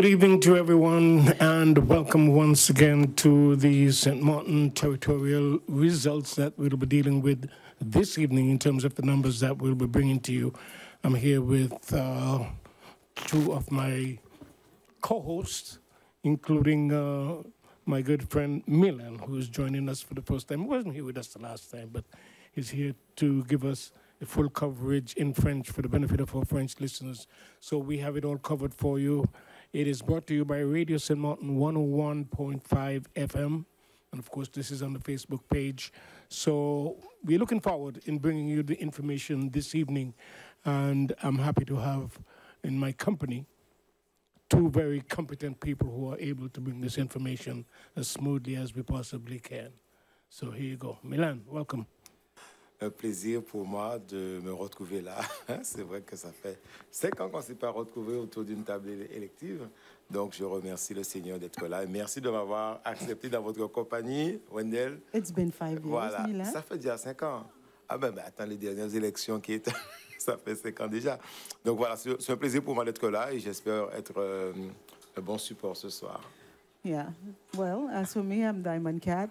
Good evening to everyone, and welcome once again to the St. Martin territorial results that we'll be dealing with this evening in terms of the numbers that we'll be bringing to you. I'm here with two of my co-hosts, including my good friend Milan, who is joining us for the first time. He wasn't here with us the last time, but he's here to give us a full coverage in French for the benefit of our French listeners. So we have it all covered for you. It is brought to you by Radio St. Martin 101.5 FM. And of course, this is on the Facebook page. So we're looking forward in bringing you the information this evening. And I'm happy to have in my company two very competent people who are able to bring this information as smoothly as we possibly can. So here you go. Milan, welcome. Un plaisir pour moi de me retrouver là. C'est vrai que ça fait 5 ans qu'on ne s'est pas retrouvé autour d'une table élective. Donc, je remercie le Seigneur d'être là. Et merci de m'avoir accepté dans votre compagnie, Wendell. It's been 5 years, voilà. Milan. Ça fait déjà 5 ans. Ah ben, attends, les dernières élections qui étaient... ça fait 5 ans déjà. Donc voilà, c'est un plaisir pour moi d'être là et j'espère être un bon support ce soir. Yeah. Well, as for me, I'm Diamond Cat.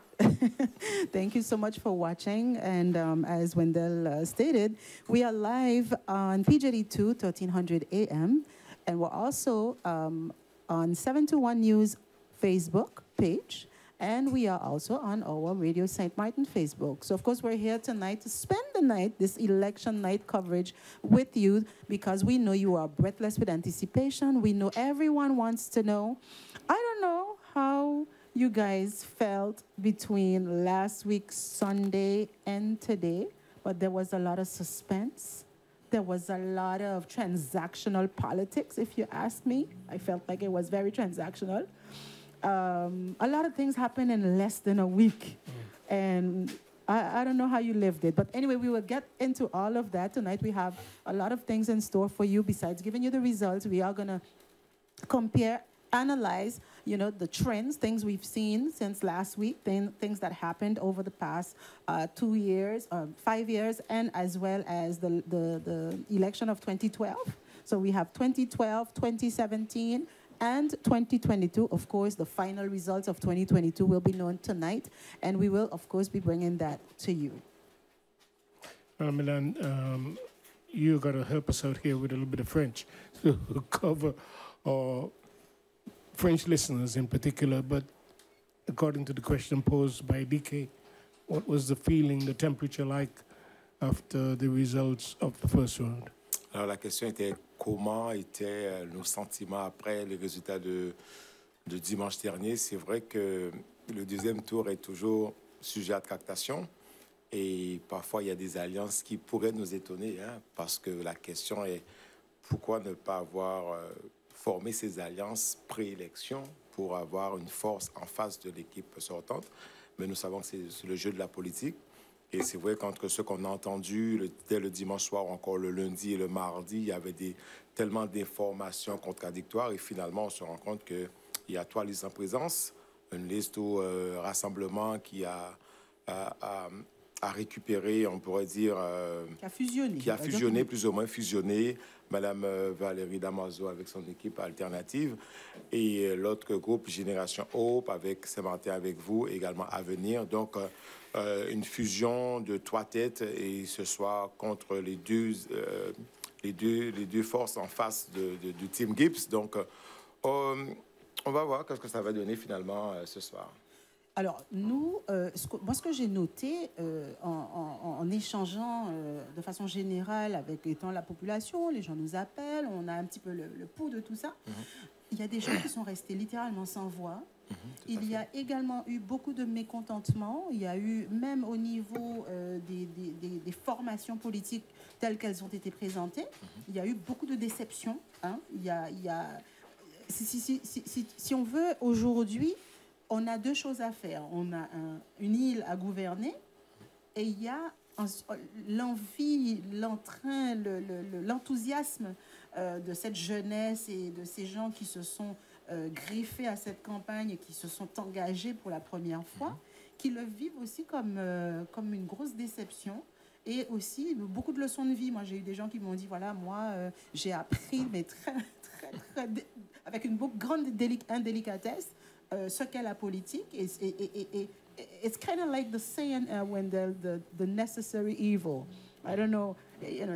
Thank you so much for watching. And as Wendell stated, we are live on PJD2, 1300 AM. And we're also on 721 News Facebook page. And we are also on our Radio St. Martin Facebook. So, of course, we're here tonight to spend the night, this election night coverage with you, because we know you are breathless with anticipation. We know everyone wants to know. I don't know how you guys felt between last week's Sunday and today, but there was a lot of suspense. There was a lot of transactional politics, if you ask me. I felt like it was very transactional. A lot of things happened in less than a week. And I don't know how you lived it. But anyway, we will get into all of that tonight. We have a lot of things in store for you. Besides giving you the results, we are going to compare, analyze, you know, the trends, things we've seen since last week, things that happened over the past 2 years, 5 years, and as well as the election of 2012. So we have 2012, 2017, and 2022. Of course, the final results of 2022 will be known tonight, and we will, of course, be bringing that to you. Milan, you got to help us out here with a little bit of French to cover French listeners in particular. But according to the question posed by DK, what was the feeling, the temperature like after the results of the first round? Alors, la question était comment étaient nos sentiments après les résultats de dimanche dernier. C'est vrai que le deuxième tour est toujours sujet à tractation et parfois il y a des alliances qui pourraient nous étonner, hein, parce que la question est pourquoi ne pas avoir formé ces alliances pré-élection pour avoir une force en face de l'équipe sortante. Mais nous savons que c'est le jeu de la politique. Et c'est vrai qu'entre ce qu'on a entendu dès le dimanche soir, encore le lundi et le mardi, il y avait tellement d'informations contradictoires. Et finalement, on se rend compte qu'il y a 3 listes en présence, une liste au rassemblement qui a récupéré, on pourrait dire... qui a fusionné, plus ou moins fusionné, Madame Valérie Damoiseau avec son équipe alternative. Et l'autre groupe, Génération Hope, avec Saint-Martin avec vous, également à venir. Donc... une fusion de 3 têtes et ce soir contre les deux forces en face du Team Gibbs. Donc, on va voir ce que ça va donner finalement ce soir. Alors, nous, moi, ce que j'ai noté en échangeant de façon générale avec la population, les gens nous appellent, on a un petit peu le pouls de tout ça. Il y a des gens qui sont restés littéralement sans voix. Il y a également eu beaucoup de mécontentement. Il y a eu, même au niveau des formations politiques telles qu'elles ont été présentées, il y a eu beaucoup de déceptions. Hein. Si on veut, aujourd'hui, on a 2 choses à faire. On a une île à gouverner et il y a l'envie, l'entrain, l'enthousiasme de cette jeunesse et de ces gens qui se sont greffés à cette campagne et qui se sont engagés pour la première fois, qui le vivent aussi comme une grosse déception et aussi beaucoup de leçons de vie. Moi, j'ai eu des gens qui m'ont dit, voilà, moi, j'ai appris, mais très, très avec une grande indélicatesse, ce qu'est la politique. It's kind of like the saying, Wendell, the necessary evil. I don't know,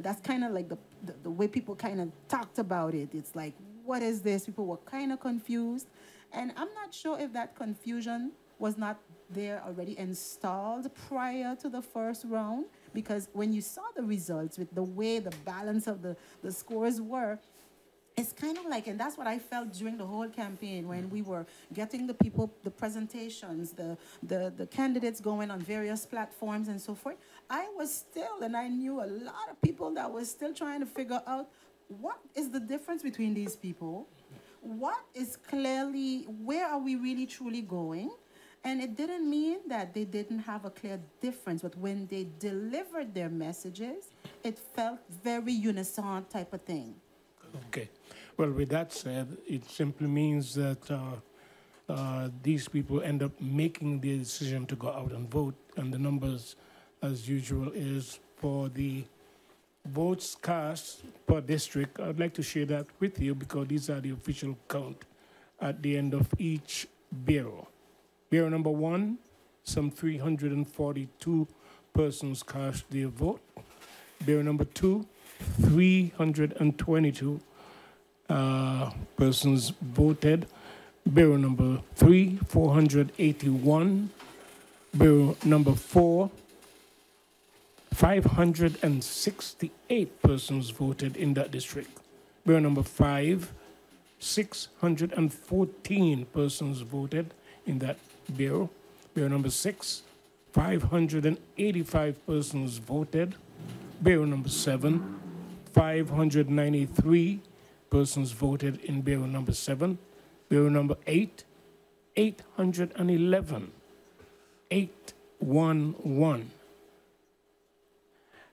that's kind of like the way people kind of talked about it. It's like, what is this? People were kind of confused. And I'm not sure if that confusion was not there already installed prior to the first round, because when you saw the results with the way the balance of the scores were, it's kind of like, and that's what I felt during the whole campaign when we were getting the people, the presentations, the candidates going on various platforms and so forth. I was still, and I knew a lot of people that was still trying to figure out what is the difference between these people? What is clearly, where are we really truly going? And it didn't mean that they didn't have a clear difference, but when they delivered their messages, it felt very unison type of thing. Okay. Well, with that said, it simply means that these people end up making the decision to go out and vote, and the numbers, as usual, is for the votes cast per district. I'd like to share that with you because these are the official count at the end of each bureau. Bureau number 1, some 342 persons cast their vote. Bureau number 2, 322 persons voted. Bureau number 3, 481. Bureau number 4, 568 persons voted in that district. Bureau number 5, 614 persons voted in that bureau. Bureau number 6, 585 persons voted. Bureau number 7, 593 persons voted in Bureau number 7. Bureau number 8, 811. 811.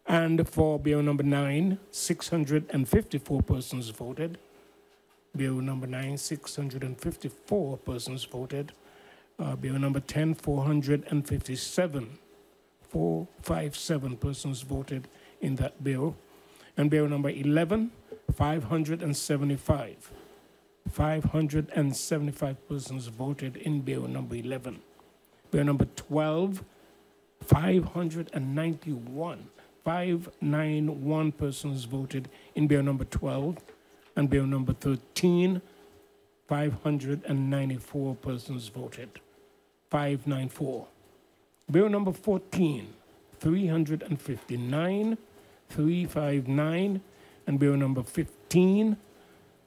And for Bureau number 9, 654 persons voted. Bureau number 9, 654 persons voted. Bureau number 10, 457. 457 persons voted in that bureau. And Bureau number 11, 575. 575 persons voted in Bureau number 11. Bureau number 12, 591. 591 persons voted in Bureau number 12. And Bureau number 13, 594 persons voted. 594. Bureau number 14, 359, 359. And Bureau number 15,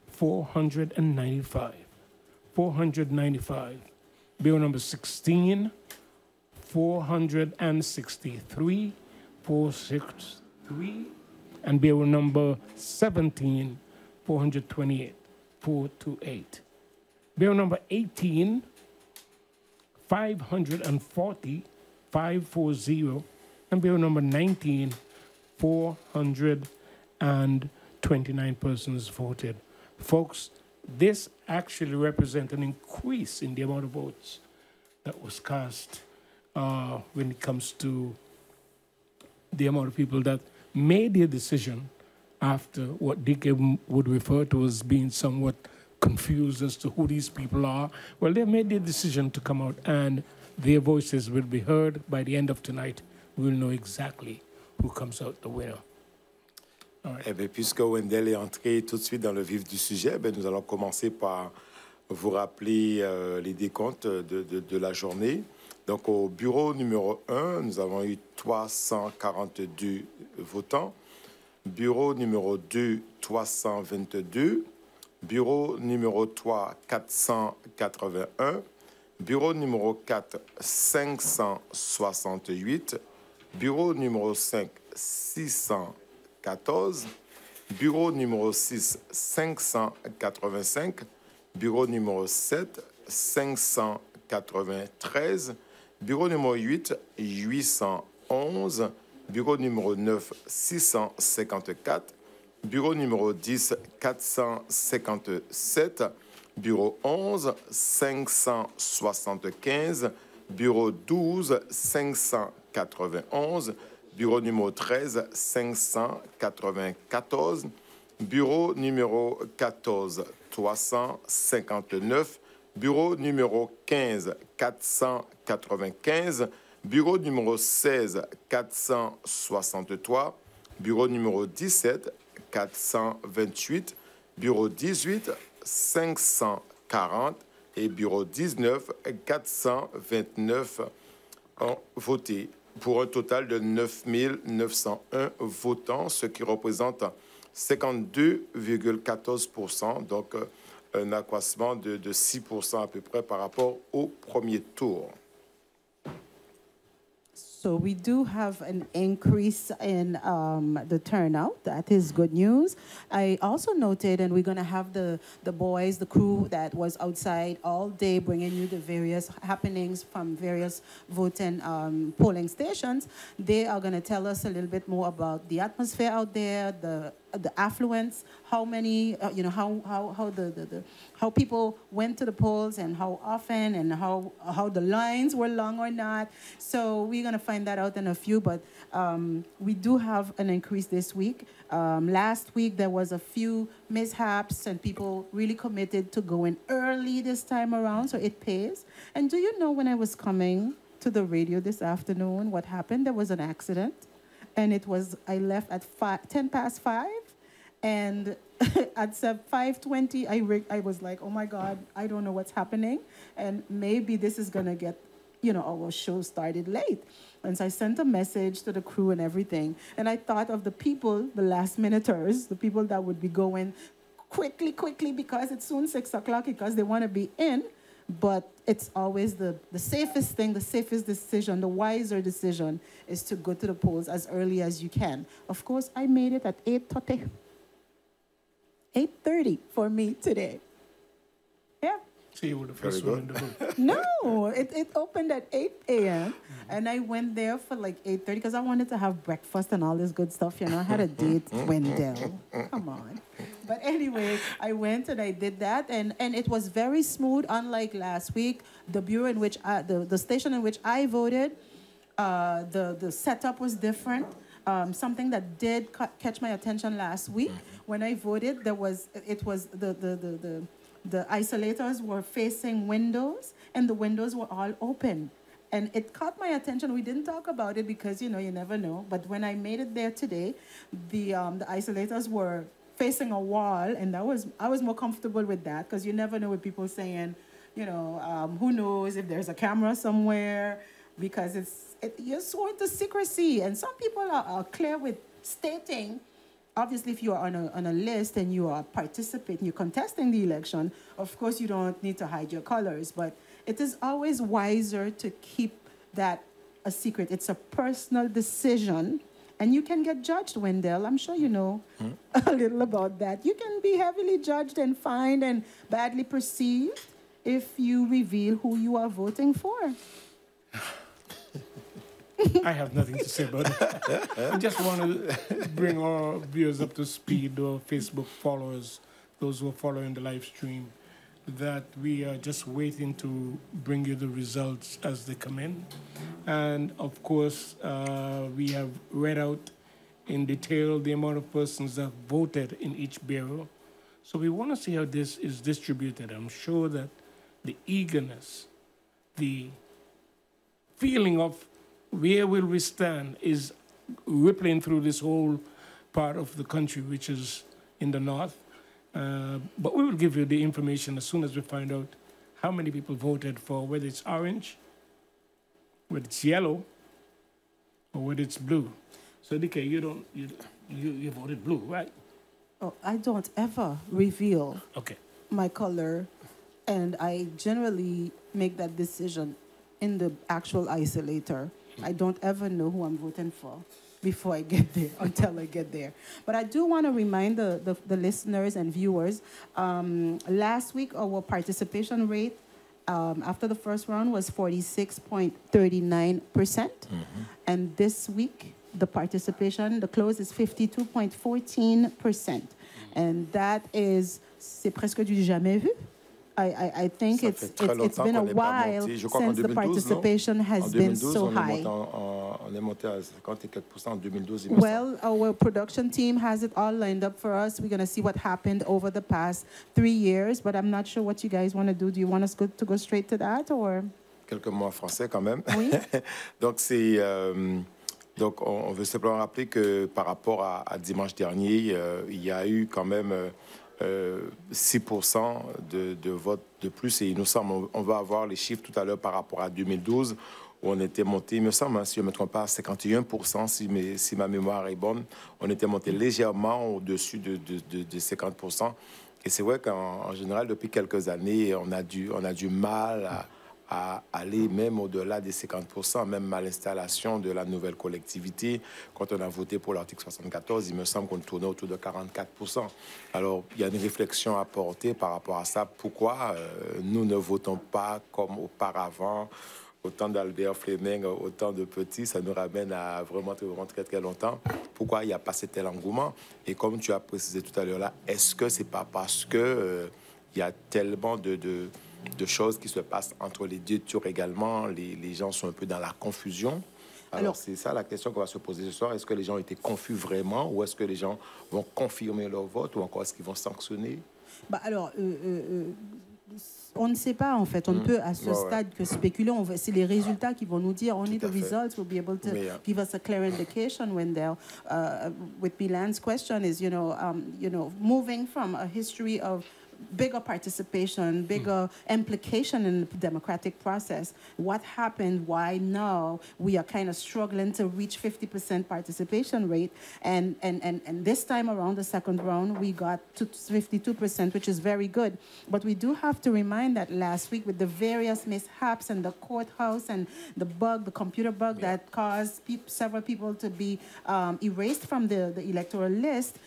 495. 495. Bureau number 16, 463. 463. And Bureau number 17, 428. 428. Bureau number 18, 540. 540. And Bureau number 19, 429 persons voted. Folks, this actually represents an increase in the amount of votes that was cast when it comes to the amount of people that made their decision after what Dick would refer to as being somewhat confused as to who these people are. Well, they made their decision to come out, and their voices will be heard. By the end of tonight, we'll know exactly who comes out the winner. Right. Eh bien, puisque Wendell est entré tout de suite dans le vif du sujet, nous allons commencer par vous rappeler les décomptes de la journée. Donc, au bureau numéro 1, nous avons eu 342 votants. Bureau numéro 2, 322. Bureau numéro 3, 481. Bureau numéro 4, 568. Bureau numéro 5, 614. Bureau numéro 6, 585. Bureau numéro 7, 593. Bureau numéro 8, 811. Bureau numéro 9, 654. Bureau numéro 10, 457. Bureau 11, 575. Bureau 12, 591. Bureau numéro 13, 594. Bureau numéro 14, 359. Bureau numéro 15, 495. Bureau numéro 16, 463. Bureau numéro 17, 428. Bureau 18, 540. Et bureau 19, 429 ont voté pour un total de 9 901 votants, ce qui représente 52,14%, donc un accroissement de 6% à peu près par rapport au premier tour. So we do have an increase in the turnout. That is good news. I also noted, and we're going to have the boys, the crew that was outside all day bringing you the various happenings from various voting polling stations. They are going to tell us a little bit more about the atmosphere out there, the affluence, how many, how people went to the polls and how often and how the lines were long or not. So we're going to find that out in a few, but we do have an increase this week. Last week there was a few mishaps and people really committed to going early this time around, so it pays. And do you know, when I was coming to the radio this afternoon, what happened? There was an accident. And I left at 10 past 5, and at 5:20, I was like, oh my God, I don't know what's happening, and maybe this is gonna get, our show started late. And so I sent a message to the crew and everything, and I thought of the people, the last minuters, the people that would be going quickly, because it's soon 6 o'clock, because they wanna be in. But it's always the safest thing, the safest decision, the wiser decision is to go to the polls as early as you can. Of course, I made it at 8:30. 8:30 for me today. Yeah. So you were the first one in the room. No, it opened at 8 a.m. And I went there for like 8:30 because I wanted to have breakfast and all this good stuff. I had a date, Wendell. Come on. But anyway, I went and I did that, and it was very smooth, unlike last week. The bureau in which the station in which I voted, the setup was different. Something that did catch my attention last week when I voted, the isolators were facing windows, and the windows were all open. And it caught my attention. We didn't talk about it because, you never know. But when I made it there today, the isolators were facing a wall, and I was more comfortable with that, because you never know with people saying, who knows if there's a camera somewhere, because you're sworn to secrecy. And some people are clear with stating, obviously, if you are on a list and you are participating, you're contesting the election, of course you don't need to hide your colors, but it is always wiser to keep that a secret. It's a personal decision, and you can get judged, Wendell. I'm sure you know a little about that. You can be heavily judged and fined and badly perceived if you reveal who you are voting for. I have nothing to say about it. I just want to bring our viewers up to speed, our Facebook followers, those who are following the live stream, that we are just waiting to bring you the results as they come in. And of course, we have read out in detail the amount of persons that voted in each bureau. So we want to see how this is distributed. I'm sure that the eagerness, the feeling of where will we stand is rippling through this whole part of the country, which is in the north. But we will give you the information as soon as we find out how many people voted for, whether it's orange, whether it's yellow, or whether it's blue. So, DK, you voted blue, right? Oh, I don't ever reveal my color, and I generally make that decision in the actual isolator. I don't ever know who I'm voting for before I get there, until I get there. But I do want to remind the listeners and viewers, last week our participation rate after the first round was 46.39%. And this week, the close is 52.14%. And that is, c'est presque du jamais vu. I think it's been a while since the participation has been so high. On est monté à 50 et quelques % en 2012. Well, our production team has it all lined up for us. We're going to see what happened over the past 3 years, but I'm not sure what you guys want to do. Do you want us to go straight to that, or? Quelques mots en français quand même. Oui. Donc, on veut simplement rappeler que par rapport à dimanche dernier, il y a eu quand même 6% de votes de plus. Et il nous semble, on va avoir les chiffres tout à l'heure par rapport à 2012, où on était monté, il me semble, si je ne me trompe pas, à 51%, si ma mémoire est bonne. On était monté légèrement au-dessus de 50%. Et c'est vrai qu'en général, depuis quelques années, on a du mal à aller même au-delà des 50%, même à l'installation de la nouvelle collectivité. Quand on a voté pour l'article 74, il me semble qu'on tournait autour de 44%. Alors, il y a une réflexion à porter par rapport à ça. Pourquoi nous ne votons pas comme auparavant, autant d'Albert Fleming, autant de petits, ça nous ramène à vraiment très, très longtemps. Pourquoi il n'y a pas cet tel engouement? Et comme tu as précisé tout à l'heure là, est-ce que c'est pas parce que il y a tellement de choses qui se passent entre les deux tours également, les gens sont un peu dans la confusion? Alors c'est ça la question qu'on va se poser ce soir. Est-ce que les gens étaient confus vraiment, ou est-ce que les gens vont confirmer leur vote, ou encore est-ce qu'ils vont sanctionner? On ne sait pas, en fait. On ne peut à ce stade que spéculer. C'est les résultats qui vont nous dire. Only the results will be able to give us a clear indication when they're. With Bilan's question is, moving from a history of bigger participation, bigger implication in the democratic process. What happened? Why now we are kind of struggling to reach 50% participation rate? And this time around, the second round, we got to 52%, which is very good. But we do have to remind that last week, with the various mishaps and the courthouse and the computer bug that caused several people to be erased from the electoral list,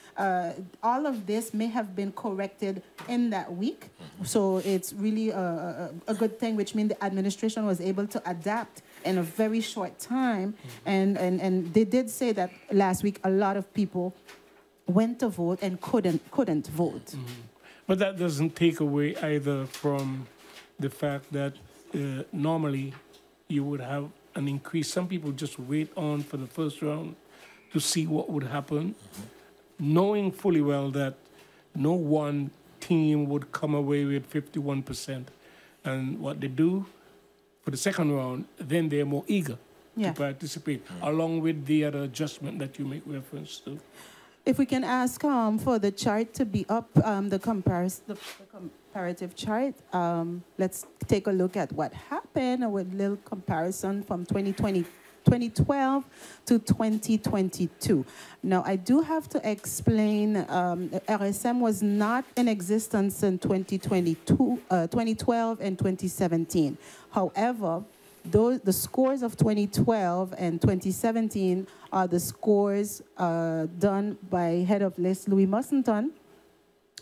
all of this may have been corrected in that week. So it's really a good thing, which means the administration was able to adapt in a very short time. And they did say that last week a lot of people went to vote and couldn't vote. But that doesn't take away either from the fact that normally you would have an increase. Some people just wait on for the first round to see what would happen, knowing fully well that no one team would come away with 51%. And what they do for the second round, then they're more eager to participate, along with the other adjustment that you make reference to. If we can ask for the chart to be up, the comparative chart, let's take a look at what happened with a little comparison from 2012 to 2022. Now, I do have to explain, RSM was not in existence in 2012 and 2017. However, the scores of 2012 and 2017 are the scores done by head of list Louis Mussenton,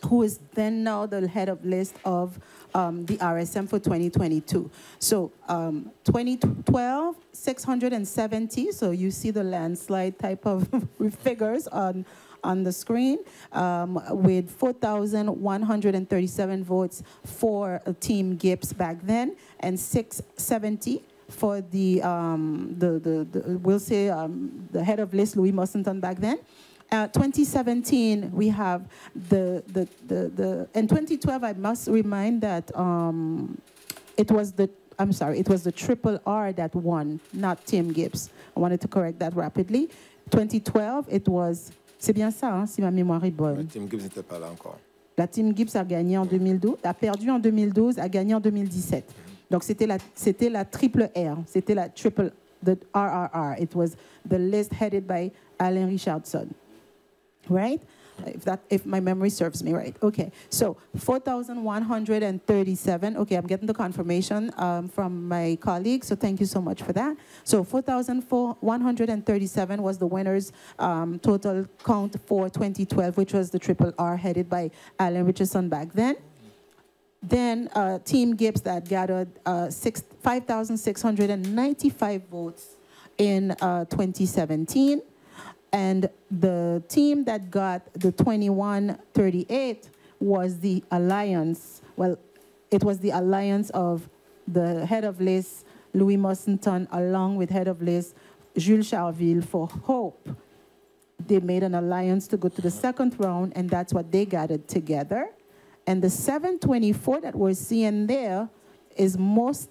who is then now the head of list of the RSM for 2022. So 2012, 670, so you see the landslide type of figures on the screen, with 4,137 votes for Team Gibbs back then, and 670 for the head of list Louis Mussenton back then. 2017, we have in 2012, I must remind that it was the Triple R that won, not Team Gibbs. I wanted to correct that rapidly. 2012, it was, c'est bien ça, hein, si ma mémoire est bonne. La Team Gibbs n'était pas là encore. La Team Gibbs a gagné en 2012, a perdu en 2012, a gagné en 2017. Donc c'était la Triple R, c'était la Triple, the RRR. It was the list headed by Alain Richardson. Right? If my memory serves me right. Okay, so 4,137. Okay, I'm getting the confirmation from my colleagues, so thank you so much for that. So 4,137 was the winners' total count for 2012, which was the Triple R headed by Alan Richardson back then. Then Team Gibbs that gathered 5,695 votes in 2017. And the team that got the 2138 was the Alliance. Well, it was the alliance of the head of list, Louis Musselton, along with head of list, Jules Charville for Hope. They made an alliance to go to the second round, and that's what they gathered together. And the 724 that we're seeing there is most...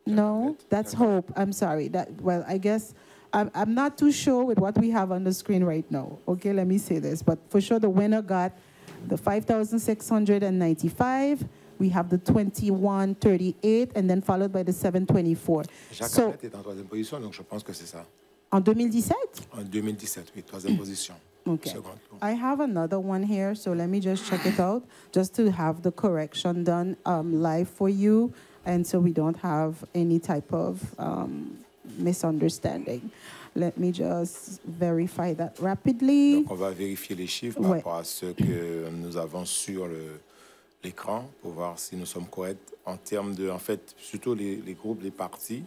No, that's Hope. I'm sorry. Well, I guess I'm not too sure with what we have on the screen right now. Okay, let me say this. But for sure, the winner got the 5,695. We have the 2138, and then followed by the 724. Jacques Hamlet est en troisième position, donc je pense que c'est ça. En 2017? En 2017, oui, troisième position. Okay. I have another one here, so let me just check it out, just to have the correction done live for you, and so we don't have any type of misunderstanding. Let me just verify that rapidly. Donc on va vérifier les chiffres par rapport à ce que nous avons sur l'écran pour voir si nous sommes corrects en termes de, en fait, surtout les groupes, les partis.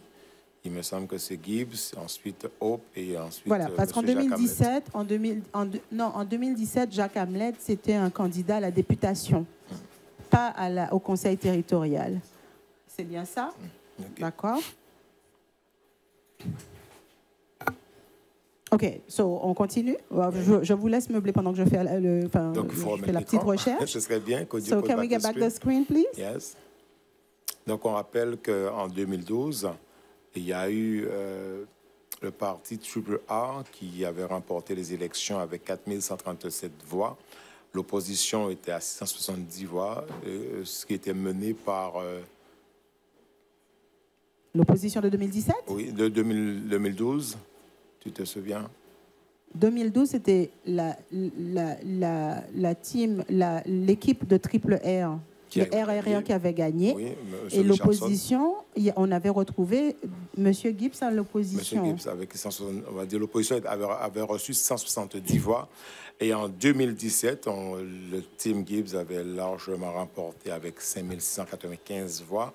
Il me semble que c'est Gibbs, ensuite Hope et ensuite. Voilà, parce qu'en 2017, en 2017, Jacques Hamlet, c'était un candidat à la députation, pas au conseil territorial. C'est bien ça? Okay. D'accord. OK, so on continue. Je vous laisse meubler pendant que je fais, la petite recherche. Ce serait bien. So can we get back the screen, please? Yes. Donc on rappelle qu'en 2012, il y a eu le parti Triple R qui avait remporté les élections avec 4137 voix. L'opposition était à 670 voix, ce qui était mené par... L'opposition de 2017? Oui, de 2012. Tu te souviens? 2012, c'était l'équipe de Triple R. Le RR1 qui avait gagné. Oui, et l'opposition, on avait retrouvé M. Gibbs à l'opposition. M. Gibbs, avec on va dire l'opposition avait reçu 170 voix. Et en 2017, le team Gibbs avait largement remporté avec 5695 voix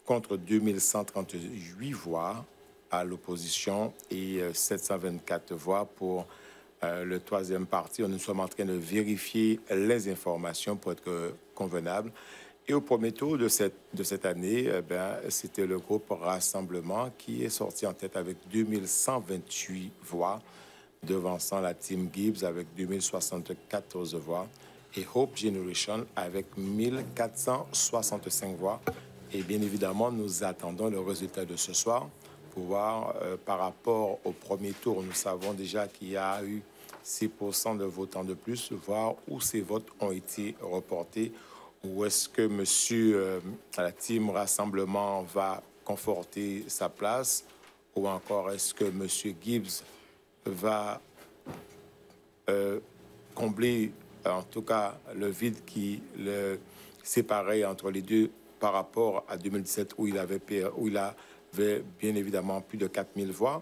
contre 2138 voix à l'opposition et 724 voix pour le troisième parti. Nous sommes en train de vérifier les informations pour être convenables. Et au premier tour de cette année, c'était le groupe Rassemblement qui est sorti en tête avec 2128 voix, devançant la team Gibbs avec 2074 voix et Hope Generation avec 1465 voix. Et bien évidemment, nous attendons le résultat de ce soir pour voir par rapport au premier tour. Nous savons déjà qu'il y a eu 6% de votants de plus, voir où ces votes ont été reportés, ou est-ce que la team Rassemblement va conforter sa place, ou encore est-ce que M. Gibbs va combler, en tout cas, le vide qui le séparait entre les deux par rapport à 2017 où il avait bien évidemment plus de 4000 voix,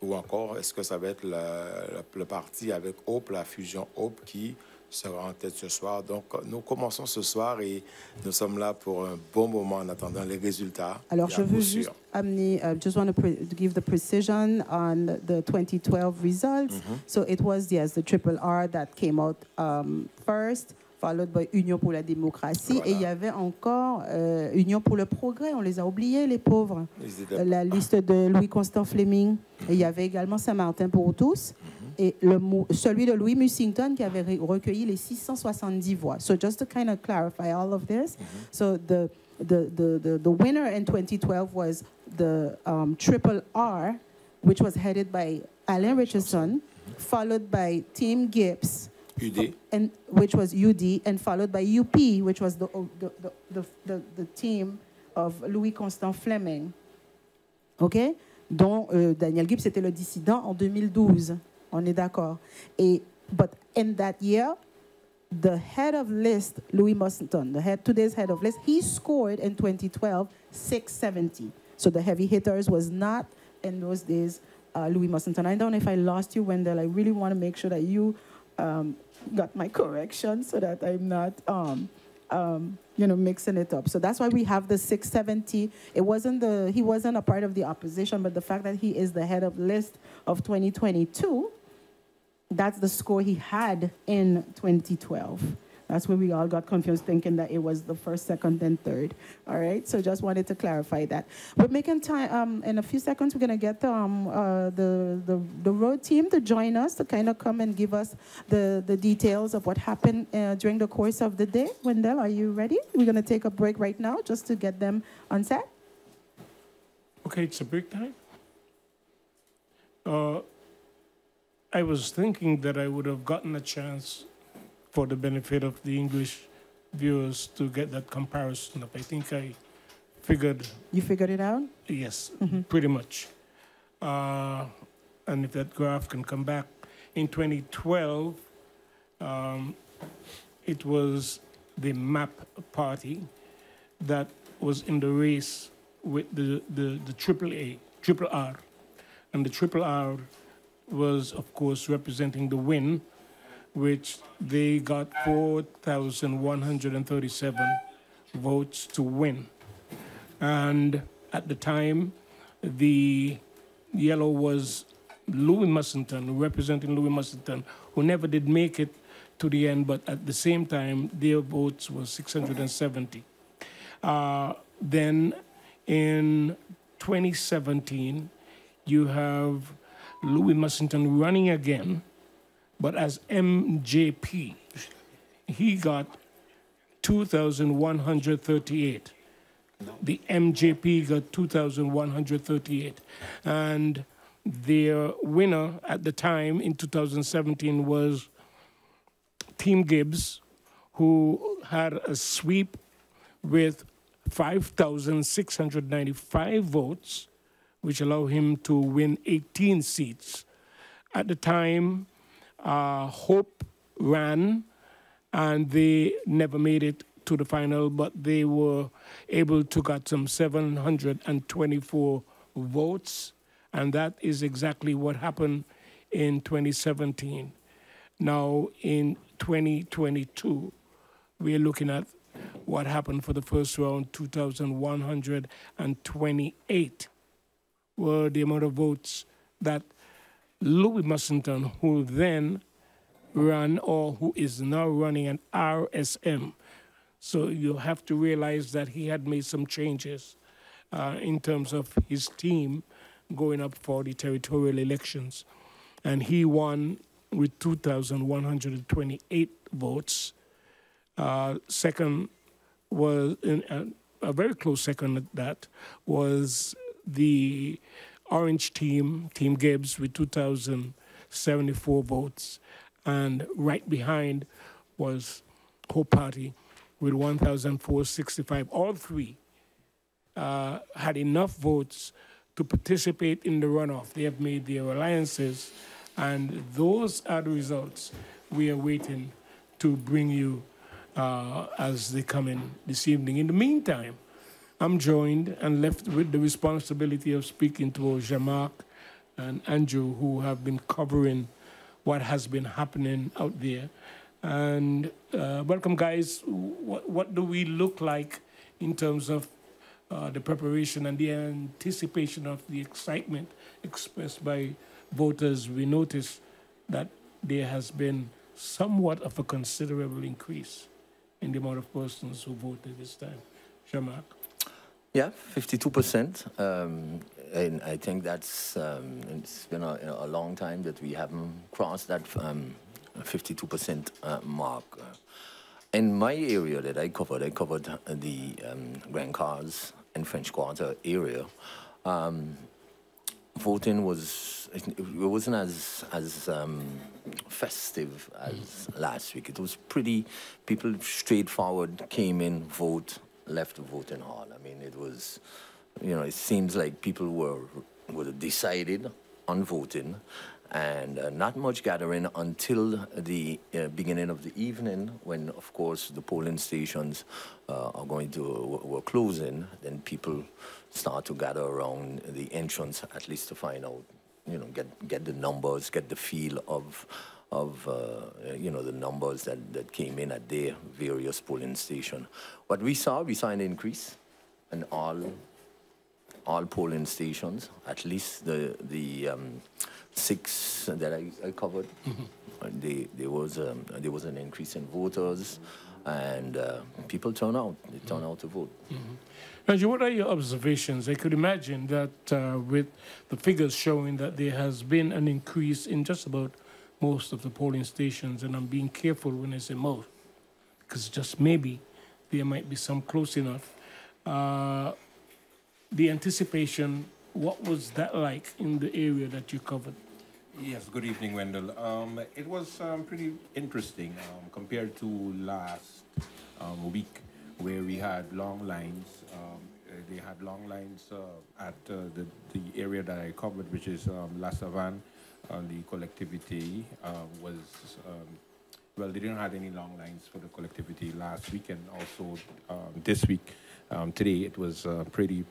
ou encore est-ce que ça va être le parti avec Hope, la fusion Hope qui sera en tête ce soir. Donc nous commençons ce soir et nous sommes là pour un bon moment en attendant les résultats. Alors je veux juste amener, just want to give the precision on the 2012 results. So it was, yes, the Triple R that came out first, followed by Union pour la démocratie. Voilà. Et il y avait encore Union pour le progrès. On les a oubliés, les pauvres. La liste de Louis-Constant Fleming. Et il y avait également Saint-Martin pour tous. Et celui de Louis Mussington qui avait recueilli les 670 voix. So just to kind of clarify all of this. So the winner in 2012 was the Triple R, which was headed by Alan Richardson, followed by Team Gibbs, which was UD, and followed by UP, which was the team of Louis Constant Fleming. OK? Dont Daniel Gibbs était le dissident en 2012. On est d'accord. But in that year, the head of list, Louis Musselton, today's head of list, he scored in 2012 670. So the heavy hitters was not in those days Louis Musselton. I don't know if I lost you, Wendell. I really want to make sure that you got my correction so that I'm not, mixing it up. So that's why we have the 670. He wasn't a part of the opposition, but the fact that he is the head of list of 2022, that's the score he had in 2012. That's where we all got confused, thinking that it was the first, second, and third. All right, so just wanted to clarify that. We're making time. In a few seconds, we're gonna get the road team to join us to kind of come and give us the details of what happened during the course of the day. Wendell, are you ready? We're gonna take a break right now just to get them on set. Okay, it's a break time. I was thinking that I would have gotten a chance for the benefit of the English viewers to get that comparison up. I think I figured. You figured it out? Yes, pretty much. And if that graph can come back. In 2012, it was the MAP party that was in the race with the Triple R. And the Triple R was, of course, representing the Win, which they got 4,137 votes to win. And at the time, the yellow was Louis Mussington, representing Louis Mussington, who never did make it to the end, but at the same time, their votes were 670. Then in 2017, you have Louis Mussington running again, but as MJP. He got 2,138. The MJP got 2,138. And their winner at the time in 2017 was Team Gibbs, who had a sweep with 5,695 votes, which allowed him to win 18 seats. At the time, Hope ran, and they never made it to the final, but they were able to get some 724 votes, and that is exactly what happened in 2017. Now, in 2022, we're looking at what happened for the first round. 2,128 were the amount of votes that Louis Mussington, who then ran, or who is now running, an RSM. So you have to realize that he had made some changes in terms of his team going up for the territorial elections. And he won with 2,128 votes. Second was, a very close second at that, was the Orange team, Team Gibbs, with 2,074 votes. And right behind was Hope Party with 1,465. All three had enough votes to participate in the runoff. They have made their alliances, and those are the results we are waiting to bring you as they come in this evening. In the meantime, I'm joined and left with the responsibility of speaking to Jean-Marc and Andrew, who have been covering what has been happening out there. And welcome, guys. What do we look like in terms of the preparation and the anticipation of the excitement expressed by voters? We notice that there has been somewhat of a considerable increase in the amount of persons who voted this time. Jean-Marc? Yeah, 52%. And I think that's, it's been a long time that we haven't crossed that 52% mark. In my area that I covered the Grand Cars and French Quarter area. Voting it wasn't as festive as last week. It was pretty, people straightforward came in, vote, left the voting hall. I mean, it was, it seems like people were decided on voting, and not much gathering until the beginning of the evening, when, of course, the polling stations were closing. Then people start to gather around the entrance, at least to find out, get the numbers, get the feel of the numbers that came in at their various polling station. What we saw an increase in all all polling stations, at least the 6 that I covered. There was an increase in voters, and people turn out. They turn out to vote. Andrew, what are your observations? I could imagine that with the figures showing that there has been an increase in just about most of the polling stations, and I'm being careful when I say most, because just maybe there might be some close enough. The anticipation, what was that like in the area that you covered? Yes, good evening, Wendell. It was pretty interesting compared to last week, where we had long lines. They had long lines at the area that I covered, which is La Savane. The collectivity was, well, they didn't have any long lines for the collectivity last week, and also this week. Today it was pretty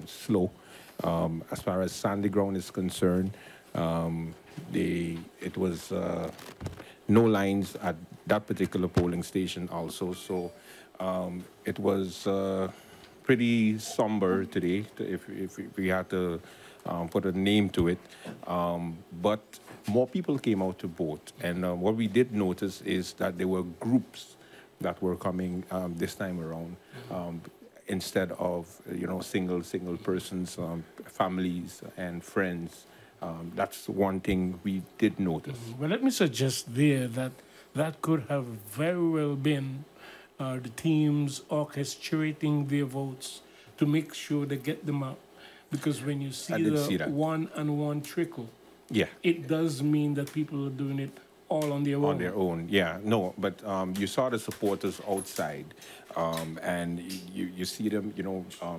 slow. As far as Sandy Ground is concerned, it was no lines at that particular polling station also. So it was pretty somber today, if we had to put a name to it. But more people came out to vote. And what we did notice is that there were groups that were coming this time around, instead of single persons, families and friends. That's one thing we did notice. Well, let me suggest there that that could have very well been the teams orchestrating their votes to make sure they get them out. Because when you see the one-on-one trickle, yeah, it does mean that people are doing it all on their own. On their own, yeah. No, but you saw the supporters outside, and you see them,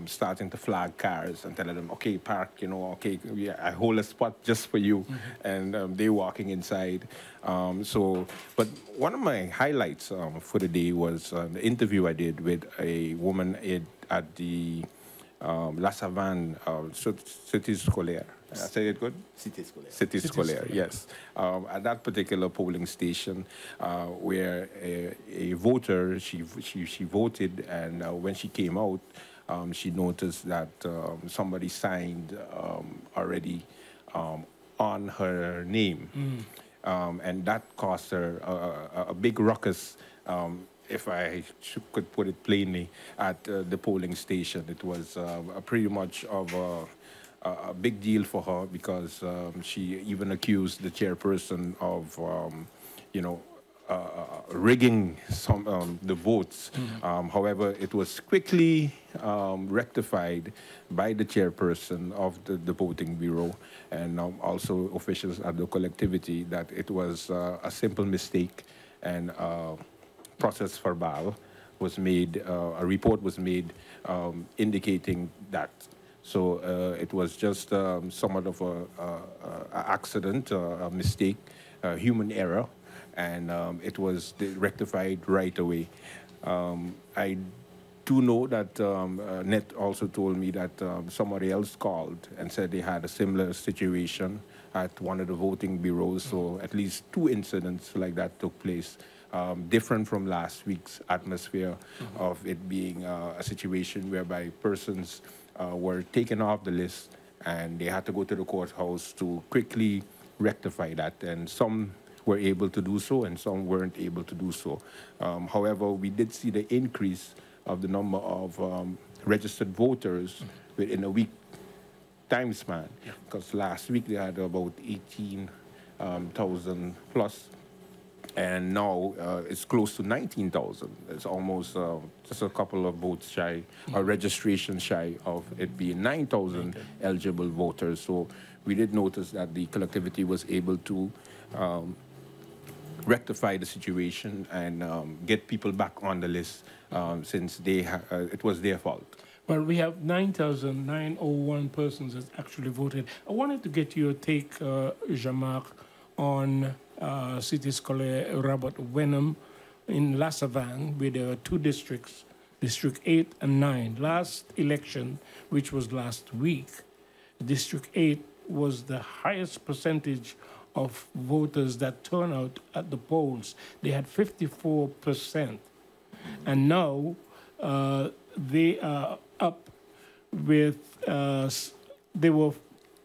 starting to flag cars and telling them, okay, park, okay, yeah, I hold a spot just for you, and they're walking inside. But one of my highlights for the day was the interview I did with a woman at the La Savane Cité Scolaire. I said it good? Cité Scolaire. Cité Scolaire, yes. At that particular polling station, where a voter, she voted, and when she came out, she noticed that somebody signed already on her name. And that caused her a big ruckus, if I could put it plainly, at the polling station. It was pretty much of a big deal for her, because she even accused the chairperson of, rigging the votes. However, it was quickly rectified by the chairperson of the voting bureau, and also officials at the collectivity, that it was a simple mistake, and process verbal was made, a report was made indicating that. So it was just somewhat of a accident, a mistake, a human error, and it was rectified right away. I do know that Net also told me that somebody else called and said they had a similar situation at one of the voting bureaus. So at least 2 incidents like that took place. Different from last week's atmosphere of it being a situation whereby persons were taken off the list, and they had to go to the courthouse to quickly rectify that. And some were able to do so, and some weren't able to do so. However, we did see the increase of the number of registered voters within a week time span, because last week they had about 18,000 plus. And now it's close to 19,000. It's almost just a couple of votes shy, or registration shy of it being 9,000 eligible voters. So we did notice that the collectivity was able to rectify the situation and get people back on the list, since it was their fault. Well, we have 9,901 persons that actually voted. I wanted to get your take, Jean-Marc, on Cité Scolaire Robert Wenham in La Savane, where there are 2 districts, District 8 and 9. Last election, which was last week, District 8 was the highest percentage of voters that turn out at the polls. They had 54%. And now they are up with, there were,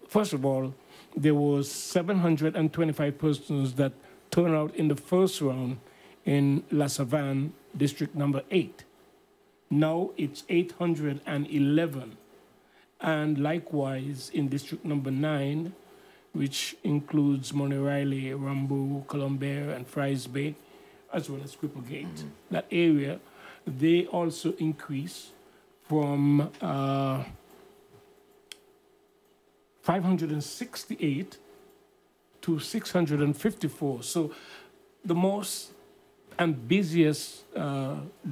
first of all, there was 725 persons that turned out in the first round in La Savane, district number 8. Now it's 811. And likewise in district number 9, which includes Monorail, Rambo, Colombert, and Fries Bay, as well as Cripplegate, that area, they also increase from 568 to 654. So the most and busiest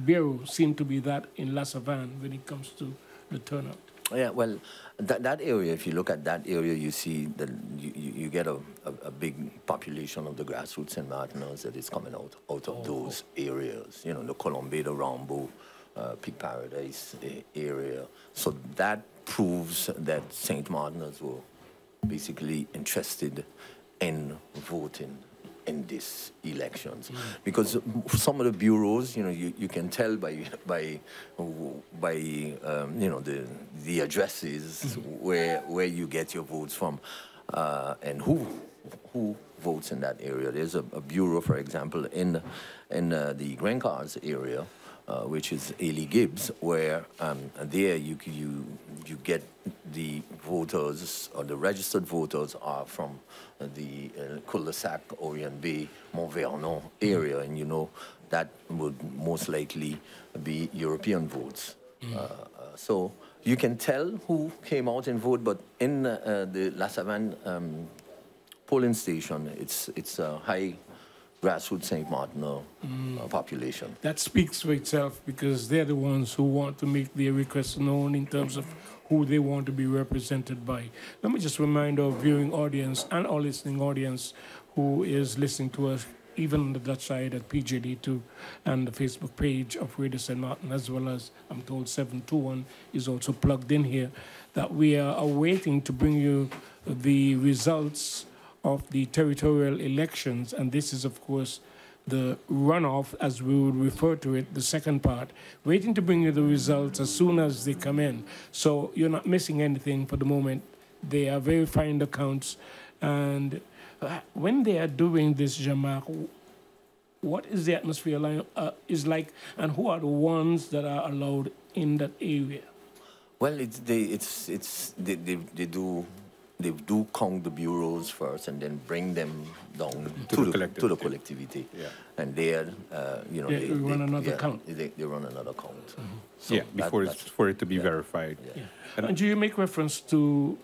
bureau seem to be that in La Savane when it comes to the turnout. Yeah, well, that area, if you look at that area, you see that you get a big population of the grassroots St. Martiners that is coming out of those areas. You know, the Colombia, the Rambo, Peak Paradise area. So that proves that St. Martiners were basically interested in voting in these elections, because some of the bureaus, you know, you can tell by you know, the addresses where you get your votes from, and who votes in that area. There's a bureau, for example, in the Grand Cars area, which is Ailey Gibbs, where there you get the voters, or the registered voters are from the cul-de-sac, Orient Bay, Mont Vernon area, and you know that would most likely be European votes. So you can tell who came out and voted, but in the La Savane polling station, it's a high grassroots St. Martin population. That speaks for itself, because they're the ones who want to make their requests known in terms of who they want to be represented by. Let me just remind our viewing audience and our listening audience who is listening to us, even on the Dutch side at PJD2 and the Facebook page of Radio St. Martin, as well as, I'm told, 721 is also plugged in here, that we are awaiting to bring you the results of the territorial elections, and this is, of course, the runoff, as we would refer to it, the second part, waiting to bring you the results as soon as they come in. So you're not missing anything for the moment. They are verifying the counts, and when they are doing this, Jean-Marc, what is the atmosphere like, and who are the ones that are allowed in that area? Well, they do count the bureaus first and then bring them down to the collectivity. Yeah. And there, you know, they run another count. They run another count. So yeah, for it to be verified. Yeah. And do you make reference to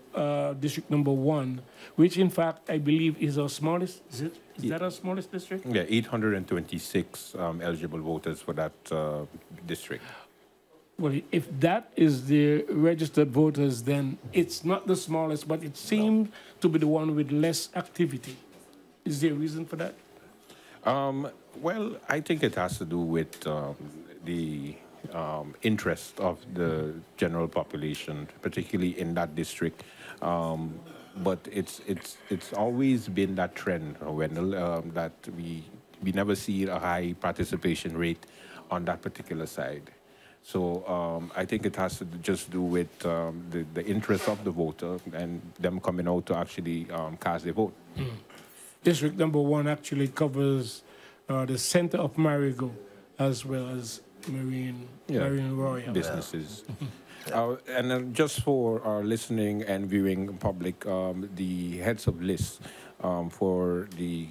district number 1, which in fact I believe is our smallest? Is that our smallest district? Yeah, 826 eligible voters for that district. Well, if that is the registered voters, then it's not the smallest, but it seems to be the one with less activity. Is there a reason for that? Well, I think it has to do with the interest of the general population, particularly in that district. But it's always been that trend, Wendell, that we never see a high participation rate on that particular side. So I think it has to just do with the interest of the voter and them coming out to actually cast their vote. District number 1 actually covers the center of Marigot as well as Marine Royal. Businesses. And just for our listening and viewing public, the heads of list for the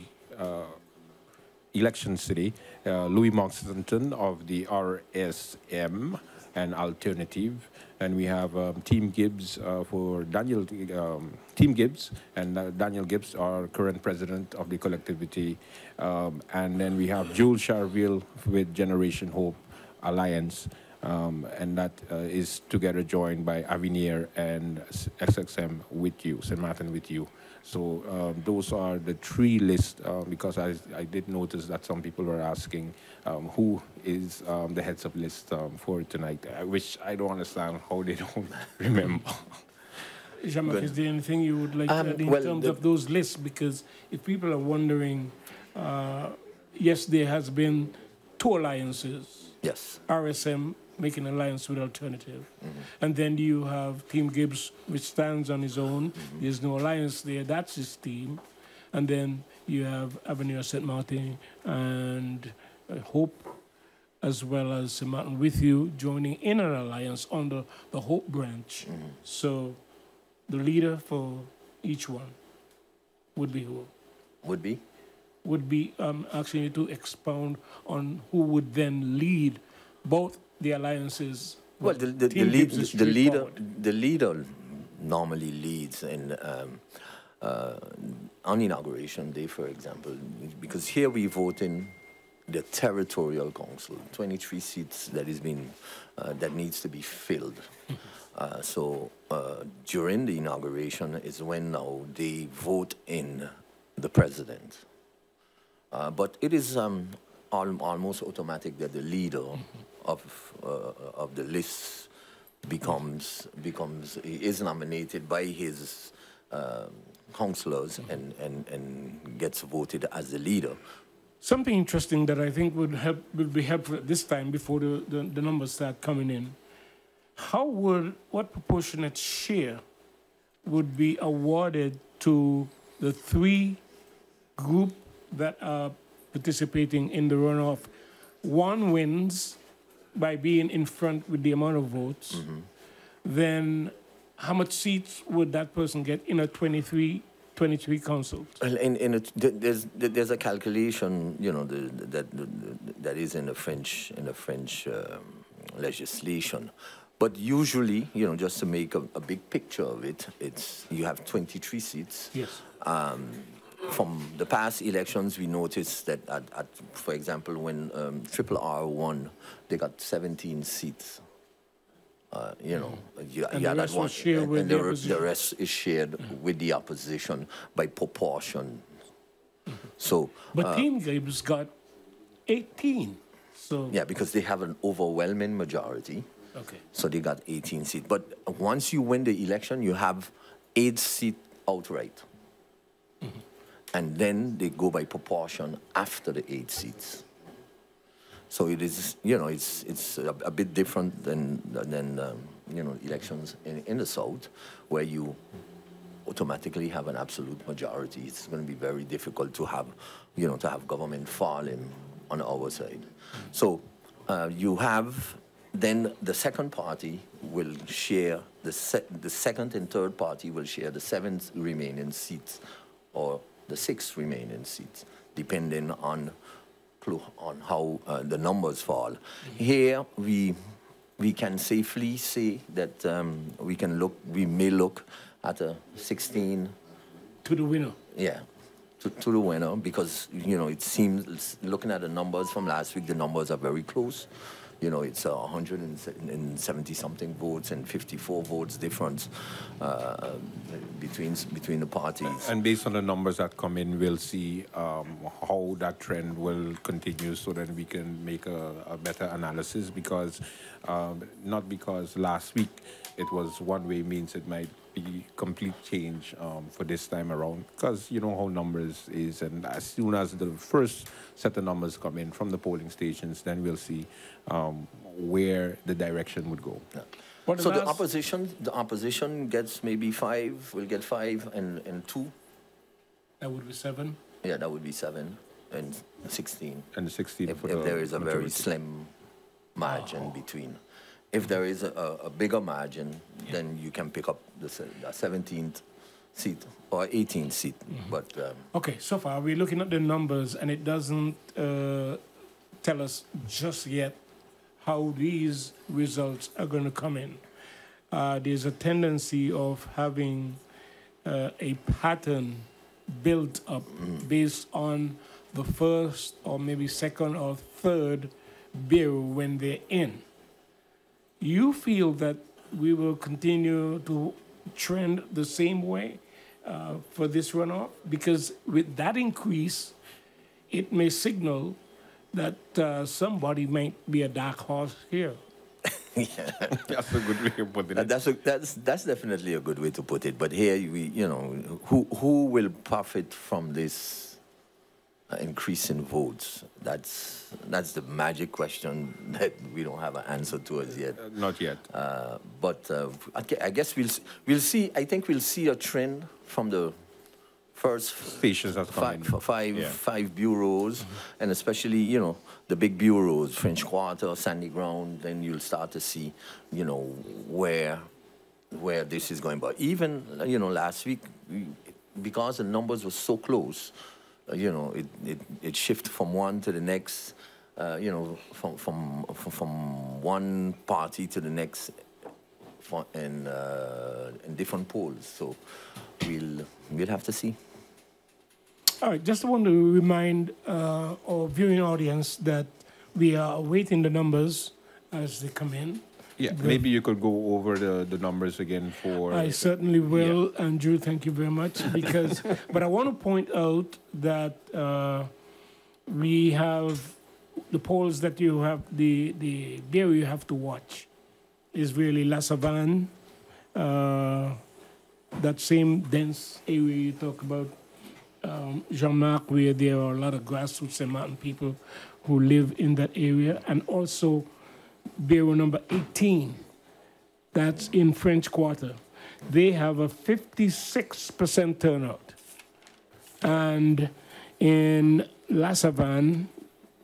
election city, Louis Moxonton of the RSM and Alternative, and we have Team Gibbs for Daniel, Team Gibbs, and Daniel Gibbs, our current president of the collectivity, and then we have Jules Charville with Generation Hope Alliance, and that is together joined by Avenir and SXM with you, St. Martin with you. So those are the 3 lists, because I did notice that some people were asking who is the heads of list for tonight, which I don't understand how they don't remember. Jean-Marc, is there anything you would like to add in terms of those lists? Because if people are wondering, yes, there has been 2 alliances. Yes. RSM making alliance with Alternative. And then you have Team Gibbs, which stands on his own. There's no alliance there. That's his team. And then you have Avenue of St. Martin and Hope, as well as St. Martin with you, joining in an alliance under the Hope branch. So the leader for each one would be who? Would be? Would be asking you to expound on who would then lead both the alliances. Well, the leader normally leads in on inauguration day, for example, because here we vote in the territorial council, 23 seats that is being that needs to be filled. So during the inauguration is when now they vote in the president. But it is almost automatic that the leader of the list is nominated by his councillors and gets voted as the leader. Something interesting that I think would be helpful at this time before the numbers start coming in. What proportionate share would be awarded to the three group that are participating in the runoff? One wins by being in front with the amount of votes. Then how much seats would that person get in a 23 councils? Well, there's a calculation, you know, that is in the French legislation. But usually, you know, just to make a big picture of it, you have 23 seats. Yes. From the past elections, we noticed that, for example, when Triple R won, they got 17 seats. You know, that one, and the rest is shared with the opposition by proportion. So, but Team Gibbs got 18. So yeah, because they have an overwhelming majority. Okay. So they got 18 seats. But once you win the election, you have 8 seats outright. And then they go by proportion after the 8 seats. So it is, you know, it's a bit different than you know, elections in the South, where you automatically have an absolute majority. It's going to be very difficult to have, you know, to have government falling on our side. So you have, then the second party will share, the second and third party will share the 7 remaining seats or the 6 remaining seats, depending on how the numbers fall. Here we can safely say that we may look at a 16 to the winner. Yeah, to the winner, because, you know, it seems, looking at the numbers from last week, the numbers are very close. You know, it's 170-something votes and 54 votes difference between the parties. And based on the numbers that come in, we'll see how that trend will continue, so that we can make a better analysis. Because not because last week it was one way means it might be complete change for this time around. Because you know how numbers is, and as soon as the first set of numbers come in from the polling stations, then we'll see where the direction would go. Yeah. So the opposition gets maybe 5, will get 5 and 2. That would be 7. Yeah, that would be 7 and 16. And 16 if there is a majority. very slim margin between. If there is a bigger margin, then you can pick up the 17th seat or 18th seat. But okay, so far we're looking at the numbers, and it doesn't tell us just yet how these results are going to come in. There's a tendency of having a pattern built up based on the first or maybe second or third bureau when they're in. You feel that we will continue to trend the same way for this runoff? Because with that increase, it may signal that somebody might be a dark horse here. yeah, that's a good way of putting it. That's definitely a good way to put it. But here, you know, who will profit from this increase in votes? That's the magic question that we don't have an answer to as yet. Not yet. But I guess we'll see. I think we'll see a trend from the first Stations that come in. five bureaus, and especially, you know, the big bureaus, French Quarter, Sandy Ground. Then you'll start to see, you know, where this is going. But even, you know, last week, because the numbers were so close, you know, it shifted from one to the next, you know, from one party to the next in different polls. So we'll have to see. All right, just want to remind our viewing audience that we are awaiting the numbers as they come in. Yeah, maybe you could go over the numbers again for... I certainly will, Andrew, thank you very much. Because, but I want to point out that we have the polls that you have, the area you have to watch is really La Savane, that same dense area you talk about, Jean-Marc, where there are a lot of grassroots and mountain people who live in that area, and also Bureau number 18, that's in French Quarter. They have a 56% turnout. And in La Savane,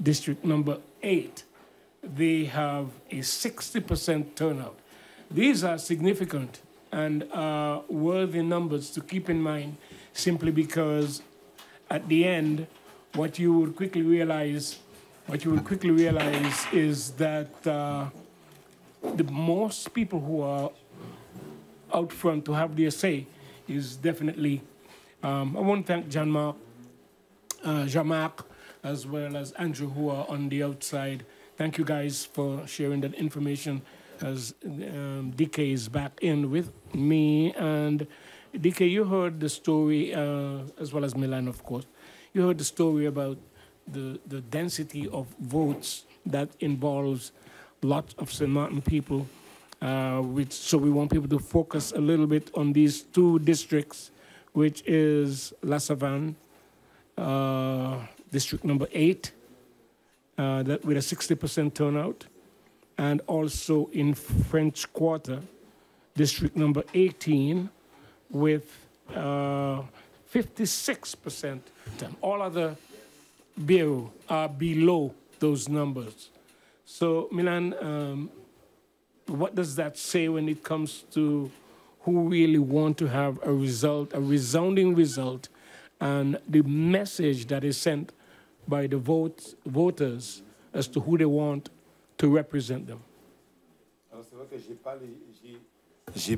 district number 8, they have a 60% turnout. These are significant and worthy numbers to keep in mind, simply because at the end, what you would quickly realize is that the most people who are out front to have their say is definitely, I want to thank Jean-Marc, as well as Andrew, who are on the outside. Thank you guys for sharing that information, as DK is back in with me. And DK, you heard the story, as well as Milan, of course. You heard the story about the density of votes that involves lots of St. Martin people, so we want people to focus a little bit on these two districts, which is La Savane, district number 8, that with a 60% turnout, and also in French Quarter, district number 18, with 56%. All other bureaux are below those numbers. So, Milan, what does that say when it comes to who really want to have a result, a resounding result, and the message that is sent by the voters as to who they want to represent them? Alors, c'est vrai que j'ai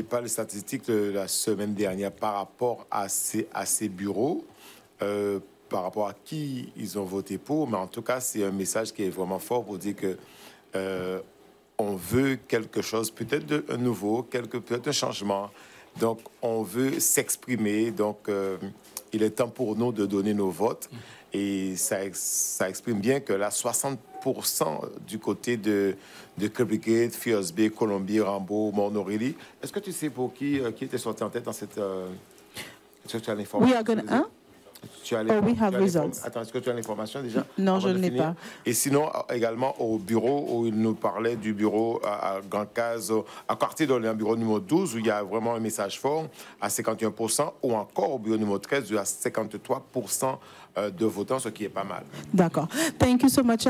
pas les statistiques de la semaine dernière par rapport à ces bureaux, par rapport à qui ils ont voté pour, mais en tout cas, c'est un message qui est vraiment fort pour dire que on veut quelque chose, peut-être de nouveau, peut-être un changement. Donc, on veut s'exprimer. Donc, il est temps pour nous de donner nos votes. Et ça exprime bien que là, 60% du côté de Cobligate, Fiersby, Colombie, Rambo, Mornorelli. Est-ce que tu sais pour qui était sorti en tête dans cette... Est-ce que tu as l'information? We are going to... we have results. Attends, est-ce que tu as l'information déjà? Non, je ne l'ai pas. Et sinon, également au bureau, où il nous parlait du bureau à Grand Case, à quartier dans le bureau numéro 12, où il y a vraiment un message fort, à 51%, ou encore au bureau numéro 13, où il y a 53% de votants, ce qui est pas mal. D'accord. Thank you so much,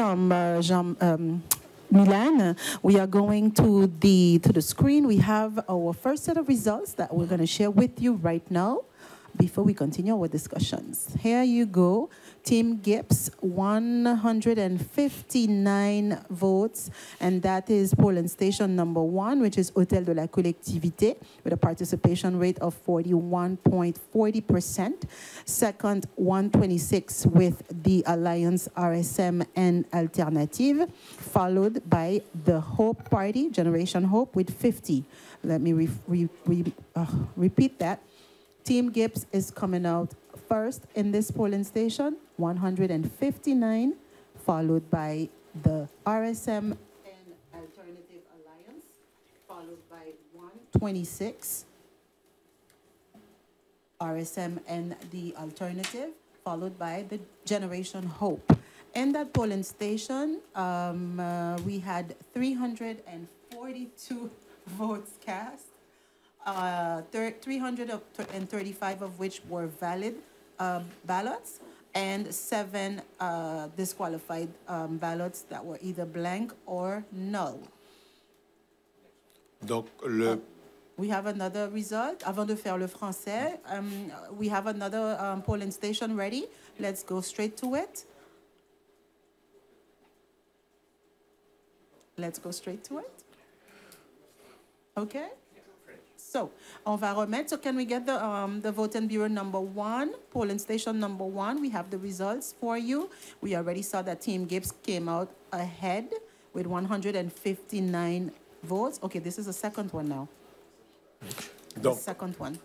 Milan. We are going to the screen. We have our first set of results that we're going to share with you right now, before we continue our discussions. Here you go. Team Gibbs, 159 votes, and that is polling station number 1, which is Hôtel de la Collectivité, with a participation rate of 41.40%. Second, 126 with the Alliance RSM and Alternative, followed by the Hope Party, Generation Hope, with 50. Let me repeat that. Team Gibbs is coming out first in this polling station, 159, followed by the RSM and Alternative Alliance, followed by 126, RSM and the Alternative, followed by the Generation Hope. In that polling station, we had 342 votes cast, 335 of which were valid ballots, and 7 disqualified ballots that were either blank or null. Donc, We have another result. Avant de faire le français, we have another polling station ready. Let's go straight to it. Let's go straight to it. Okay. So, on va remettre. So, can we get the voting bureau number 1, polling station number 1? We have the results for you. We already saw that Team Gibbs came out ahead with 159 votes. Okay, this is the second one now. The second one.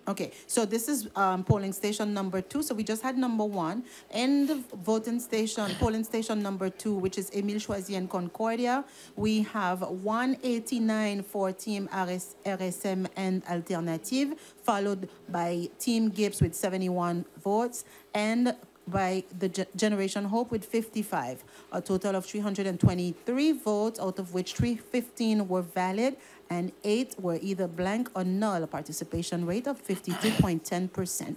Okay, so this is polling station number 2. So we just had number 1. And the voting station, polling station number 2, which is Émile Choisy and Concordia, we have 189 for Team RSM and Alternative, followed by Team Gibbs with 71 votes, and by the Generation Hope with 55. A total of 323 votes, out of which 315 were valid, and 8 were either blank or null, a participation rate of 52.10%.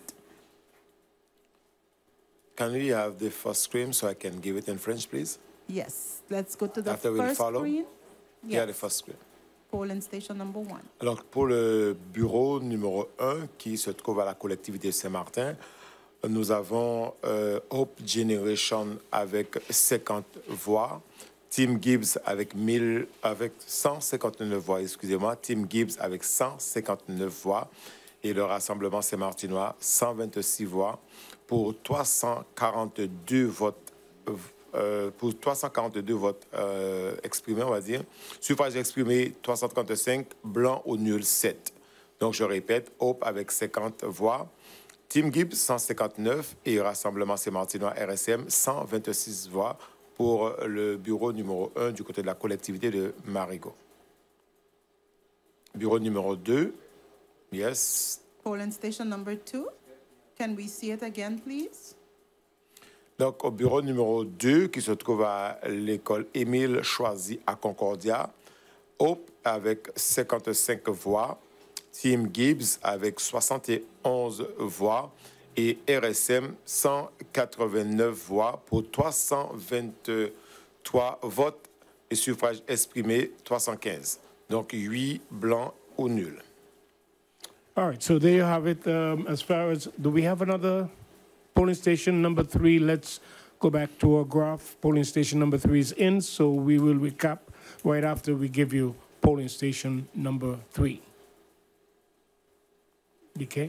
Can we have the first screen so I can give it in French, please? Yes, let's go to the After we'll first follow? screen. Yeah, the first screen. Polling station number 1. Alors, pour le bureau numéro 1, qui se trouve à la collectivité Saint-Martin, nous avons Hope Generation avec 50 voix, Team Gibbs avec 159 voix, excusez-moi, Team Gibbs avec 159 voix, et le Rassemblement Saint-Martinois, 126 voix, pour 342 votes, exprimés, on va dire. Suffrage exprimé, 335, blanc ou nul, 7. Donc, je répète, Hope avec 50 voix, Team Gibbs, 159, et Rassemblement Saint-Martinois, RSM, 126 voix pour le bureau numéro 1 du côté de la collectivité de Marigot. Bureau numéro 2, yes. Polling station number 2. Can we see it again, please? Donc, au bureau numéro 2, qui se trouve à l'école Émile Choisy à Concordia, Hope avec 55 voix, Team Gibbs avec 71 voix et RSM 189 voix pour 323 votes et suffrages exprimés 315. Donc 8 blancs ou nuls. All right, so there you have it. As far as, do we have another polling station number 3? Let's go back to our graph. Polling station number 3 is in, so we will recap right after we give you polling station number 3. DK.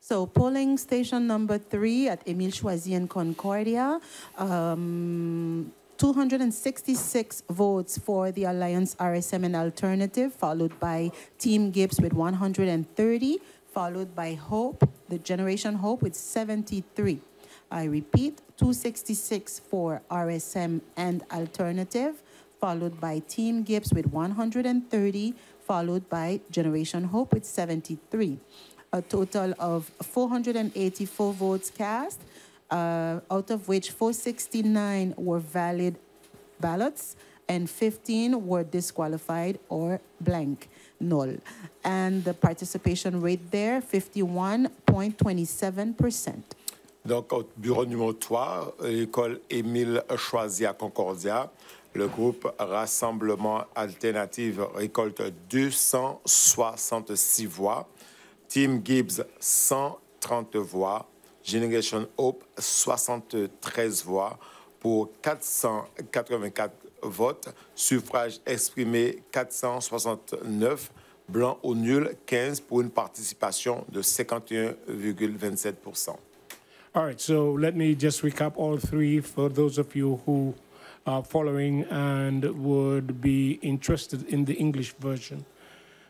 So polling station number 3 at Émile Choisy and Concordia, 266 votes for the Alliance RSM and Alternative, followed by Team Gibbs with 130, followed by Hope, the Generation Hope with 73. I repeat, 266 for RSM and Alternative, followed by Team Gibbs with 130, followed by Generation Hope with 73. A total of 484 votes cast, out of which 469 were valid ballots and 15 were disqualified or blank, null. And the participation rate there, 51.27%. Donc, au bureau numéro 3, l'école Émile Choisy à Concordia, le groupe Rassemblement Alternative récolte 266 voix. Team Gibbs, 130 voix. Generation Hope, 73 voix pour 484 votes. Suffrage exprimé, 469. Blanc ou nul, 15 pour une participation de 51,27%. All right, so let me just recap all 3 for those of you who are following and would be interested in the English version.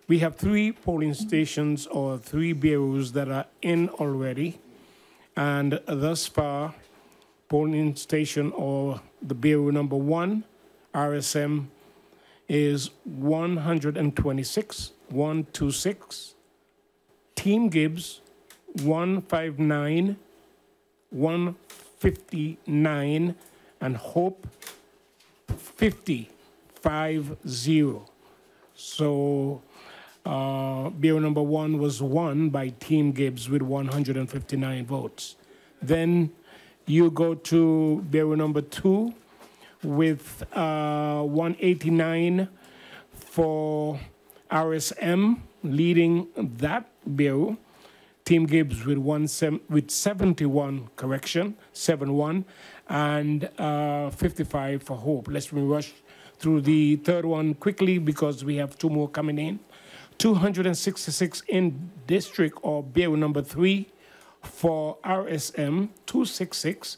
We have 3 polling stations or 3 bureaus that are in already. And thus far, polling station or the bureau number 1, RSM, is 126, 126. Team Gibbs, 159. 159, and Hope 50. So Bureau number 1 was won by Team Gibbs with 159 votes. Then you go to Bureau number 2 with 189 for RSM, leading that Bureau. Team Gibbs with 71, 71, and 55 for Hope. Let's rush through the third one quickly because we have 2 more coming in. 266 in district or Bureau number 3 for RSM, 266,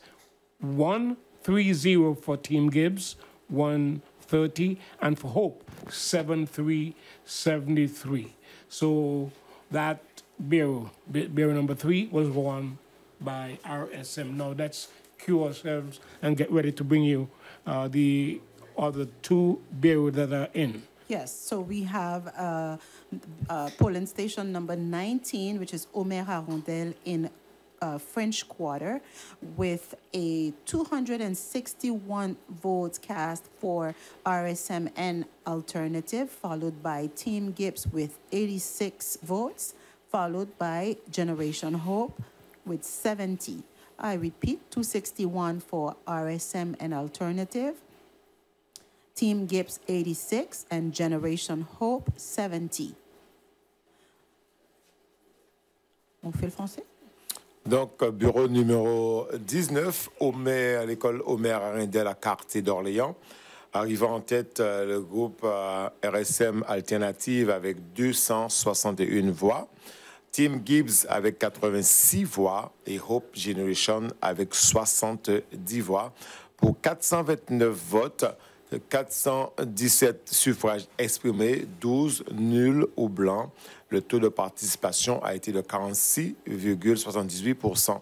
130 for Team Gibbs, 130, and for Hope, 7373. So that Bureau number 3 was won by RSM. Now let's cue ourselves and get ready to bring you the other 2 bureaus that are in. Yes, so we have polling station number 19, which is Omer Arondel in French Quarter, with a 261 votes cast for RSM and Alternative, followed by Team Gibbs with 86 votes, followed by Generation Hope with 70. I repeat, 261 for RSM and Alternative, Team Gibbs 86, and Generation Hope 70. On fait le français? Donc, bureau numéro 19, à l'école Omer Arundel à Quartier d'Orléans. Arrivant en tête, le groupe RSM Alternative avec 261 voix. Team Gibbs avec 86 voix et Hope Generation avec 70 voix. Pour 429 votes, 417 suffrages exprimés, 12 nuls ou blancs. Le taux de participation a été de 46,78%.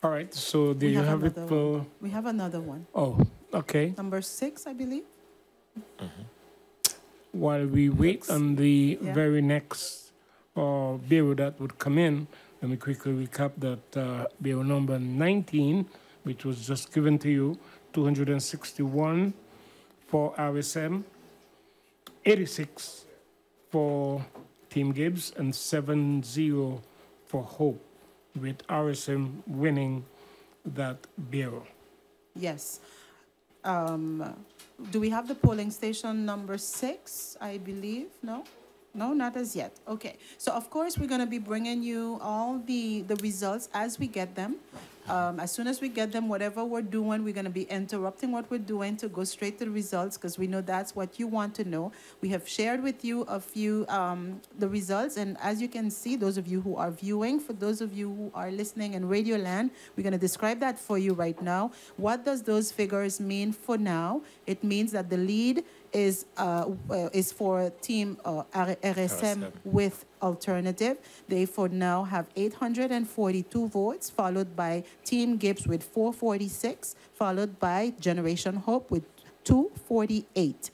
All right, so there you have it for... We have another one. Oh, okay. Number 6, I believe. While we wait on the very next bureau that would come in, let me quickly recap that bureau number 19, which was just given to you, 261 for RSM, 86 for Team Gibbs, and 70 for Hope, with RSM winning that bureau. Yes. Do we have the polling station number 6, I believe? No? No, not as yet. Okay. So, of course, we're going to be bringing you all the results as we get them. As soon as we get them, whatever we're doing, we're going to be interrupting what we're doing to go straight to the results because we know that's what you want to know. We have shared with you a few, the results. And as you can see, those of you who are viewing, for those of you who are listening in Radio Land, we're going to describe that for you right now. What does those figures mean for now? It means that the lead is for Team RSM with Alternative. They for now have 842 votes, followed by Team Gibbs with 446, followed by Generation Hope with 248.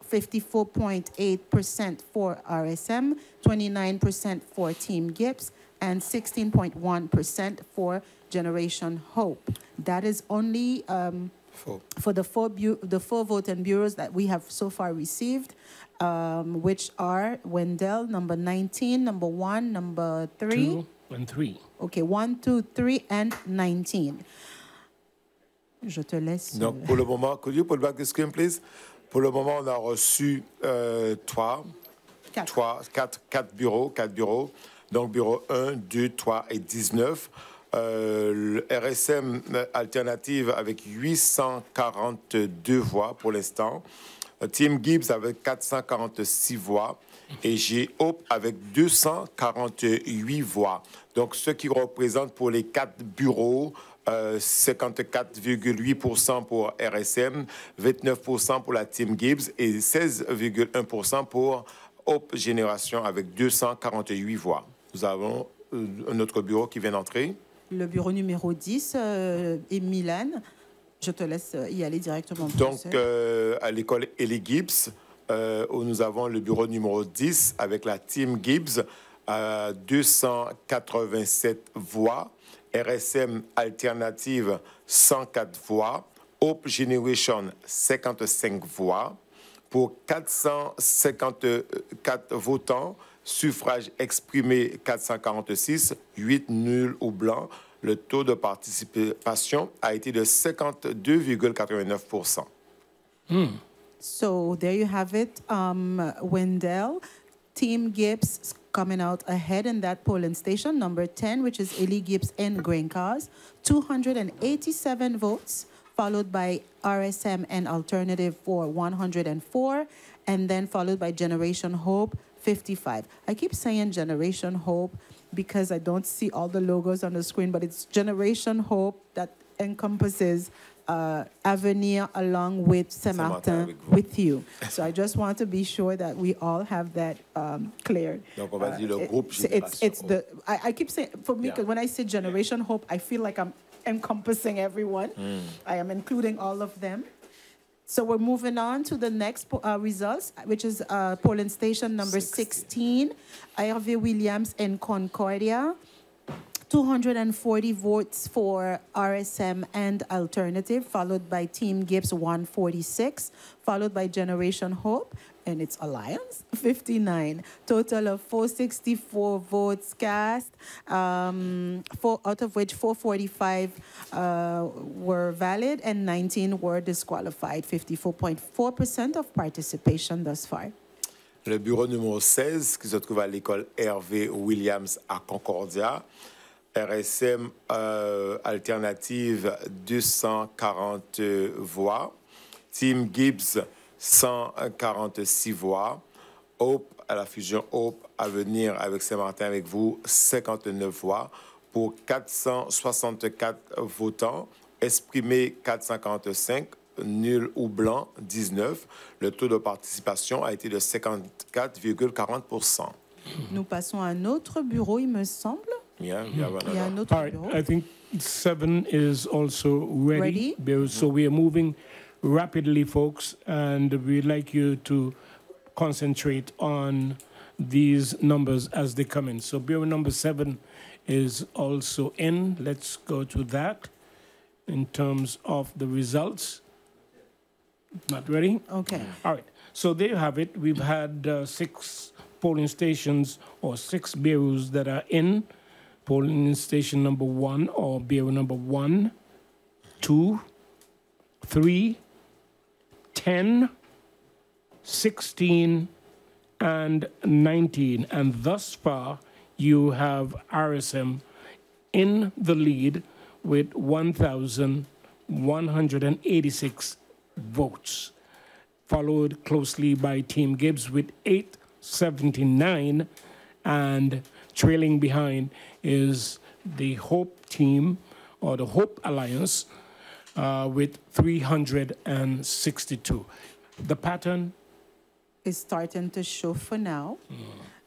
54.8% for RSM, 29% for Team Gibbs, and 16.1% for Generation Hope. That is only for the four voting bureaus that we have so far received, which are Wendell, number 19, number 1, number 3. 2 and 3. Okay, 1, 2, 3, and 19. Je te laisse. Donc, pour le moment, could you put back the screen, please? Pour le moment, on a reçu 4 bureaux. Donc, bureau 1, 2, 3 et 19. Le RSM Alternative avec 842 voix pour l'instant. Team Gibbs avec 446 voix. Et j'ai Hope avec 248 voix. Donc, ce qui représente pour les 4 bureaux, 54,8% pour RSM, 29% pour la Team Gibbs et 16,1% pour Hope Génération avec 248 voix. Nous avons un autre bureau qui vient d'entrer. Le bureau numéro 10 est Milan. Je te laisse y aller directement. Donc, à l'école Ellie Gibbs, où nous avons le bureau numéro 10 avec la Team Gibbs 287 voix. RSM Alternative, 104 voix. Hope Generation, 55 voix. Pour 454 votants, suffrage exprimé 446, 8 nuls ou blancs. Le taux de participation a été de 52,89%. So there you have it, Wendell. Team Gibbs coming out ahead in that polling station, number 10, which is Ellie Gibbs and Green Cars, 287 votes, followed by RSM and Alternative for 104, and then followed by Generation Hope, 55. I keep saying Generation Hope because I don't see all the logos on the screen, but it's Generation Hope that encompasses Avenir along with Saint-Martin with you. So I just want to be sure that we all have that clear. Donc on va dire le groupe It's the, I keep saying, for me, because when I say Generation Hope, I feel like I'm encompassing everyone. I am including all of them. So we're moving on to the next results, which is polling station number 16, Hervé Williams in Concordia. 240 votes for RSM and Alternative, followed by Team Gibbs 146, followed by Generation Hope and its alliance 59. Total of 464 votes cast, out of which 445 were valid and 19 were disqualified. 54.4% of participation thus far. Le bureau numéro 16, qui se trouve à l'école Hervé Williams à Concordia. RSM Alternative, 240 voix. Team Gibbs, 146 voix. Hope, à la fusion Hope, à venir avec Saint-Martin avec vous, 59 voix. Pour 464 votants, exprimés 445, nul ou blanc 19. Le taux de participation a été de 54,40%. Nous passons à un autre bureau, il me semble. Yeah, Il y a un autre All right, bureau. I think 7 is also ready. Ready? So we are moving rapidly, folks, and we'd like you to concentrate on these numbers as they come in. So bureau number 7 is also in. Let's go to that in terms of the results. Not ready? Okay. All right. So there you have it. We've had 6 polling stations or 6 bureaus that are in. Polling station number 1 or bureau number 1, 2, 3, 10, 16, and 19. And thus far, you have RSM in the lead with 1,186 votes, followed closely by Team Gibbs with 879, and trailing behind is the Hope team or the Hope Alliance with 362. The pattern is starting to show for now.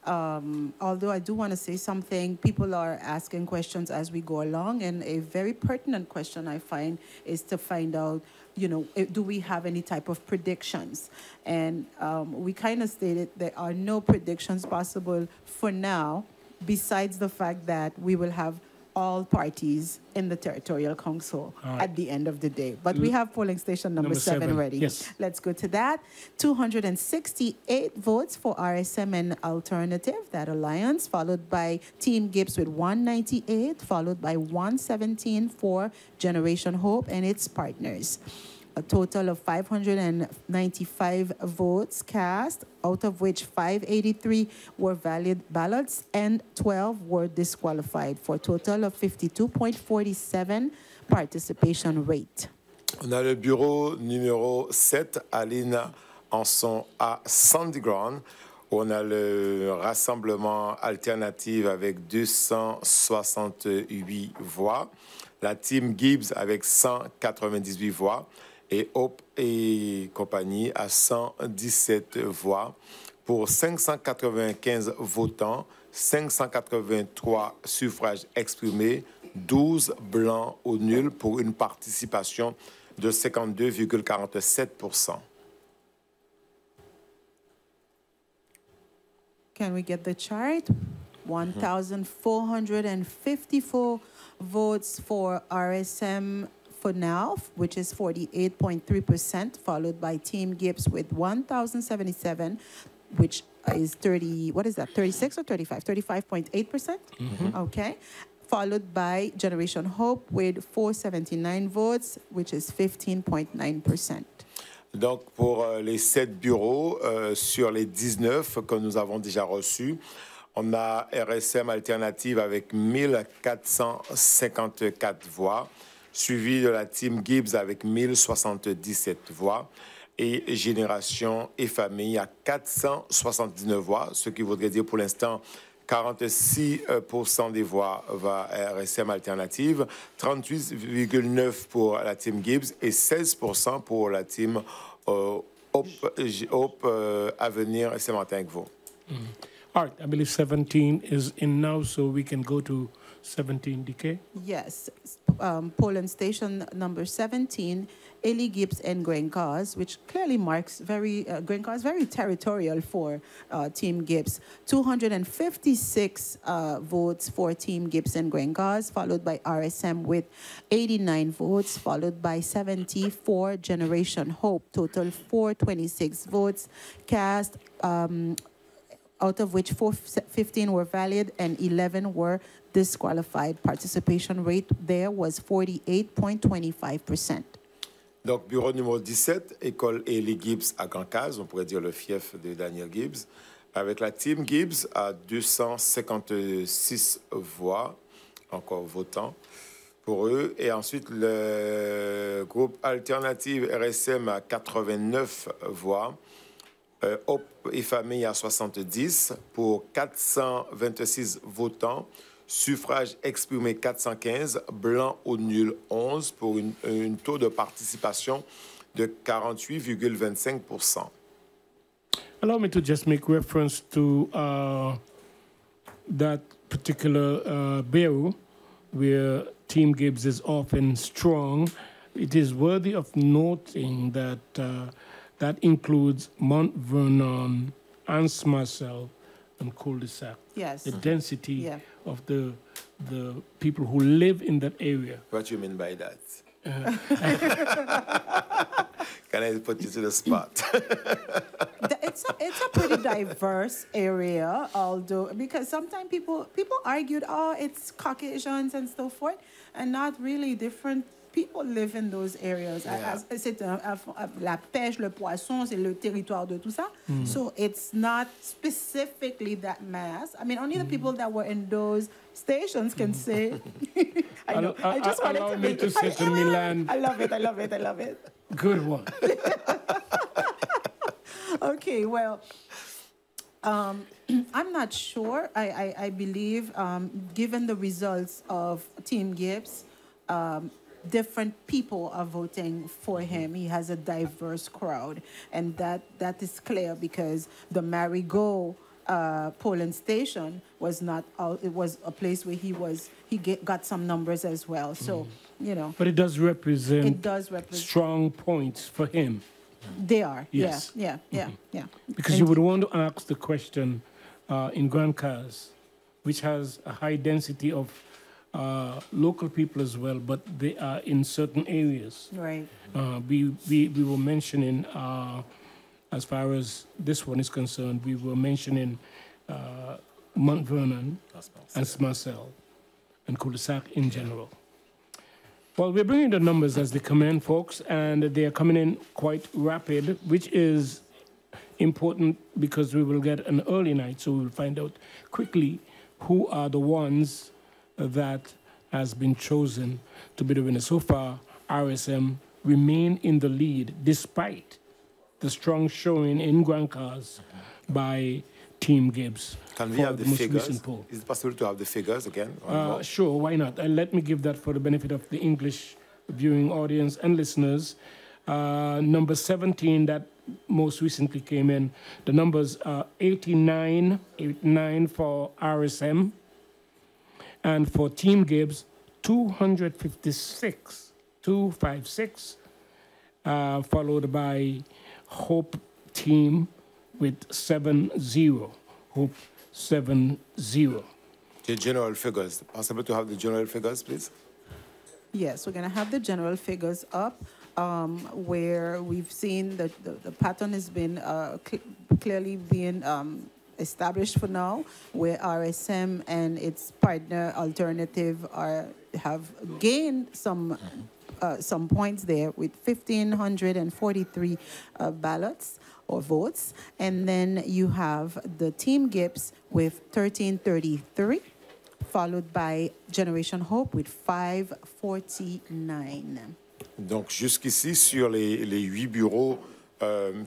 Although I do want to say something, people are asking questions as we go along, and a very pertinent question I find is to find out, you know, do we have any type of predictions? And we kind of stated there are no predictions possible for now, besides the fact that we will have all parties in the Territorial Council at the end of the day. But we have polling station number 7 ready. Yes. Let's go to that. 268 votes for RSM and Alternative, that alliance, followed by Team Gibbs with 198, followed by 117 for Generation Hope and its partners. A total of 595 votes cast, out of which 583 were valid ballots and 12 were disqualified, for a total of 52.47 participation rate. On a le bureau numéro 7, Aline Anson à Sandy Ground. On a le rassemblement alternative avec 268 voix. La team Gibbs avec 198 voix. Et Hope et compagnie à 117 voix. Pour 595 votants, 583 suffrages exprimés, 12 blancs ou nuls pour une participation de 52,47%. Can we get the chart? 1,454 votes for RSM for now, which is 48.3%, followed by Team Gibbs with 1,077, which is 36 or 35? 35.8%? Okay. Followed by Generation Hope with 479 votes, which is 15.9%. Donc, pour les 7 bureaux, sur les 19 que nous avons déjà reçus, on a RSM Alternative avec 1454 voix, suivi de la Team Gibbs avec 1077 voix, et Génération et Famille à 479 voix, ce qui voudrait dire pour l'instant 46% des voix va à RSM Alternative, 38,9% pour la Team Gibbs et 16% pour la Team Hope Avenir Saint-Martin-Gvaux. All right, I believe 17 is in now, so we can go to 17, DK. Yes, polling station number 17, Ellie Gibbs and Grencaws, which clearly marks Grencaws very territorial for Team Gibbs. 256 votes for Team Gibbs and Grencaws, followed by RSM with 89 votes, followed by 70 for Generation Hope, total 426 votes cast, out of which 15 were valid and 11 were disqualified. Participation rate there was 48.25%. Donc, bureau numéro 17, école Ellie Gibbs à Grencaws, on pourrait dire le fief de Daniel Gibbs, avec la Team Gibbs à 256 voix, encore votants pour eux. Et ensuite, le groupe Alternative RSM à 89 voix. Hope et Famille à 70 pour 426 votants, suffrage exprimé 415, blanc ou nul 11 pour un taux de participation de 48,25%. Allow me to just make reference to that particular bureau where Team Gibbs is often strong. It is worthy of noting that that includes Mount Vernon, Anse Marcel, and cul-de-sac. Yes. The density of the people who live in that area. What do you mean by that? Can I put you to the spot? It's a pretty diverse area, although, because sometimes people argued, oh, it's Caucasians and so forth, and not really different. People live in those areas. C'est la pêche, le poisson, c'est le territoire de tout ça. So it's not specifically that mass. I mean, only the people that were in those stations can say. I know. I just wanted to make it. Say to Milan. I love it. I love it. I love it. Good one. Okay, well, I'm not sure. I believe, given the results of Team Gibbs, different people are voting for him. He has a diverse crowd, and that is clear because the Marigot polling station was not. It was a place where he got some numbers as well. So you know. But it does represent. It does represent strong points for him. They are. Yes. Yeah. Because you would want to ask the question in Grencaws, which has a high density of local people as well, but they are in certain areas. Right. We were mentioning, as far as this one is concerned, we were mentioning Mount Vernon, and Marcel, and cul-de-sac in general. Well, we're bringing the numbers as they come in, folks, and they are coming in quite rapid, which is important because we will get an early night, so we will find out quickly who are the ones that has been chosen to be the winner. So far, RSM remain in the lead despite the strong showing in Grencaws by Team Gibbs. Can we have the figures? Is it possible to have the figures again? Sure, why not? Let me give that for the benefit of the English viewing audience and listeners. Number 17 that most recently came in, the numbers are 89 for RSM. And for Team Gibbs, 256, followed by Hope Team with 70. Hope The general figures. Possible to have the general figures, please? Yes, we're going to have the general figures up, where we've seen the pattern has been clearly being established for now, where RSM and its partner Alternative have gained some points there with 1,543 ballots or votes. And then you have the Team Gibbs with 1,333, followed by Generation Hope with 549. Donc, jusqu'ici, sur les 8 bureaux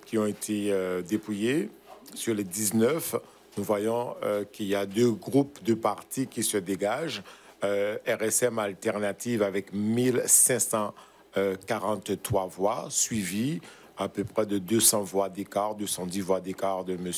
qui ont été dépouillés, sur les 19, nous voyons qu'il y a 2 groupes de partis qui se dégagent. RSM Alternative avec 1543 voix, suivi à peu près de 200 voix d'écart, 210 voix d'écart de M.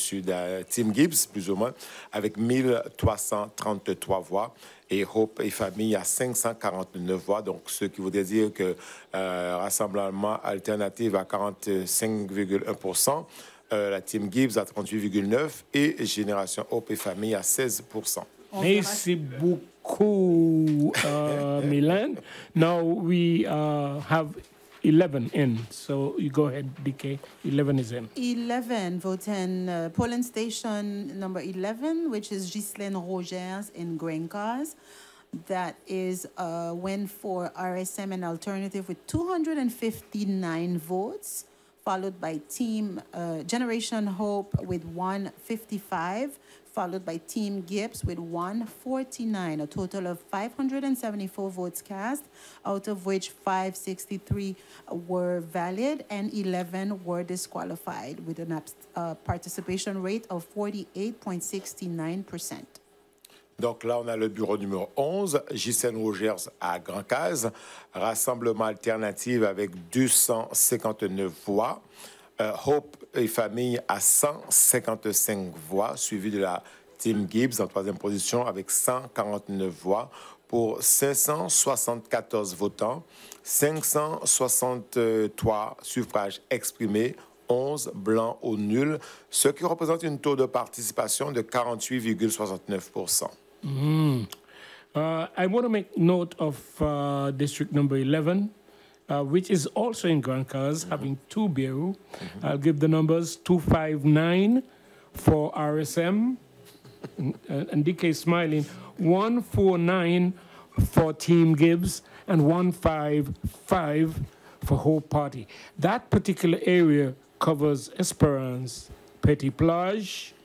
Tim Gibbs, plus ou moins, avec 1333 voix. Et Hope et Famille à 549 voix, donc ce qui voudrait dire que Rassemblement Alternative à 45,1%, la Team Gibbs à 38,9% et Génération Hope et Famille à 16%. Merci beaucoup, Milan. Now we have 11 in. So you go ahead, DK. 11 is in. 11 votes in polling station number 11, which is Ghislaine Rogers in Green Cars. That is a win for RSM and Alternative with 259 votes, followed by Team Generation Hope with 155, followed by Team Gibbs with 149, a total of 574 votes cast, out of which 563 were valid and 11 were disqualified, with a participation rate of 48.69%. Donc là, on a le bureau numéro 11, Ghislaine Rogers à Grand-Case, Rassemblement Alternative avec 259 voix, Hope et Famille à 155 voix, suivi de la Team Gibbs en 3e position avec 149 voix pour 574 votants, 563 suffrages exprimés, 11 blancs ou nuls, ce qui représente un taux de participation de 48,69%. I want to make note of district number 11, which is also in Grand Cars, having 2 bureaux. I'll give the numbers 259 for RSM, and DK smiling, 149 for Team Gibbs, and 155 for Hope Party. That particular area covers Esperance, Petit Plage,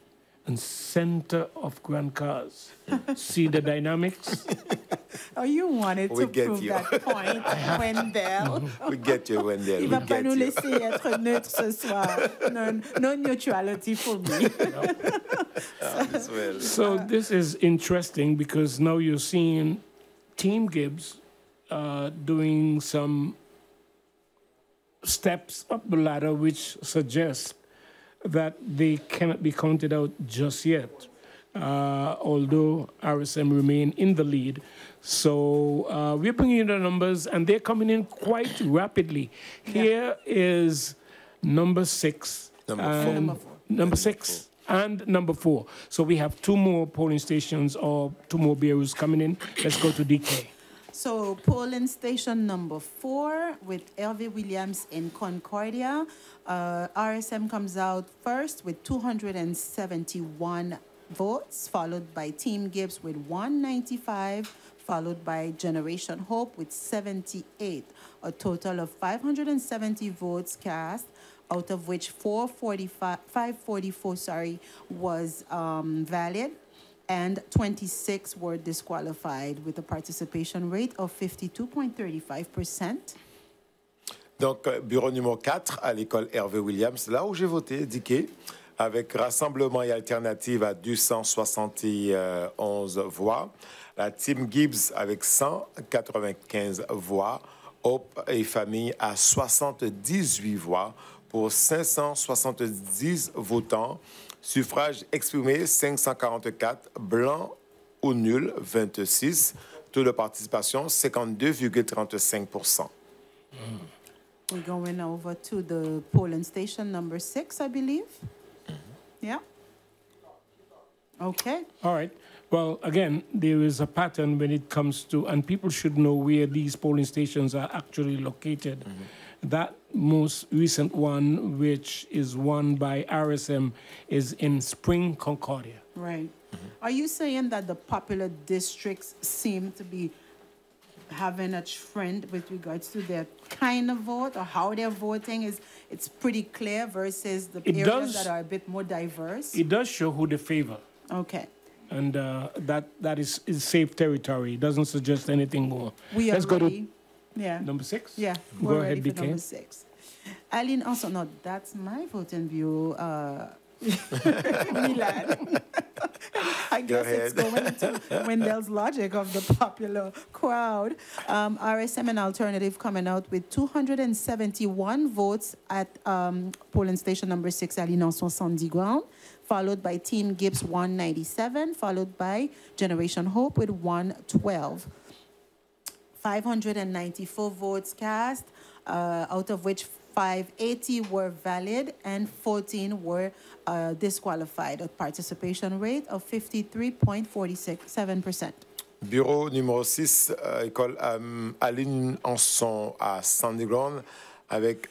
and center of Grand Cars. See the dynamics? Oh, you wanted We to get prove you. that point, Wendell. We get you, Wendell. Il We va pas get nous you. laisser être neutre ce soir. No neutrality for me. As well. So this is interesting because now you're seeing Team Gibbs doing some steps up the ladder, which suggests that they cannot be counted out just yet, although RSM remain in the lead. So we're bringing in the numbers, and they're coming in quite rapidly. Here is number 6. Number 6 and number 4. So we have 2 more polling stations or 2 more bureaus coming in. Let's go to DK. So polling station number 4 with Hervé Williams in Concordia. RSM comes out first with 271 votes, followed by Team Gibbs with 195, followed by Generation Hope with 78, a total of 570 votes cast, out of which 544 was valid, and 26 were disqualified with a participation rate of 52.35%. Donc, bureau numéro 4 à l'école Hervé Williams, là où j'ai voté, Diké, avec Rassemblement et Alternative à 271 voix, la Team Gibbs avec 195 voix, Hope et Famille à 78 voix pour 570 votants, suffrages exprimés 544, blancs ou nuls 26, taux de participation 52,35%. We're going over to the polling station number 6, I believe. Yeah. Okay. All right. Well, again, there is a pattern when it comes to, and people should know where these polling stations are actually located. That most recent one, which is won by RSM, is in Spring Concordia. Right. Are you saying that the popular districts seem to be having a trend with regards to their kind of vote or how they're voting? It's pretty clear versus the areas that are a bit more diverse? It does show who they favor. Okay. And that is safe territory. It doesn't suggest anything more. Let's go to yeah. Number 6? Yeah, go we're ahead, ready for BK. number 6. Eileen, also, no, that's my voting view. Milan. I guess it's going into Wendell's logic of the popular crowd. RSM and Alternative coming out with 271 votes at polling station number 6, Alinanson Sandy Ground, followed by Team Gibbs 197, followed by Generation Hope with 112. 594 votes cast, out of which 580 were valid and 14 were disqualified, a participation rate of 53.47%. Bureau numéro 6, école Aline Anson à Sandy Ground, avec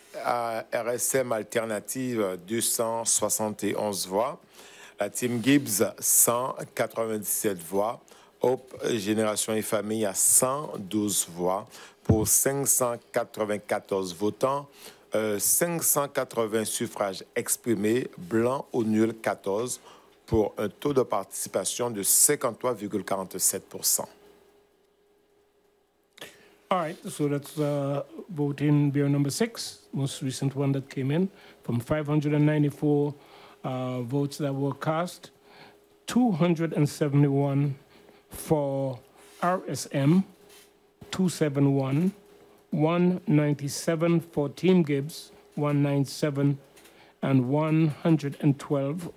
RSM Alternative 271 voix, la Team Gibbs 197 voix, Hope Génération et Famille à 112 voix pour 594 votants, 580 suffrages exprimés, blancs ou nuls 14, pour un taux de participation de 53,47%. All right, so that's voting Bureau number 6, most recent one that came in, from 594 votes that were cast, 271 for RSM, 271, 197 for Team Gibbs, 197, and 112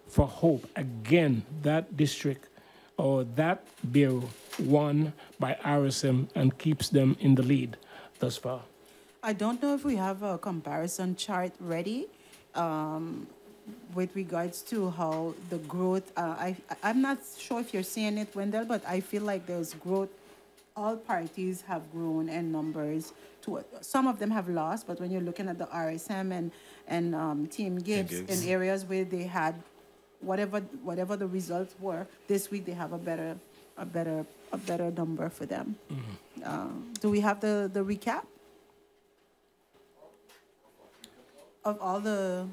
for Hope. Again, that district or that bureau won by RSM and keeps them in the lead thus far. I don't know if we have a comparison chart ready with regards to how the growth, I'm not sure if you're seeing it, Wendell, but I feel like there's growth. All parties have grown in numbers. Some of them have lost, but when you're looking at the RSM and Team Gibbs in areas where they had whatever the results were, this week they have a better number for them. Do we have the recap of all the?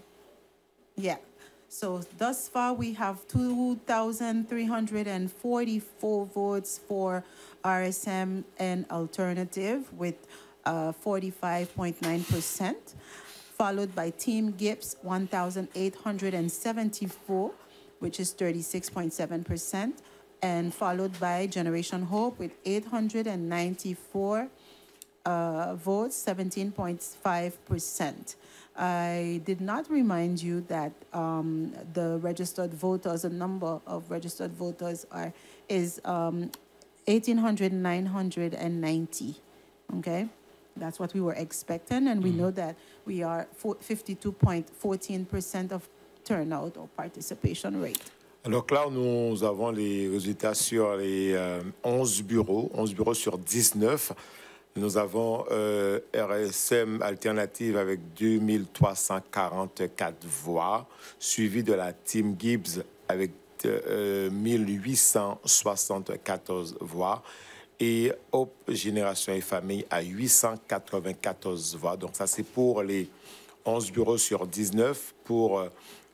Yeah. So thus far, we have 2,344 votes for RSM and Alternative with 45.9%, followed by Team Gibbs, 1,874, which is 36.7%, and followed by Generation Hope with 894 votes, 17.5%. I did not remind you that the registered voters, the number of registered voters is 18,990. Okay, that's what we were expecting, and we know that we are 52.14% of turnout or participation rate. Donc là, nous avons les résultats sur les 11 bureaux sur 19. Nous avons RSM Alternative avec 2344 voix, suivi de la Team Gibbs avec 1874 voix et Hope Génération et Famille à 894 voix. Donc ça, c'est pour les 11 bureaux sur 19 pour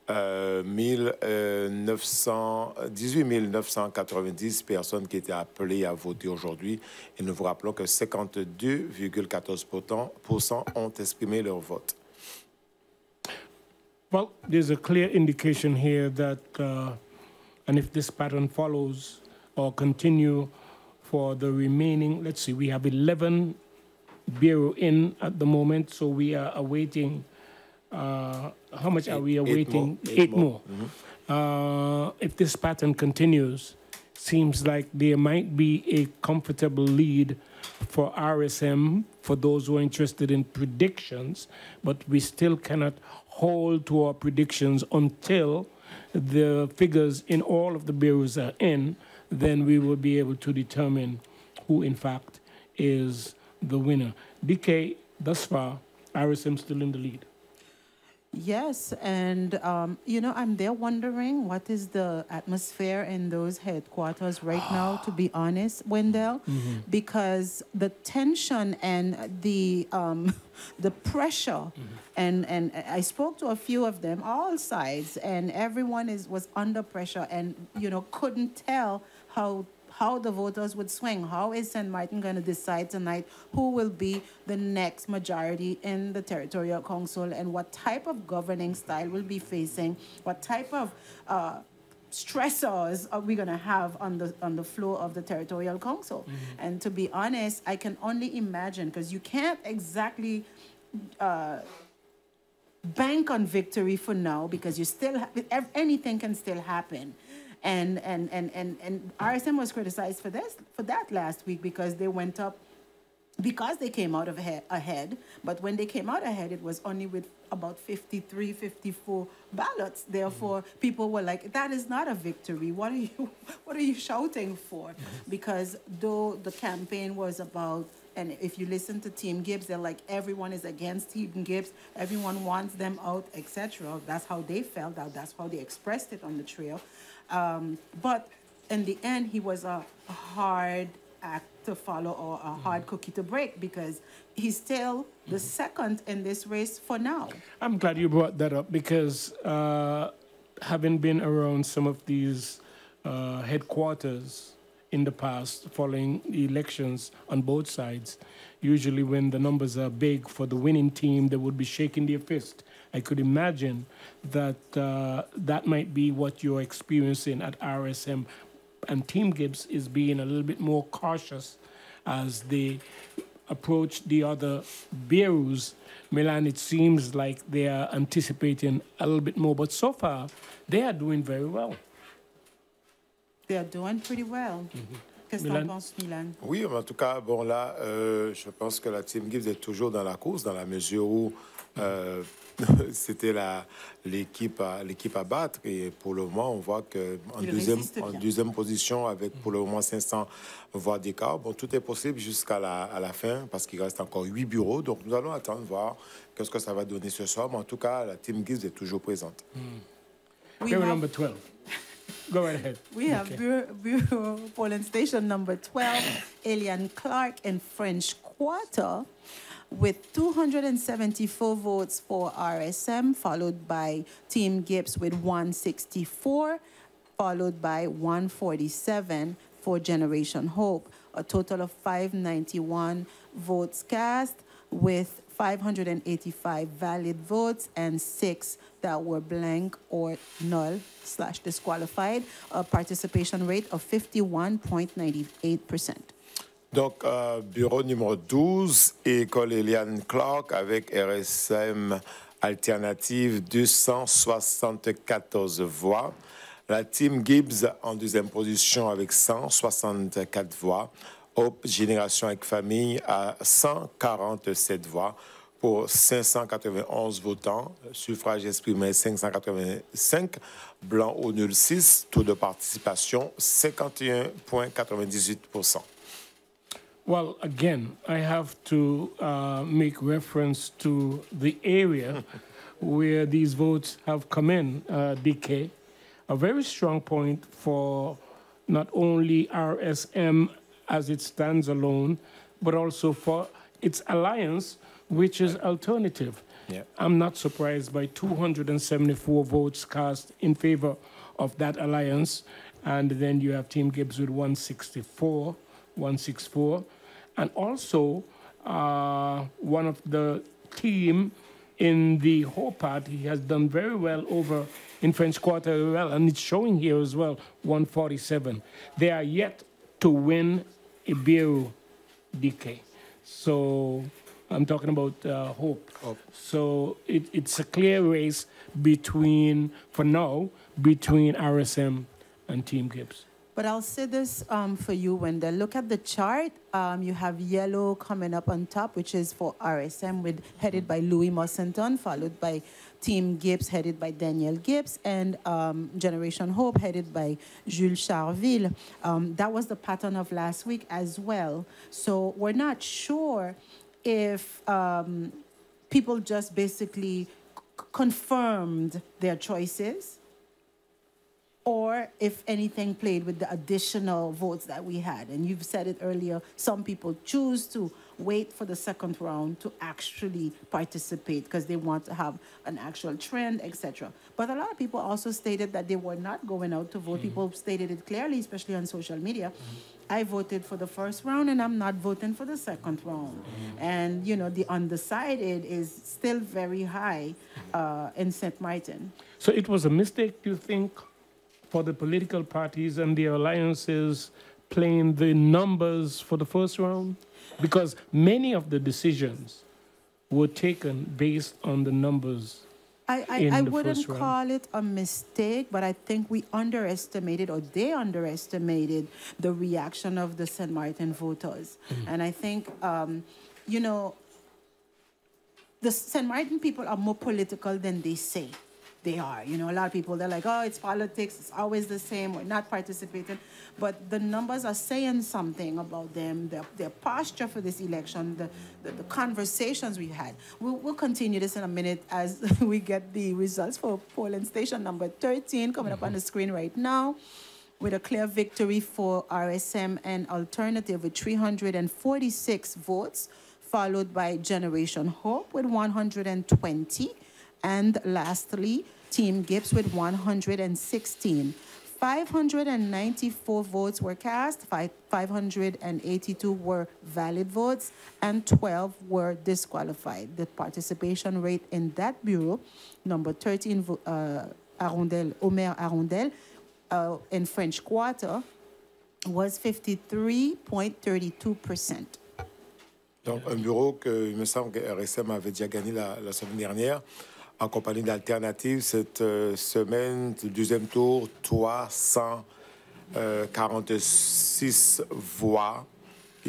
18 990 personnes qui étaient appelées à voter aujourd'hui. Et nous vous rappelons que 52,14% ont exprimé leur vote. Well, there's a clear indication here that, and if this pattern follows or continue for the remaining, let's see, we have 11 bureau in at the moment, so we are awaiting. How much are we awaiting? Eight more. If this pattern continues, seems like there might be a comfortable lead for RSM for those who are interested in predictions, but we still cannot hold to our predictions until the figures in all of the bureaus are in, then we will be able to determine who, in fact, is the winner. DK, thus far, RSM still in the lead. Yes, and I'm there wondering what is the atmosphere in those headquarters right now, to be honest, Wendell, because the tension and the pressure, and I spoke to a few of them, all sides, and everyone was under pressure and, couldn't tell how the voters would swing. How is St. Martin going to decide tonight who will be the next majority in the Territorial Council, and what type of governing style we'll be facing, what type of stressors are we going to have on the floor of the Territorial Council? And to be honest, I can only imagine, because you can't exactly bank on victory for now, because you still anything can still happen. And RSM was criticized for that last week, because they went up, because they came out ahead. But when they came out ahead, it was only with about 53, 54 ballots. Therefore, people were like, that is not a victory. What are you shouting for? Because though the campaign was about, and if you listen to Team Gibbs, they're like, everyone is against Team Gibbs, everyone wants them out, etc. That's how they felt, that's how they expressed it on the trail. But in the end, he was a hard act to follow, or a hard cookie to break, because he's still the second in this race for now. I'm glad you brought that up, because having been around some of these headquarters in the past following the elections on both sides, usually when the numbers are big for the winning team, they would be shaking their fist. I could imagine that that might be what you're experiencing at RSM, and Team Gibbs is being a little bit more cautious as they approach the other bureaus. Milan, it seems like they are anticipating a little bit more, but so far they are doing very well. They are doing pretty well. Qu'est-ce que t'en penses, Milan? Oui, en tout cas, bon là, je pense que la Team Gibbs est toujours dans la course, dans la mesure où c'était l'équipe à battre, et pour le moment on voit qu'en deuxième position, avec pour le moment 500 voix d'écart, bon, tout est possible jusqu'à la fin, parce qu'il reste encore 8 bureaux, donc nous allons attendre voir qu'est-ce que ça va donner ce soir, mais en tout cas la Team Gibbs est toujours présente. Bureau number 12. Go right ahead. We have Bureau polling station number 12, Elian Clark in French Quarter, with 274 votes for RSM, followed by Team Gibbs with 164, followed by 147 for Generation Hope. A total of 591 votes cast, with 585 valid votes and 6 that were blank or null/disqualified, a participation rate of 51.98%. Donc, bureau numéro 12, École Elian Clark avec RSM Alternative, 274 voix. La Team Gibbs en deuxième position avec 164 voix. Hope Génération avec Famille à 147 voix pour 591 votants. Suffrage exprimé 585. Blanc au nul 6. Taux de participation 51,98%. Well, again, I have to make reference to the area where these votes have come in, DK. A very strong point for not only RSM as it stands alone, but also for its alliance, which is alternative. Yeah. I'm not surprised by 274 votes cast in favor of that alliance. And then you have Team Gibbs with 164. And also, one of the team in the Hope Party has done very well over in French Quarter as well, and it's showing here as well, 147. They are yet to win a bureau, DK. So I'm talking about Hope. So it's a clear race between, for now, between RSM and Team Gibbs. But I'll say this for you, Wendell. Look at the chart. You have yellow coming up on top, which is for RSM, headed by Louis Mossington, followed by Team Gibbs, headed by Daniel Gibbs, and Generation Hope, headed by Jules Charville. That was the pattern of last week as well. So we're not sure if people just basically confirmed their choices, or if anything played with the additional votes that we had. And you've said it earlier, some people choose to wait for the second round to actually participate because they want to have an actual trend, etc. But a lot of people also stated that they were not going out to vote. People stated it clearly, especially on social media. I voted for the first round and I'm not voting for the second round. And, you know, the undecided is still very high in St. Martin. So it was a mistake, do you think, for the political parties and the alliances playing the numbers for the first round? Because many of the decisions were taken based on the numbers. I wouldn't call it a mistake, but I think we underestimated, or they underestimated, the reaction of the St. Martin voters. And I think, you know, the St. Martin people are more political than they say they are. You know, a lot of people, they're like, oh, it's politics, it's always the same, we're not participating. But the numbers are saying something about them, their posture for this election, the conversations we had. We'll continue this in a minute as we get the results for polling station number 13 coming up on the screen right now, with a clear victory for RSM and Alternative with 346 votes, followed by Generation Hope with 120. And lastly, Team Gibbs with 116. 594 votes were cast, 582 were valid votes, and 12 were disqualified. The participation rate in that bureau, number 13, Arundel, Omer Arundel, in French Quarter, was 53.32%. Donc, un bureau que, il me semble que RSM avait déjà gagné la semaine dernière, en compagnie d'Alternative. Cette semaine, deuxième tour, 346 voix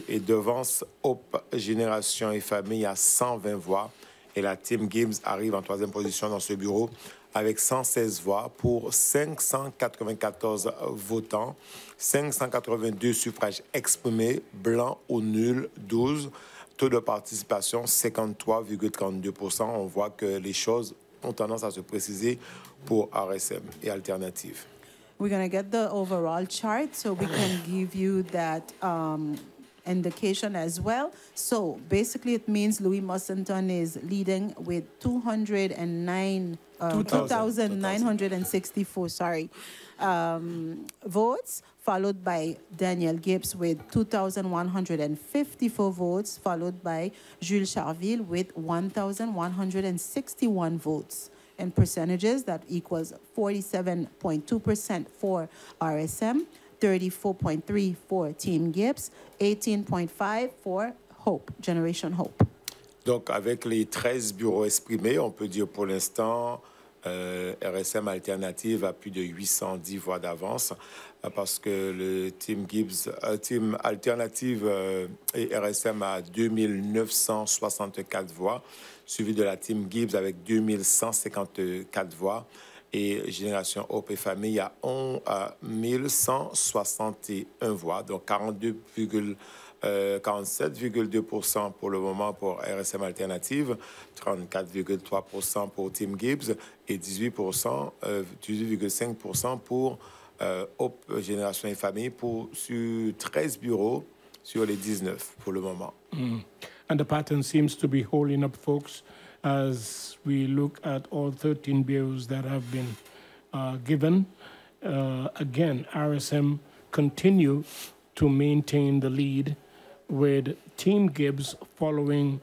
et devance Hope Génération et Famille à 120 voix. Et la Team Gibbs arrive en troisième position dans ce bureau avec 116 voix pour 594 votants, 582 suffrages exprimés, blancs ou nuls, 12. Taux de participation, 53,32%. On voit que les choses ont tendance à se préciser pour RSM et Alternative. We're going to get the overall chart so we can give you that indication as well. So basically it means Louis Mossington is leading with 2,964 votes, followed by Daniel Gibbs with 2,154 votes, followed by Jules Charville with 1,161 votes. In percentages, that equals 47.2% for RSM, 34.3% for Team Gibbs, 18.5% for Hope, Generation Hope. Donc, avec les 13 bureaux exprimés, on peut dire pour l'instant, RSM Alternative a plus de 810 voix d'avance parce que le Team Gibbs, Team Alternative et RSM a 2964 voix, suivi de la Team Gibbs avec 2154 voix et Génération Hope et Famille à 1161 voix, donc 47,2% pour le moment pour RSM Alternative, 34,3% pour Team Gibbs et 18,5% pour Hope Génération et Famille sur 13 bureaux sur les 19 pour le moment. And the pattern seems to be holding up, folks, as we look at all 13 bureaus that have been given. Again, RSM continue to maintain the lead, with Team Gibbs following.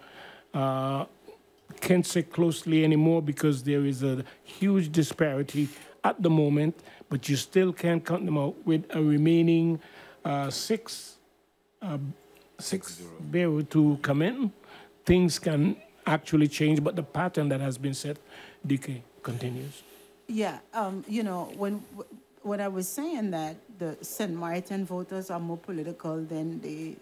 Can't say closely anymore because there is a huge disparity at the moment, but you still can't count them out with a remaining six bureau to come in. Things can actually change, but the pattern that has been set, DK, continues. Yeah, you know, when when I was saying that the St. Martin voters are more political than they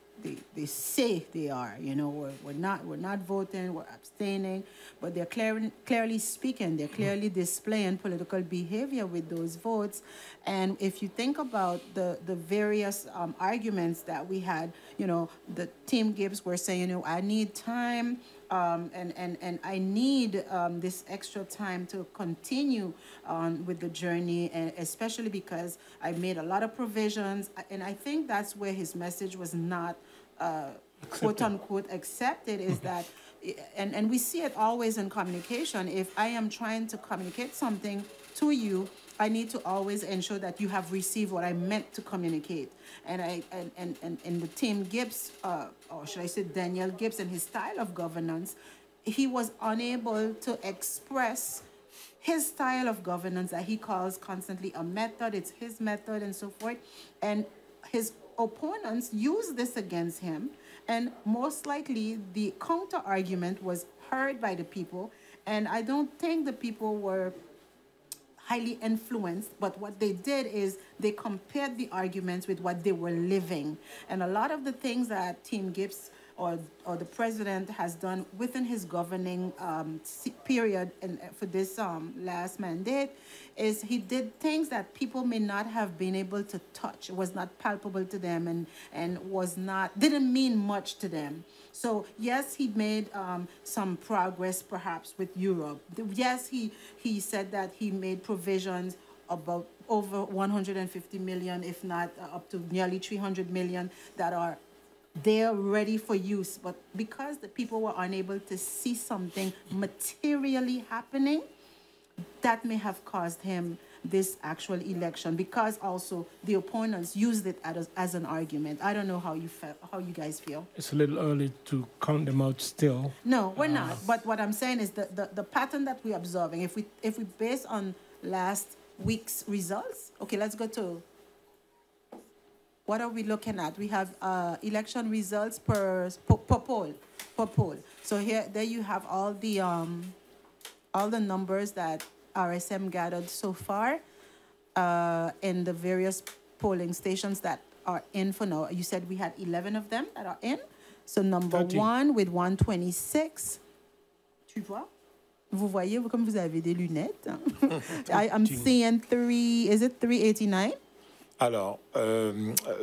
say they are. You know, we're not voting, we're abstaining, but they're clearly speaking, they're clearly displaying political behavior with those votes. And if you think about the various arguments that we had, you know, the Team Gibbs were saying, you know, I need time. And I need this extra time to continue on with the journey, and especially because I made a lot of provisions. And I think that's where his message was not, quote unquote, accepted, is that, and we see it always in communication. If I am trying to communicate something to you, I need to always ensure that you have received what I meant to communicate. And the Team Gibbs, or should I say Daniel Gibbs, and his style of governance, he was unable to express his style of governance that he calls constantly a method. It's his method and so forth. And his opponents used this against him. And most likely the counter argument was heard by the people. And I don't think the people were highly influenced, but what they did is they compared the arguments with what they were living. And a lot of the things that Team Gibbs or the president has done within his governing period and for this last mandate is he did things that people may not have been able to touch. It was not palpable to them and didn't mean much to them. So yes, he made some progress perhaps with Europe. Yes, he said that he made provisions about over 150 million, if not up to nearly 300 million that are there ready for use. But because the people were unable to see something materially happening, that may have caused him this actual election, because also the opponents used it as an argument. I don't know how you guys feel. It's a little early to count them out still. No, we're not. But what I'm saying is the pattern that we're observing, if we base on last week's results, okay, let's go to, what are we looking at? We have election results per poll. So there you have all the numbers that RSM gathered so far in the various polling stations that are in for now. You said we had 11 of them that are in. So number 13. 1 with 126. Tu vois? Vous voyez, comme vous avez des lunettes. I'm seeing 389? Alors,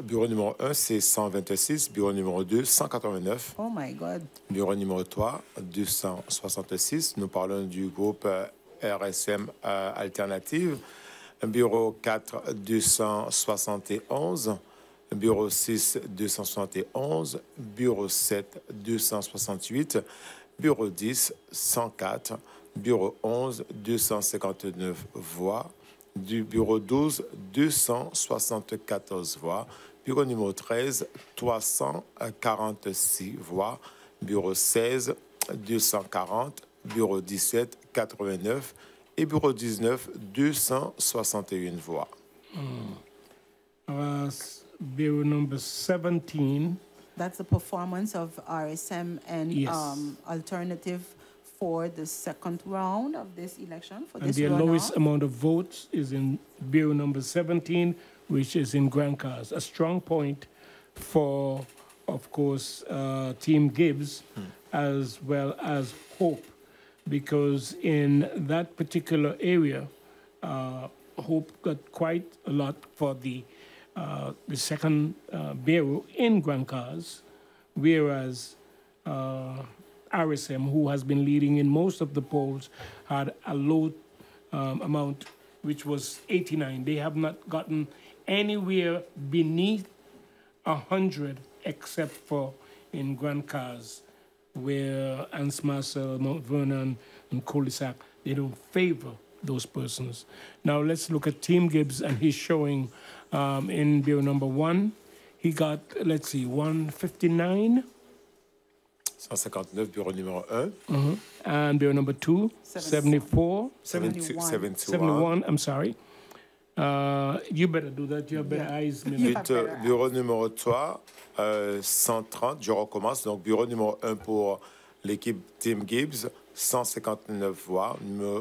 bureau numéro 1, c'est 126. Bureau numéro 2, 189. Oh my God. Bureau numéro 3, 266. Nous parlons du groupe RSM Alternative. Bureau 4, 271. Bureau 6, 271. Bureau 7, 268. Bureau 10, 104. Bureau 11, 259 voix. Du bureau 12, 274 voix. Bureau numéro 13, 346 voix. Bureau 16, 240. Bureau 17, 89. Et bureau 19, 261 voix. Bureau number 17. That's the performance of RSM and Yes. Alternative for the second round of this election. And the lowest amount of votes is in Bureau number 17, which is in Grand Cars. A strong point for, of course, Team Gibbs, as well as Hope, because in that particular area, Hope got quite a lot for the second Bureau in Grand Cars, whereas RSM, who has been leading in most of the polls, had a low amount, which was 89. They have not gotten anywhere beneath 100, except for in Grand Cars, where Anse Marcel, Mount Vernon, and Cul-de-sac, they don't favor those persons. Now let's look at Team Gibbs and his showing in Bureau number 1. He got, let's see, 159. 159, bureau numéro 1. And bureau number 2, 74. 71. I'm sorry. You better do that. You have better eyes. Bureau numéro 3, 130. Je recommence. Donc, bureau numéro 1 pour l'équipe Team Gibbs, 159 voix.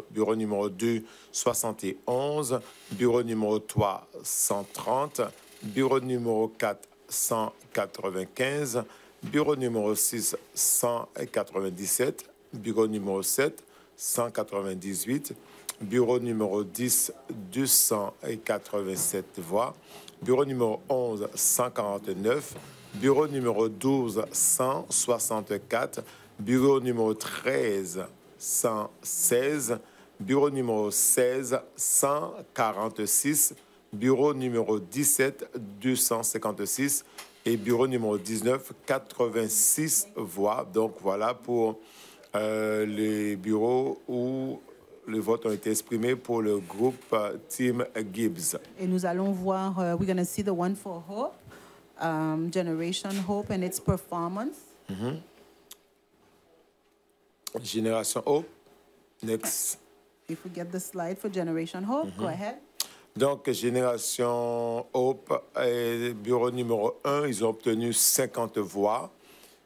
Bureau numéro 2, 71. Bureau numéro 3, 130. Bureau numéro 4, 195. Bureau numéro 6, 197. Bureau numéro 7, 198. Bureau numéro 10, 287 voix. Bureau numéro 11, 149. Bureau numéro 12, 164. Bureau numéro 13, 116. Bureau numéro 16, 146. Bureau numéro 17, 256. Et bureau numéro 19, 86 voix. Donc voilà pour les bureaux où les votes ont été exprimés pour le groupe Team Gibbs. Et nous allons voir, we're going to see the one for Hope, Generation Hope and its performance. Génération Hope, next. If we get the slide for Generation Hope, go ahead. Donc, Génération Hope, bureau numéro 1, ils ont obtenu 50 voix.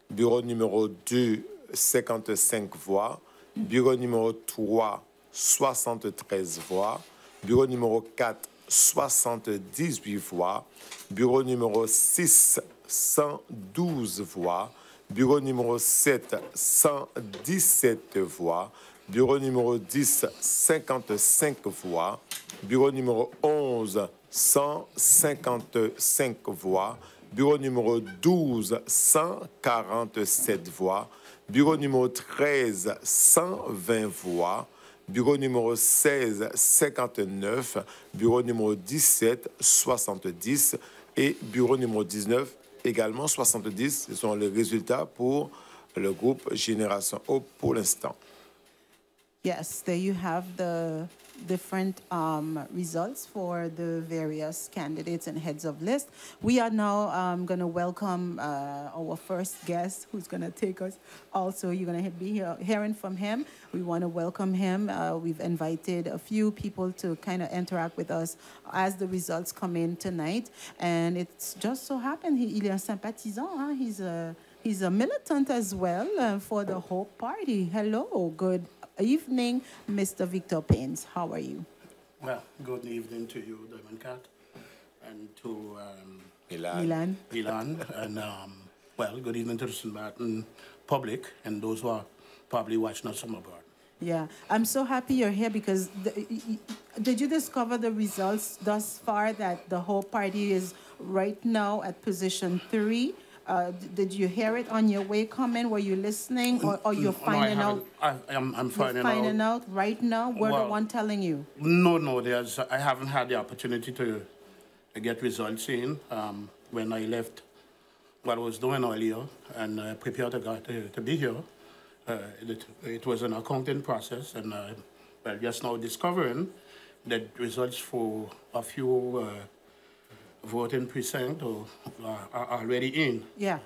Bureau numéro 2, 55 voix. Bureau numéro 3, 73 voix. Bureau numéro 4, 78 voix. Bureau numéro 6, 112 voix. Bureau numéro 7, 117 voix. Bureau numéro 10, 55 voix. Bureau numéro 11, 155 voix. Bureau numéro 12, 147 voix. Bureau numéro 13, 120 voix. Bureau numéro 16, 59. Bureau numéro 17, 70. Et bureau numéro 19, également 70. Ce sont les résultats pour le groupe Génération Hope pour l'instant. Yes, there you have the different results for the various candidates and heads of list. We are now going to welcome our first guest who's going to take us. Also, you're going to be hearing from him. We want to welcome him. We've invited a few people to kind of interact with us as the results come in tonight. And it's just so happened, il est un sympathisant. Hein? He's a militant as well for the Hope Party. Hello, good evening, Mr. Victor Paines. How are you? Well, good evening to you, Diamond Cat, and to Milan. and well, good evening to the St. Martin public and those who are probably watching us from abroad. Yeah, I'm so happy you're here because did you discover the results thus far that the Hope Party is right now at position 3? Did you hear it on your way coming? Were you listening, or you're finding out? I'm finding out right now. We're the one telling you. No, I haven't had the opportunity to get results in. When I left what I was doing earlier and prepared to be here, it was an accounting process, and well, just now discovering that results for a few voting precinct are already in. Yeah.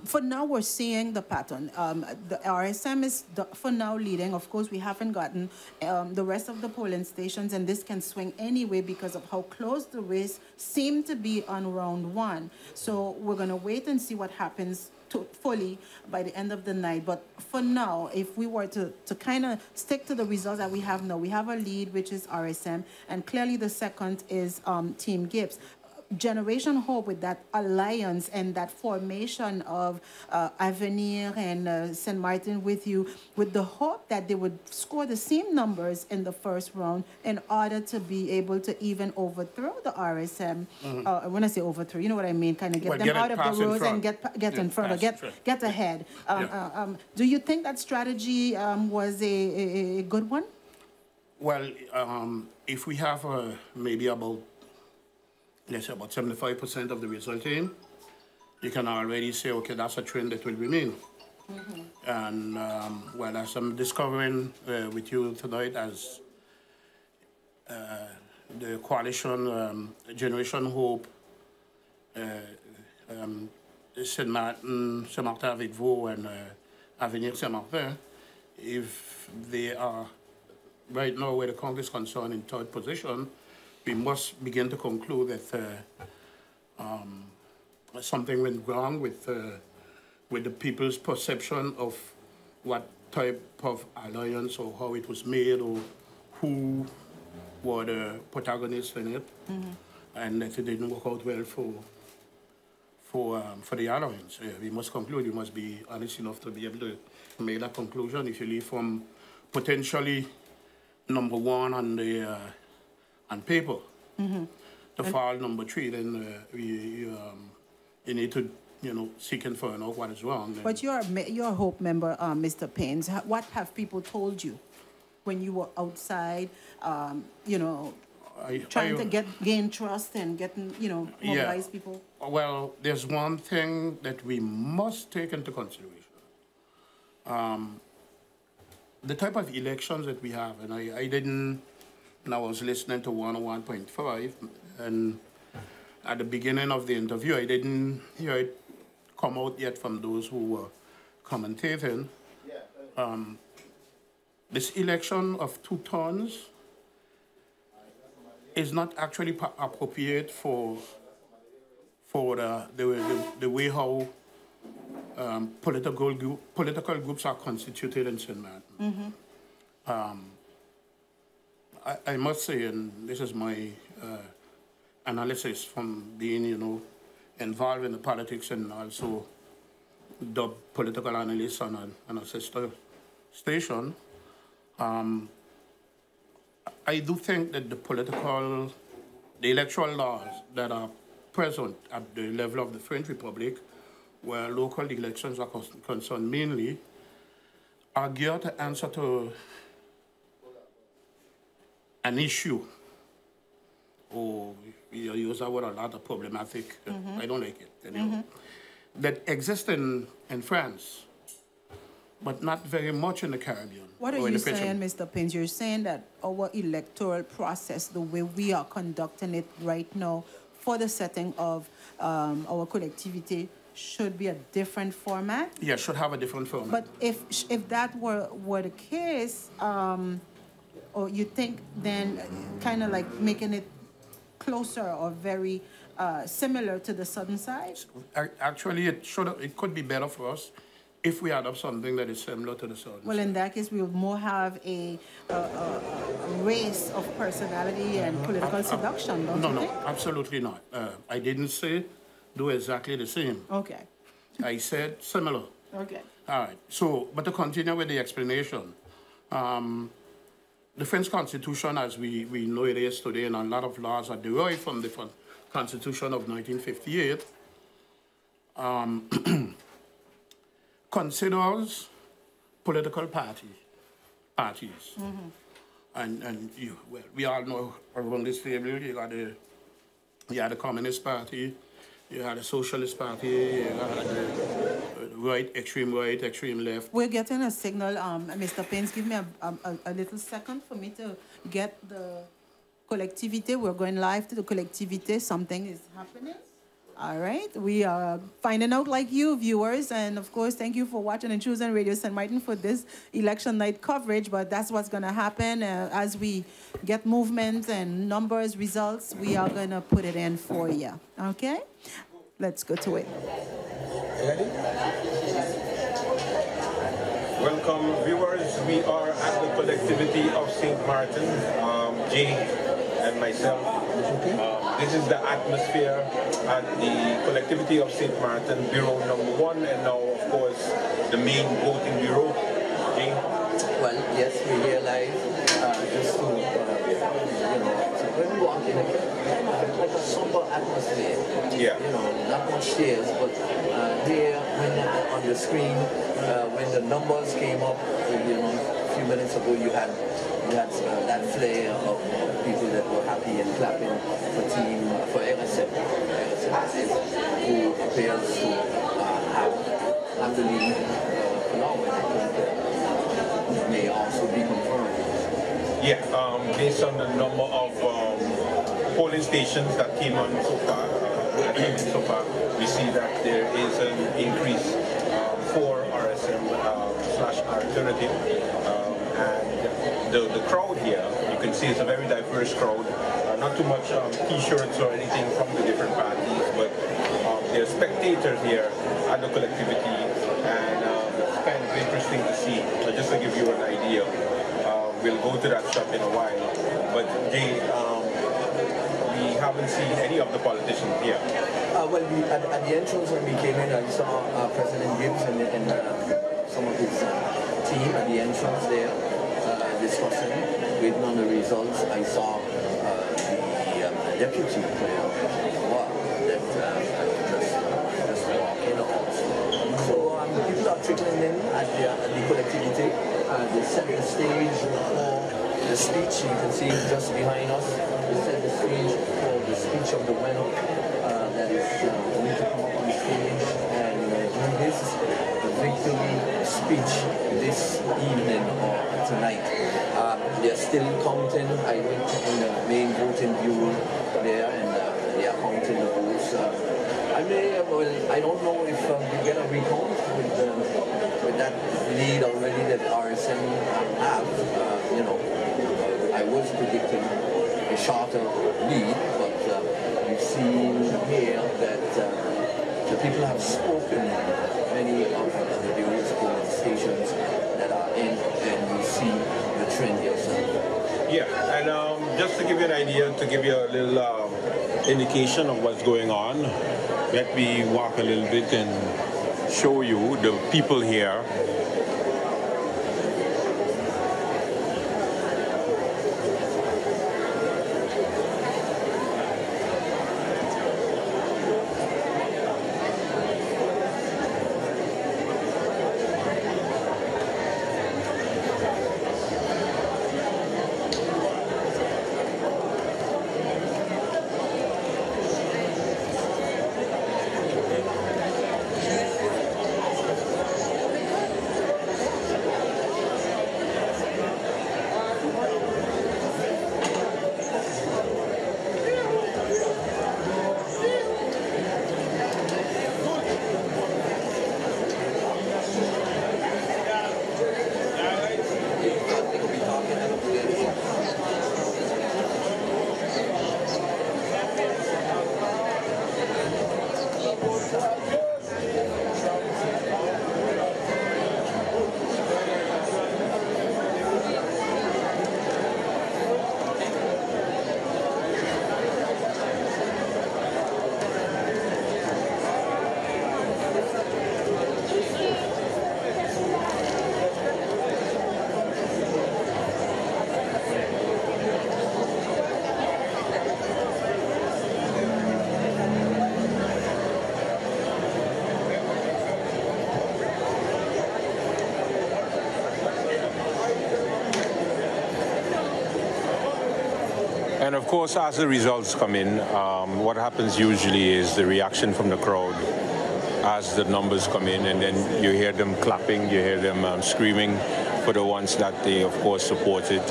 For now, we're seeing the pattern. The RSM is, for now, leading. Of course, we haven't gotten the rest of the polling stations, and this can swing anyway because of how close the race seemed to be on round 1. So we're going to wait and see what happens fully by the end of the night. But for now, if we were to kind of stick to the results that we have now, we have a lead, which is RSM, and clearly the second is Team Gibbs. Generation Hope, with that alliance and that formation of Avenir and St. Martin with you, with the hope that they would score the same numbers in the first round in order to be able to even overthrow the RSM. When I say overthrow, you know what I mean, kind of get them out of the roads and get in front, or get ahead. Do you think that strategy was a good one? Well, if we have maybe about, let's say about 75% of the result in, you can already say, okay, that's a trend that will remain. And well, as I'm discovering with you tonight, as the coalition Generation Hope, St. Martin avec vous, and Avenir St. Martin, if they are right now, where the Congress is concerned, in third position, we must begin to conclude that something went wrong with the people's perception of what type of alliance or how it was made or who were the protagonists in it, and that it didn't work out well for the alliance. We must conclude. You must be honest enough to be able to make that conclusion. If you leave from potentially number one on the on paper to fall number three, then you need to seek and find out what is wrong. But you're a Hope member, Mr. Paynes. What have people told you when you were outside, trying to gain trust and getting, mobilize people? Well, there's one thing that we must take into consideration. The type of elections that we have, and I was listening to 101.5, and at the beginning of the interview, I didn't hear it come out yet from those who were commentating. This election of 2 tons is not actually appropriate for the way how political groups are constituted in St. Martin. I must say, and this is my analysis from being, involved in the politics and also the political analyst on a sister station. I do think that the electoral laws that are present at the level of the French Republic, where local elections are concerned mainly, are geared to answer to an issue, or you use that word a lot, a problematic, I don't like it, that exists in France, but not very much in the Caribbean. What are you saying, Mr. Paynes? You're saying that our electoral process, the way we are conducting it right now, for the setting of our collectivity, should be a different format? Yeah, should have a different format. But if that were the case, or you think then kind of like making it closer or very similar to the southern side? Actually, it could be better for us if we adopt something that is similar to the southern Well, side. in that case, we would more have a race of personality and political seduction, don't you think? No, absolutely not. I didn't say do exactly the same. Okay. I said similar. Okay. All right. So, but to continue with the explanation, the French Constitution, as we know it is today, and a lot of laws are derived from the Constitution of 1958, considers political parties. And we all know around this table, you had the Communist Party, you had the Socialist Party, you had the extreme right, extreme left. We're getting a signal. Mr. Paynes, give me a little second for me to get the collectivity. We're going live to the collectivity. Something is happening. All right. We are finding out like you, viewers. And, of course, thank you for watching and choosing Radio St. Martin for this election night coverage. But that's what's going to happen. As we get movement and numbers, results, we are going to put it in for you. Okay? Let's go to it. Ready? Welcome, viewers. We are at the collectivity of St. Martin, Jay and myself. This is the atmosphere at the collectivity of St. Martin, Bureau number 1, and now, of course, the main voting bureau. Jay? Well, yes, we're here live, just to, when we walk in, like a somber atmosphere. Yeah. Not much chairs, but here, when on the screen, when the numbers came up, a few minutes ago, you had that flare of people that were happy and clapping for RSM, who appears to have the lead for now, and I think it may also be confirmed. Yeah, based on the number of polling stations that came on so far, we see that there is an increase for RSM / alternative, and the crowd here, you can see it's a very diverse crowd. Not too much T-shirts or anything from the different parties, but there are spectators here at the collectivity, and it's kind of interesting interesting to see. Just to give you an idea, we'll go to that shot in a while. But Jay, we haven't seen any of the politicians here. Well, at the entrance when we came in, I saw President Gibbs and some of his team at the entrance there discussing, waiting on the results. I saw the deputy player that just walk in also. So people are trickling in at the collectivity. They set the stage for the speech. You can see just behind us. They set the stage for the speech of the winner that is going to come up on stage and do his victory speech this evening or tonight. They're still counting. I went in the main voting bureau there and they are counting the votes. I don't know if we get a recount with that lead already that RSM have. I was predicting a shorter lead, but we've seen here that the people have spoken, many of the various polling stations that are in, and we see the trend yourself. Yeah, and just to give you an idea, to give you a little indication of what's going on, let me walk a little bit and show you the people here. And of course, as the results come in, what happens usually is the reaction from the crowd as the numbers come in, and then you hear them clapping, you hear them screaming for the ones that they, of course, supported.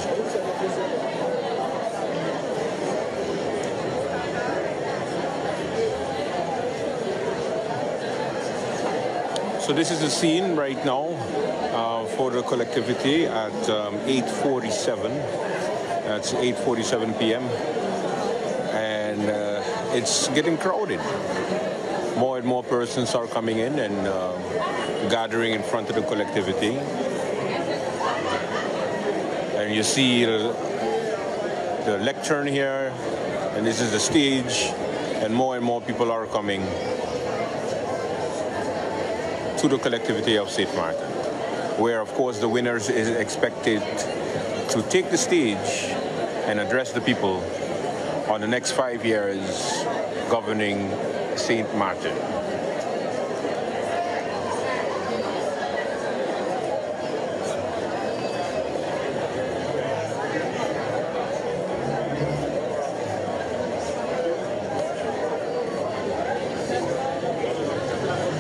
So this is the scene right now for the collectivity at 8:47. That's 8:47 p.m. and it's getting crowded. More and more persons are coming in and gathering in front of the collectivity. And you see the lectern here, and this is the stage, and more people are coming to the collectivity of St. Martin, where of course the winners is expected to take the stage and address the people on the next 5 years governing St. Martin.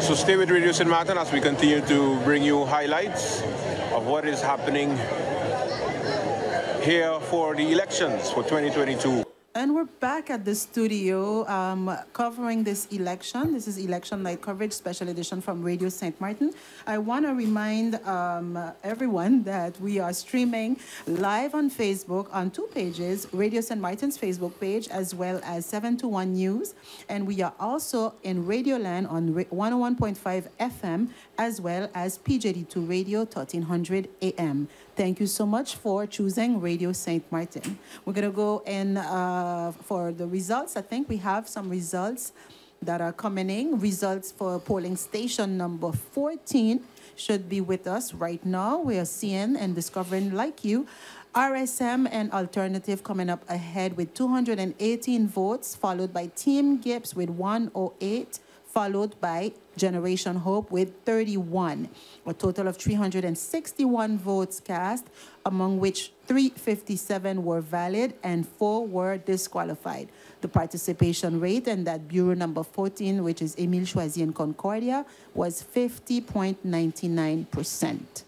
So stay with Radio St. Martin as we continue to bring you highlights of what is happening here for the elections for 2022. And we're back at the studio covering this election. This is Election Night Coverage, special edition from Radio St. Martin. I want to remind everyone that we are streaming live on Facebook on 2 pages, Radio St. Martin's Facebook page, as well as 721 News. And we are also in Radioland on 101.5 FM, as well as PJD2 Radio, 1300 AM. Thank you so much for choosing Radio St. Martin. We're going to go in for the results. I think we have some results that are coming in. Results for polling station number 14 should be with us right now. We are seeing and discovering, like you, RSM and Alternative coming up ahead with 218 votes, followed by Team Gibbs with 108, followed by Generation Hope with 31. A total of 361 votes cast, among which 357 were valid and 4 were disqualified. The participation rate in that bureau number 14, which is Émile Choisy and Concordia, was 50.99%.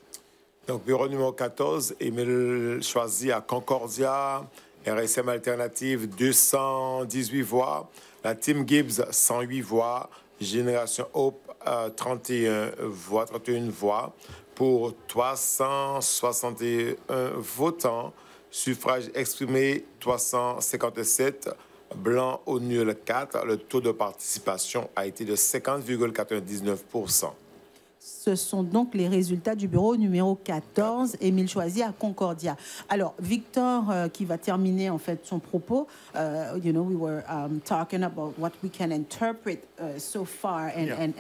Donc, bureau numéro 14, Émile Choisy à Concordia, RSM Alternative, 218 voix. La Team Gibbs, 108 voix. Génération Hope, 31 voix pour 361 votants. Suffrage exprimé, 357. Blanc au nul, 4. Le taux de participation a été de 50,99%. Ce sont donc les résultats du bureau numéro 14, Émile Choisy à Concordia. Alors, Victor, qui va terminer en fait son propos, you know, we were talking about what we can interpret so far and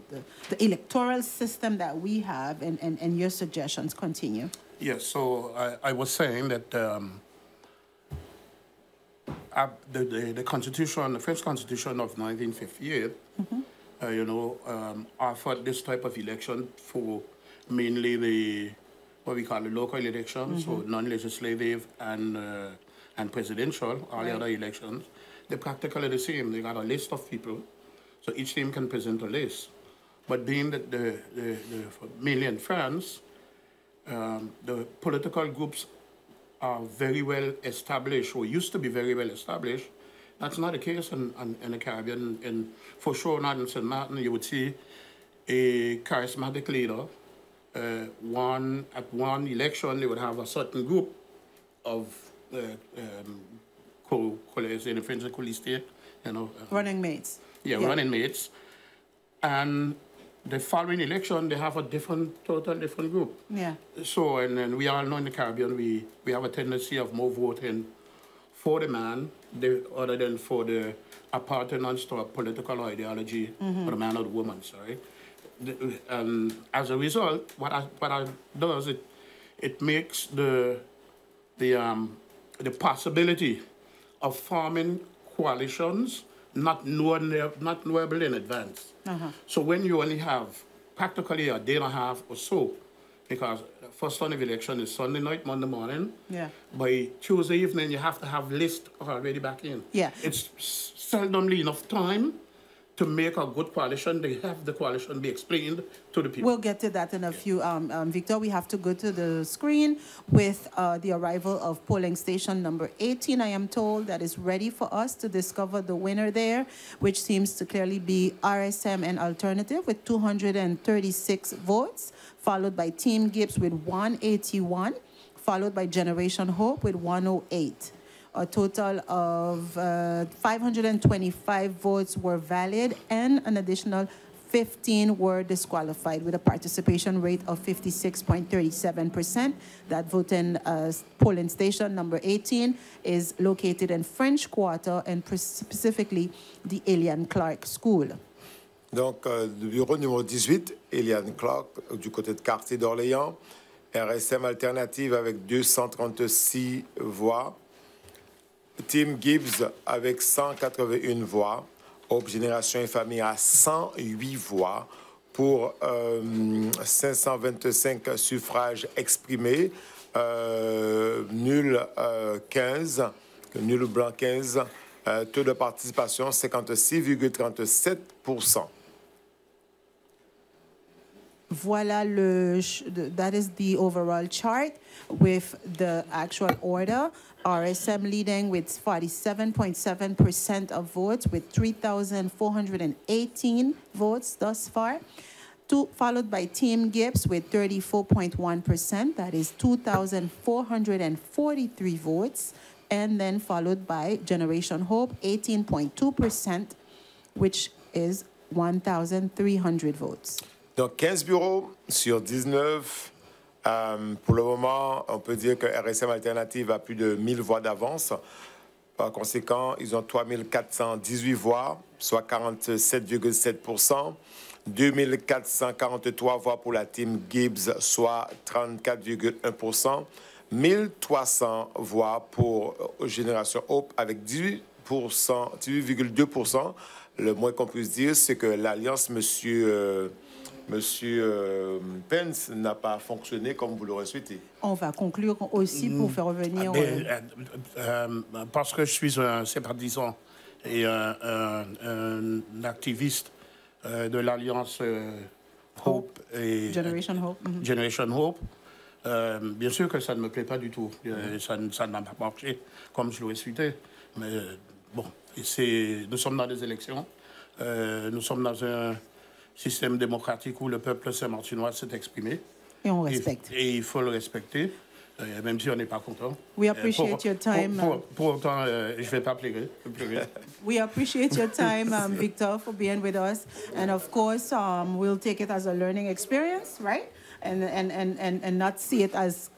the electoral system that we have and your suggestions. Continue. Yes, so I was saying that the Constitution, the French Constitution of 1958, you know, offered this type of election for mainly the, what we call the local elections, so non-legislative and presidential, all the other elections. They're practically the same. They got a list of people, so each team can present a list. But being that mainly in France, the political groups are very well established, or used to be very well established. That's not the case in the Caribbean. And for sure, not in St. Martin, you would see a charismatic leader. At one election, they would have a certain group of in the French you know. Running mates. Yeah, running mates. And the following election, they have a total different group. Yeah. So, and then we all know in the Caribbean, we have a tendency of more voting for the man, other than for the appartenance to a political ideology for the man or the woman, sorry. As a result, what I does, it makes the possibility of forming coalitions not knowable in advance. So when you only have practically a day and a half or so, because the first round of election is Sunday night, Monday morning. Yeah. By Tuesday evening, you have to have list already back in. Yeah. It's seldomly enough time to make a good coalition. They have the coalition be explained to the people. We'll get to that in a few. Victor, we have to go to the screen with the arrival of polling station number 18, I am told, that is ready for us to discover the winner there, which seems to clearly be RSM and Alternative with 236 votes, followed by Team Gibbs with 181, followed by Generation Hope with 108. A total of 525 votes were valid, and an additional 15 were disqualified, with a participation rate of 56.37%. That voting polling station number 18 is located in French Quarter, and specifically the Eliane Clark School. Donc, le bureau numéro 18, Eliane Clark, du côté de Quartier d'Orléans. RSM Alternative avec 236 voix. Team Gibbs avec 181 voix. Hope Génération et Famille à 108 voix pour 525 suffrages exprimés, nul 15, nul blanc 15, taux de participation 56,37%. Voilà that is the overall chart with the actual order. RSM leading with 47.7% of votes with 3,418 votes thus far. Followed by Team Gibbs with 34.1%, that is 2,443 votes. And then followed by Generation Hope, 18.2%, which is 1,300 votes. Donc 15 bureaux sur 19. Pour le moment, on peut dire que RSM Alternative a plus de 1000 voix d'avance. Par conséquent, ils ont 3418 voix, soit 47,7%. 2443 voix pour la team Gibbs, soit 34,1%. 1300 voix pour Génération Hope avec 18,2%. Le moins qu'on puisse dire, c'est que l'alliance Monsieur Pence n'a pas fonctionné comme vous l'aurez souhaité. On va conclure aussi pour faire revenir... parce que je suis un sympathisant et un activiste de l'Alliance Hope et Generation Hope. Generation Hope. Bien sûr que ça ne me plaît pas du tout. Ça n'a pas marché comme je l'aurais souhaité. Mais bon, nous sommes dans des élections. Nous sommes dans un système démocratique où le peuple saint-martinois s'est exprimé. Et on respecte. Et il faut le respecter, même si on n'est pas content. We appreciate your time. Pour autant, je ne vais pas pleurer. We appreciate your time, Victor, for being with us. And of course, we'll take it as a learning experience, right? And not see it as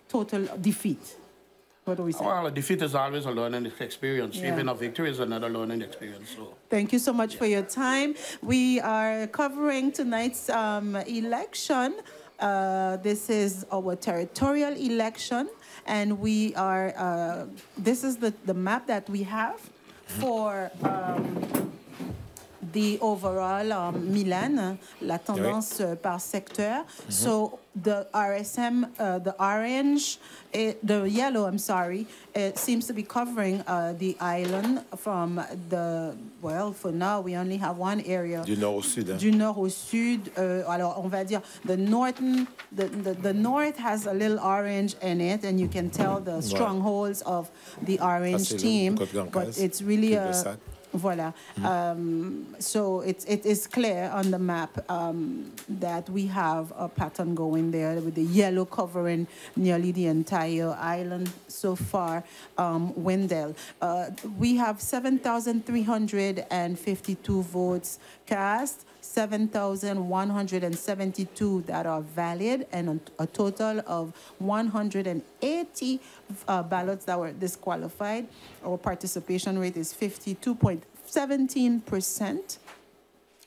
total defeat. What do we say? Well, a defeat is always a learning experience. Yeah. Even a victory is another learning experience. So. Thank you so much for your time. We are covering tonight's election. This is our territorial election, and we are. This is the map that we have for the overall Milan, la tendance par secteur. So the RSM, the orange, the yellow, I'm sorry, it seems to be covering the island from for now, we only have one area. Du nord au sud. Hein? Du nord au sud. Alors, on va dire, the north has a little orange in it, and you can tell the strongholds of the orange team, but it's really a... Voilà. So it is clear on the map that we have a pattern going there with the yellow covering nearly the entire island so far, Wendell. We have 7,352 votes cast, 7,172 that are valid, and a total of 180 ballots that were disqualified. Our participation rate is 52.17%.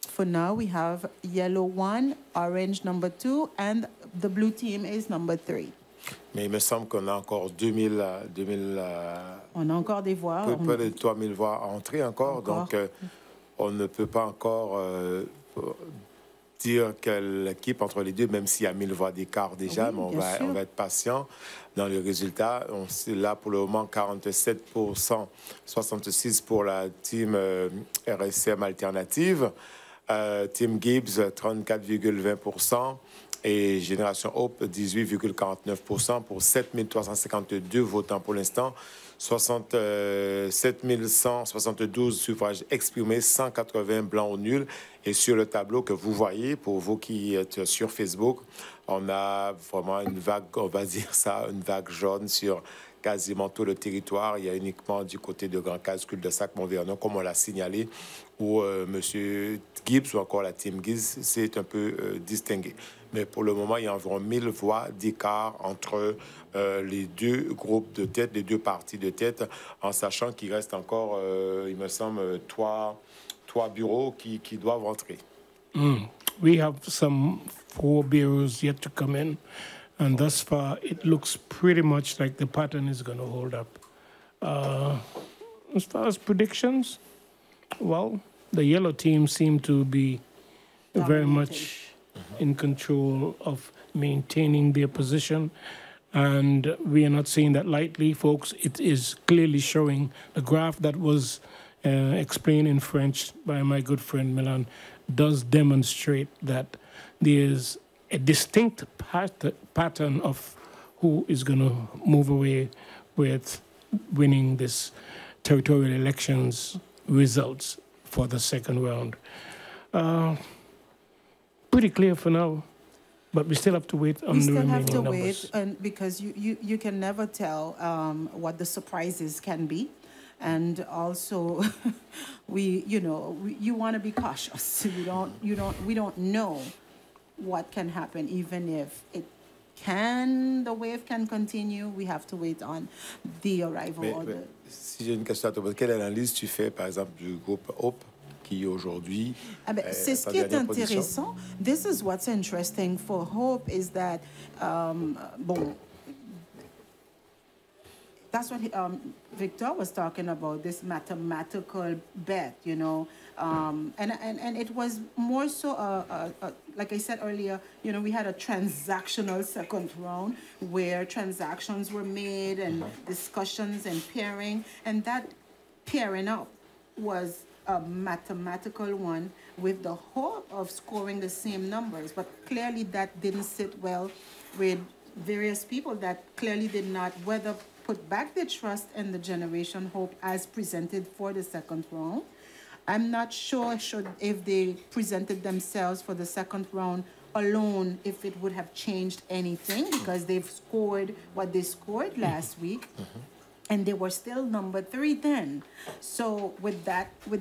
For now, we have yellow 1, orange number 2, and the blue team is number 3. Mais il me semble qu'on a encore 2000 on a encore des voix. Peu de 3000 voix à entrer encore. Donc on ne peut pas encore dire quelle équipe entre les deux, même s'il y a 1000 voix d'écart déjà, mais on va être patient dans le résultat. Là, pour le moment, 47%, 66% pour la team RSM Alternative, Team Gibbs, 34,20%, et Génération Hope, 18,49% pour 7352 votants pour l'instant. 67 172 suffrages exprimés, 180 blancs ou nuls. Et sur le tableau que vous voyez, pour vous qui êtes sur Facebook, on a vraiment une vague, on va dire ça, une vague jaune sur quasiment tout le territoire. Il y a uniquement du côté de Grand-Case, Cul-de-Sac, Mont-Vernon, comme on l'a signalé, où M. Gibbs ou encore la team Gibbs s'est un peu distingué. Mais pour le moment, il y a environ 1000 voix d'écart entre les deux groupes de tête, les deux partis de tête, en sachant qu'il reste encore, il me semble, trois bureaux qui doivent entrer. We have some 4 bureaus yet to come in, and thus far it looks pretty much like the pattern is going to hold up. As far as predictions, well, the yellow team seem to be very much in control of maintaining their position, and we are not seeing that lightly, folks. It is clearly showing the graph that was explained in French by my good friend Milan does demonstrate that there's a distinct pattern of who is going to move away with winning this territorial elections results for the second round. Pretty clear for now, but we still have to wait on the remaining numbers. We still have to wait, and because you can never tell what the surprises can be. And also, you want to be cautious. We don't know what can happen, even if the wave can continue. We have to wait on the arrival. Si j'ai une question à te poser, quelle analyse tu fais, par exemple, du groupe Hope, qui aujourd'hui c'est ce qui est intéressant. This is what's interesting for Hope is that, that's what Victor was talking about, this mathematical bet, and it was more so, like I said earlier, we had a transactional second round where transactions were made and discussions and pairing, and that pairing up was a mathematical one with the hope of scoring the same numbers, but clearly that didn't sit well with various people that clearly did not put back their trust in the Generation Hope as presented for the second round. I'm not sure if they presented themselves for the second round alone, if it would have changed anything, because they've scored what they scored last week. And they were still number 3 then. So with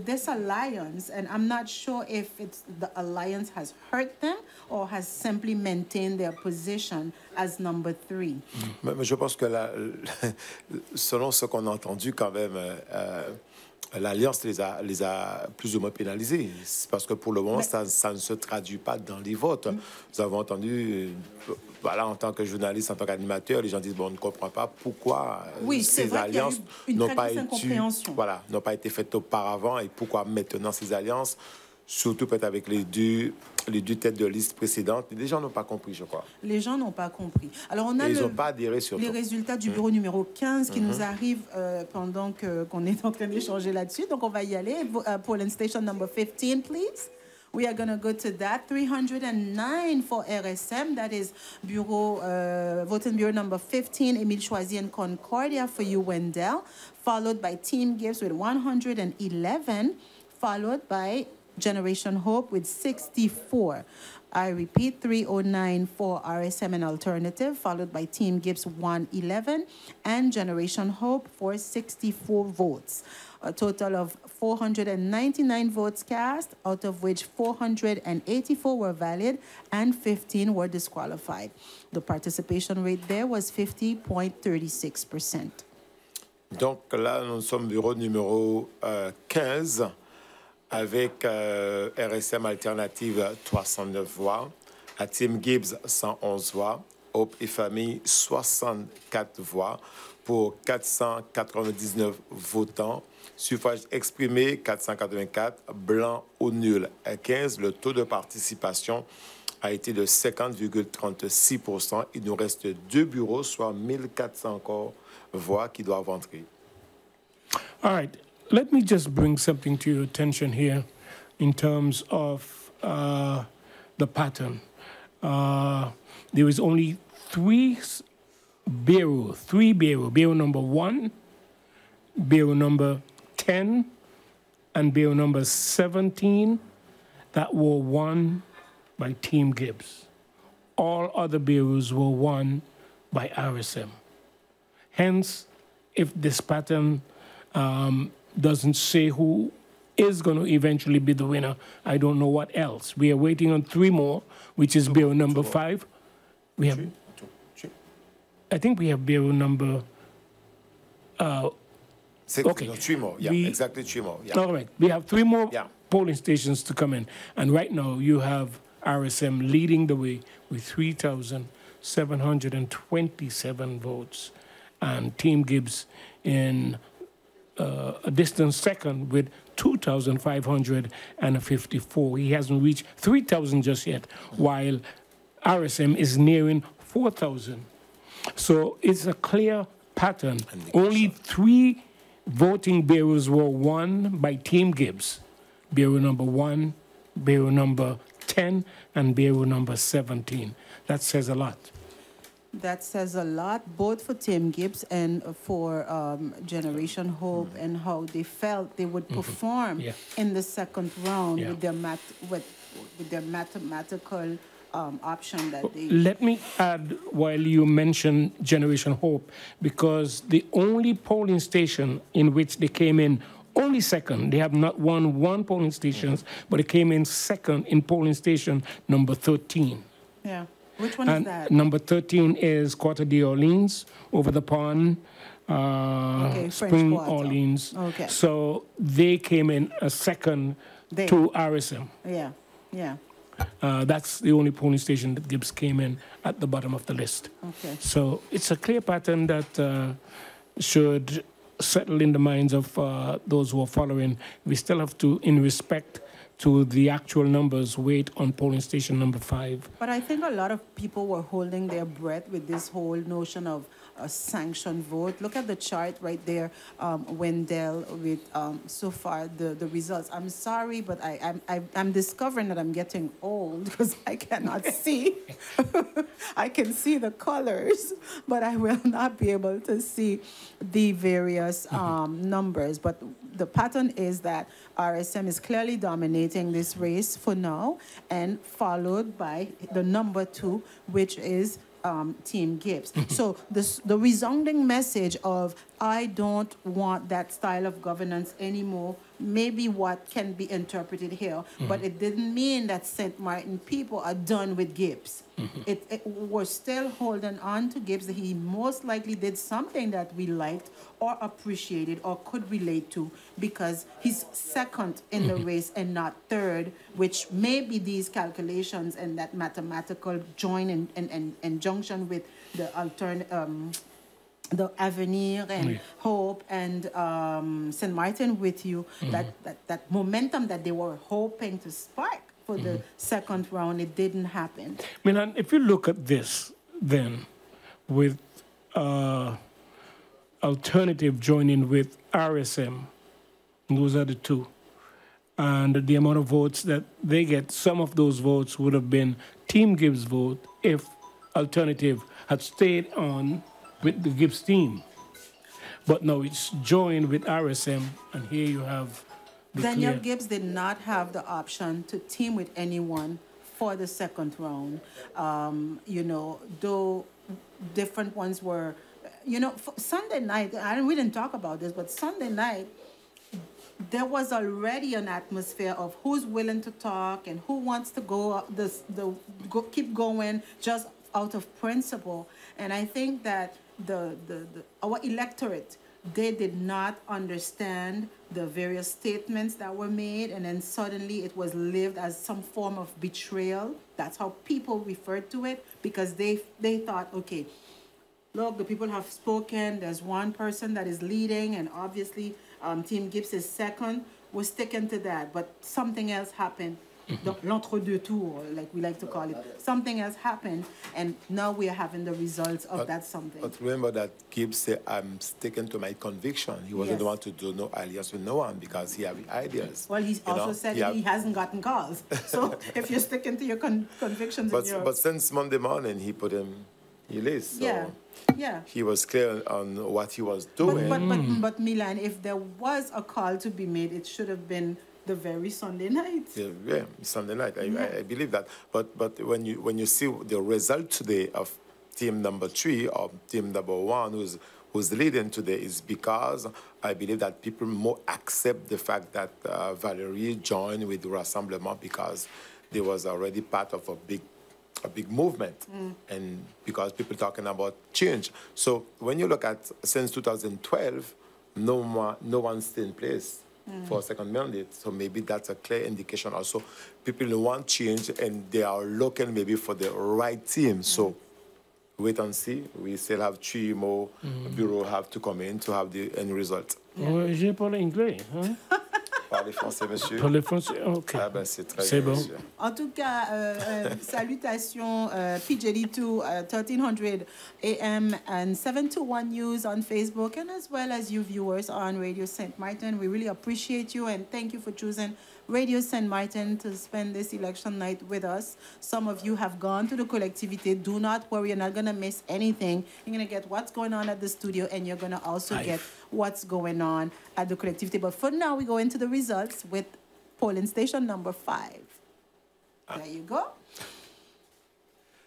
this alliance, and I'm not sure if the alliance has hurt them or has simply maintained their position as number 3. Mais je pense que selon ce qu'on a entendu quand même, l'Alliance les a plus ou moins pénalisés. Parce que pour le moment, ça ne se traduit pas dans les votes. Nous avons entendu, voilà, en tant que journaliste, en tant qu'animateur, les gens disent, on ne comprend pas pourquoi ces alliances n'ont pas été faites auparavant et pourquoi maintenant ces alliances, surtout peut-être avec les deux têtes de liste précédentes. Les gens n'ont pas compris, je crois. Les gens n'ont pas compris. Alors, on a ils n'ont pas adhéré surtout. Les résultats du bureau numéro 15 qui nous arrivent pendant qu'on est en train d'échanger là-dessus. Donc, on va y aller. Polling station number 15, please. We are going to go to that. 309 for RSM. That is voting bureau number 15, Émile Choisy and Concordia for you, Wendell. Followed by Team Gibbs with 111. Followed by Generation Hope with 64. I repeat, 309 for RSM and Alternative, followed by Team Gibbs 111, and Generation Hope for 64 votes. A total of 499 votes cast, out of which 484 were valid and 15 were disqualified. The participation rate there was 50.36%. Donc là, nous sommes bureau numéro 15. Avec RSM Alternative 309 voix, à Team Gibbs 111 voix, Hope et Famille 64 voix pour 499 votants, suffrage exprimé 484, blanc ou nul à 15. Le taux de participation a été de 50,36%. Il nous reste 2 bureaux, soit 1400 encore voix qui doivent entrer. All right. Let me just bring something to your attention here in terms of the pattern. There is only 3 bureaus, bureau number 1, bureau number 10, and bureau number 17 that were won by Team Gibbs. All other bureaus were won by RSM. Hence, if this pattern doesn't say who is going to eventually be the winner, I don't know what else. We are waiting on 3 more, which is bureau number 5. We have, I think we have bureau number. Okay, 3 more. Yeah, exactly 3 more. Yeah. All right, we have 3 more polling stations to come in, and right now you have RSM leading the way with 3,727 votes, and Team Gibbs in a distant second with 2,554. He hasn't reached 3,000 just yet, while RSM is nearing 4,000. So it's a clear pattern. Only 3 voting bureaus were won by Team Gibbs. Bureau number 1, bureau number 10, 10 and Bureau number 17. That says a lot. That says a lot, both for Tim Gibbs and for Generation Hope, and how they felt they would perform in the second round with their mathematical option that they... Let me add, while you mention Generation Hope, because the only polling station in which they came in only second, they have not won one polling stations, but it came in second in polling station number 13. Yeah. Which one is that? Number 13 is Quarter d'Orleans, over the pond, Spring Orleans. Okay. So they came in a second to RSM. Yeah, yeah. That's the only polling station that Gibbs came in at the bottom of the list. Okay. So it's a clear pattern that should settle in the minds of those who are following. We still have to, in respect to the actual numbers, wait on polling station number 5. But I think a lot of people were holding their breath with this whole notion of a sanctioned vote. Look at the chart right there, Wendell, with so far the results. I'm sorry, but I'm discovering that I'm getting old because I cannot see. I can see the colors, but I will not be able to see the various numbers. But the pattern is that RSM is clearly dominating this race for now, and followed by the number 2, which is Team Gibbs. So the resounding message of I don't want that style of governance anymore, maybe what can be interpreted here, but it didn't mean that St. Martin people are done with Gibbs. We're still holding on to Gibbs. He most likely did something that we liked or appreciated or could relate to, because he's second in the race and not third, which maybe these calculations and that mathematical join and junction with the the Avenir and Hope and St. Martin with you, that momentum that they were hoping to spark for the second round, it didn't happen. Milan, if you look at this, then, with Alternative joining with RSM, those are the two, and the amount of votes that they get, some of those votes would have been Team Gibbs' vote if Alternative had stayed on with the Gibbs team. But no, it's joined with RSM, and here you have Daniel Gibbs did not have the option to team with anyone for the second round. You know, though different ones were, you know, Sunday night, we didn't talk about this, but Sunday night, there was already an atmosphere of who's willing to talk and who wants to keep going just out of principle. And I think that our electorate, they did not understand the various statements that were made, and then suddenly it was lived as some form of betrayal. That's how people referred to it, because they thought, okay, look, the people have spoken, there's one person that is leading, and obviously Team Gibbs is second. We're sticking to that, but something else happened. L'entre-deux tours, like we like to call it. Something else happened, and now we are having the results of that something. But remember that Gibbs said, I'm sticking to my conviction. He wasn't the one to do no alliance with no one because he had ideas. Well, he also said he hasn't gotten calls. So if you're sticking to your convictions... But since Monday morning, he put him... He lists, so he was clear on what he was doing. But Milan, if there was a call to be made, it should have been the very Sunday night. Yeah, Sunday night. I believe that. But when you see the result today of team number 3 or team number 1 who's leading today, is because I believe that people more accept the fact that Valérie joined with the Rassemblement, because they was already part of a big movement, and because people talking about change. So when you look at since 2012, no one's stayed in place for a second mandate. So maybe that's a clear indication also. People want change, and they are looking maybe for the right team. So wait and see. We still have 3 more bureaux have to come in to have the end result. Je parle anglais, huh? Parlez français, monsieur. Parlez français, ok. Ah ben, c'est très C'est bien, bon. monsieur. En tout cas, salutations, PJD2, 1300 AM and 721 News on Facebook, and as well as you viewers on Radio St. Martin. We really appreciate you and thank you for choosing Radio St. Martin to spend this election night with us. Some of you have gone to the collectivity. Do not worry, you're not going to miss anything. You're going to get what's going on at the studio, and you're going to also get what's going on at the collectivity. But for now, we go into the results with polling station number 5. There you go.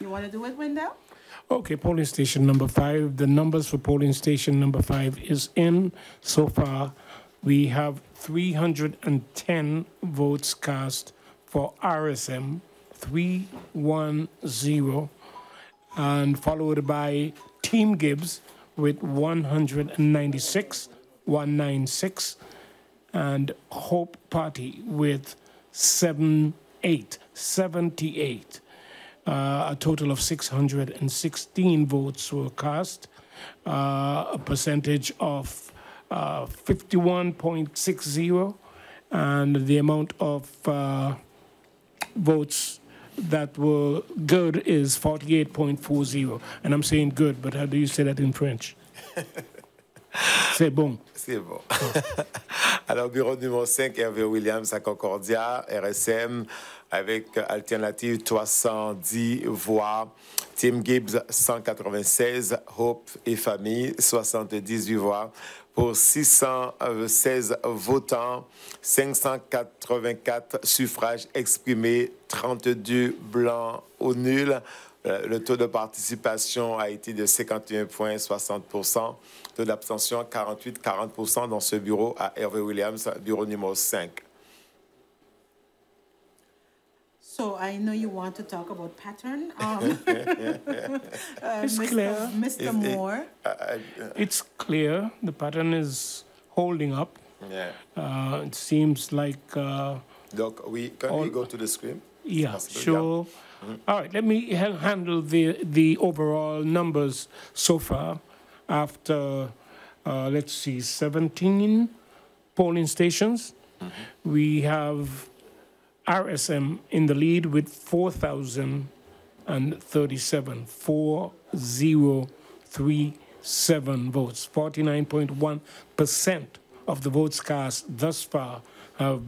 You want to do it, Wendell? Okay, polling station number 5. The numbers for polling station number 5 is in. So far, we have 310 votes cast for RSM, 310, and followed by Team Gibbs with 196, 196, and Hope Party with 78. A total of 616 votes were cast, a percentage of 51.60, and the amount of votes that were good is 48.40. And I'm saying good, but how do you say that in French? C'est bon. C'est bon. Alors, bureau numéro 5, Hervé Williams à Concordia, RSM, avec alternative 310 voix. Team Gibbs, 196. Hope et Famille, 78 voix. Pour 616 votants, 584 suffrages exprimés, 32 blancs ou nuls. Le taux de participation a été de 51,60%. Taux d'abstention 40% dans ce bureau à Hervé Williams, bureau numéro 5. So I know you want to talk about pattern. It's clear. Mr. Moore. It's clear. The pattern is holding up. Yeah. It seems like... Donc, can we go to the screen? Yeah, sure. All right, let me handle the overall numbers so far after, let's see, 17 polling stations. We have RSM in the lead with 4,037, 4,037 votes. 49.1% of the votes cast thus far have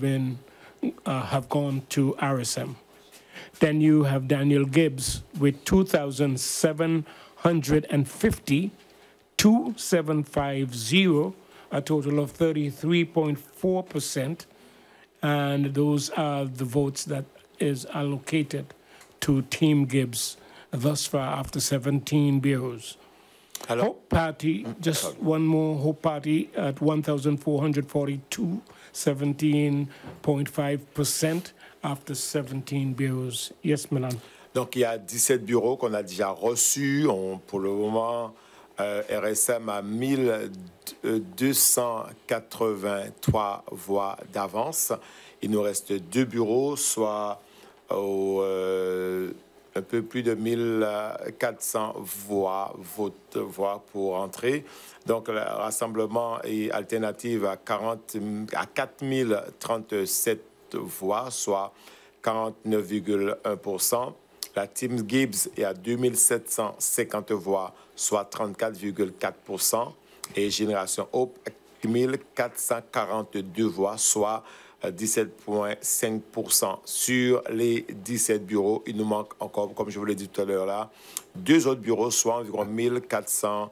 gone to RSM. Then you have Daniel Gibbs with 2,750, 2,750, a total of 33.4%. And those are the votes that is allocated to Team Gibbs thus far after 17 bureaus. Hello? Hope Party, just one more, Hope Party at 1,442, 17.5% after 17 bureaus. Yes, Milan. Donc, il y a 17 bureaux qu'on a déjà reçus. Pour le moment, RSM a 1283 voix d'avance. Il nous reste 2 bureaux, soit un peu plus de 1400 voix pour entrer. Donc, le rassemblement est alternative à 4037 voix, soit 49,1%. La Team Gibbs est à 2750 voix, soit 34,4%. Et Génération Hope, 1442 voix, soit 17,5%. Sur les 17 bureaux, il nous manque encore, comme je vous l'ai dit tout à l'heure là, 2 autres bureaux, soit environ 1400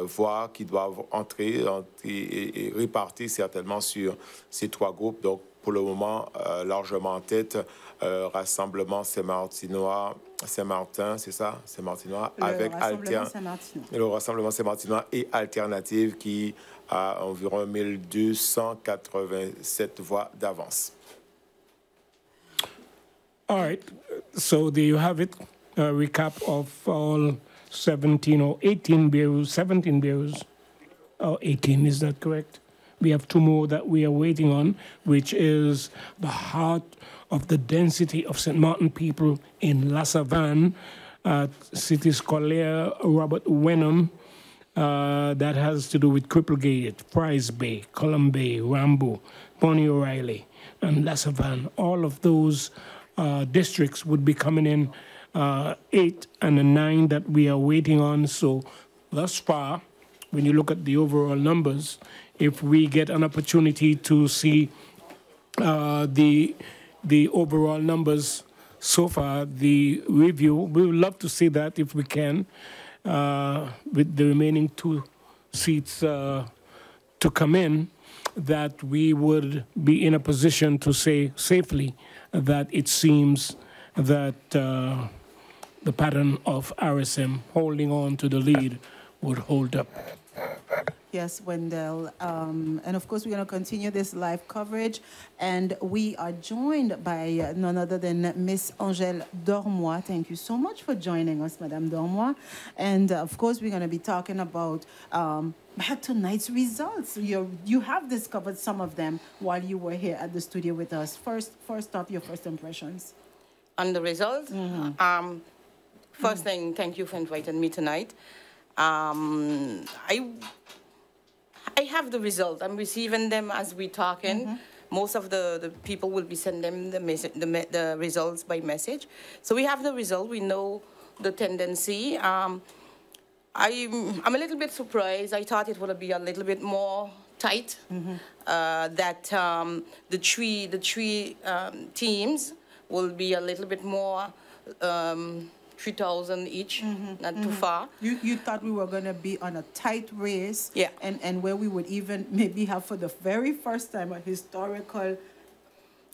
voix qui doivent entrer et réparties certainement sur ces 3 groupes. Donc, pour le moment, largement en tête, Rassemblement Saint-Martinois, Saint-Martin, c'est ça? Saint-Martinois, avec le Rassemblement Saint-Martinois et Alternative qui a environ 1287 voix d'avance. All right, so there you have it, a recap of all 17 or 18 bureaus, 17 bureaus, or 18, is that correct? We have 2 more that we are waiting on, which is the heart of the density of St. Martin people in La Savane, City Scolaire Robert Wenham. That has to do with Cripplegate, Fries Bay, Column Bay, Rambo, Bonnie O'Reilly, and Lassavan. All of those districts would be coming in 8 and a 9 that we are waiting on. So thus far, when you look at the overall numbers, if we get an opportunity to see the overall numbers so far, the review, we would love to see that if we can, with the remaining 2 seats to come in, that we would be in a position to say safely that it seems that the pattern of RSM holding on to the lead would hold up. Yes, Wendell. And of course, we're going to continue this live coverage. And we are joined by none other than Miss Angèle Dormois. Thank you so much for joining us, Madame Dormois. And of course, we're going to be talking about tonight's results. You have discovered some of them while you were here at the studio with us. First off, your first impressions. On the results? First thing, thank you for inviting me tonight. I have the result. I'm receiving them as we're talking. Most of the people will be sending them the results by message. So we have the result. We know the tendency. I'm a little bit surprised. I thought it would be a little bit more tight. That the three teams will be a little bit more 3,000 each, not too far. You thought we were going to be on a tight race, yeah, and where we would even maybe have for the very first time a historical,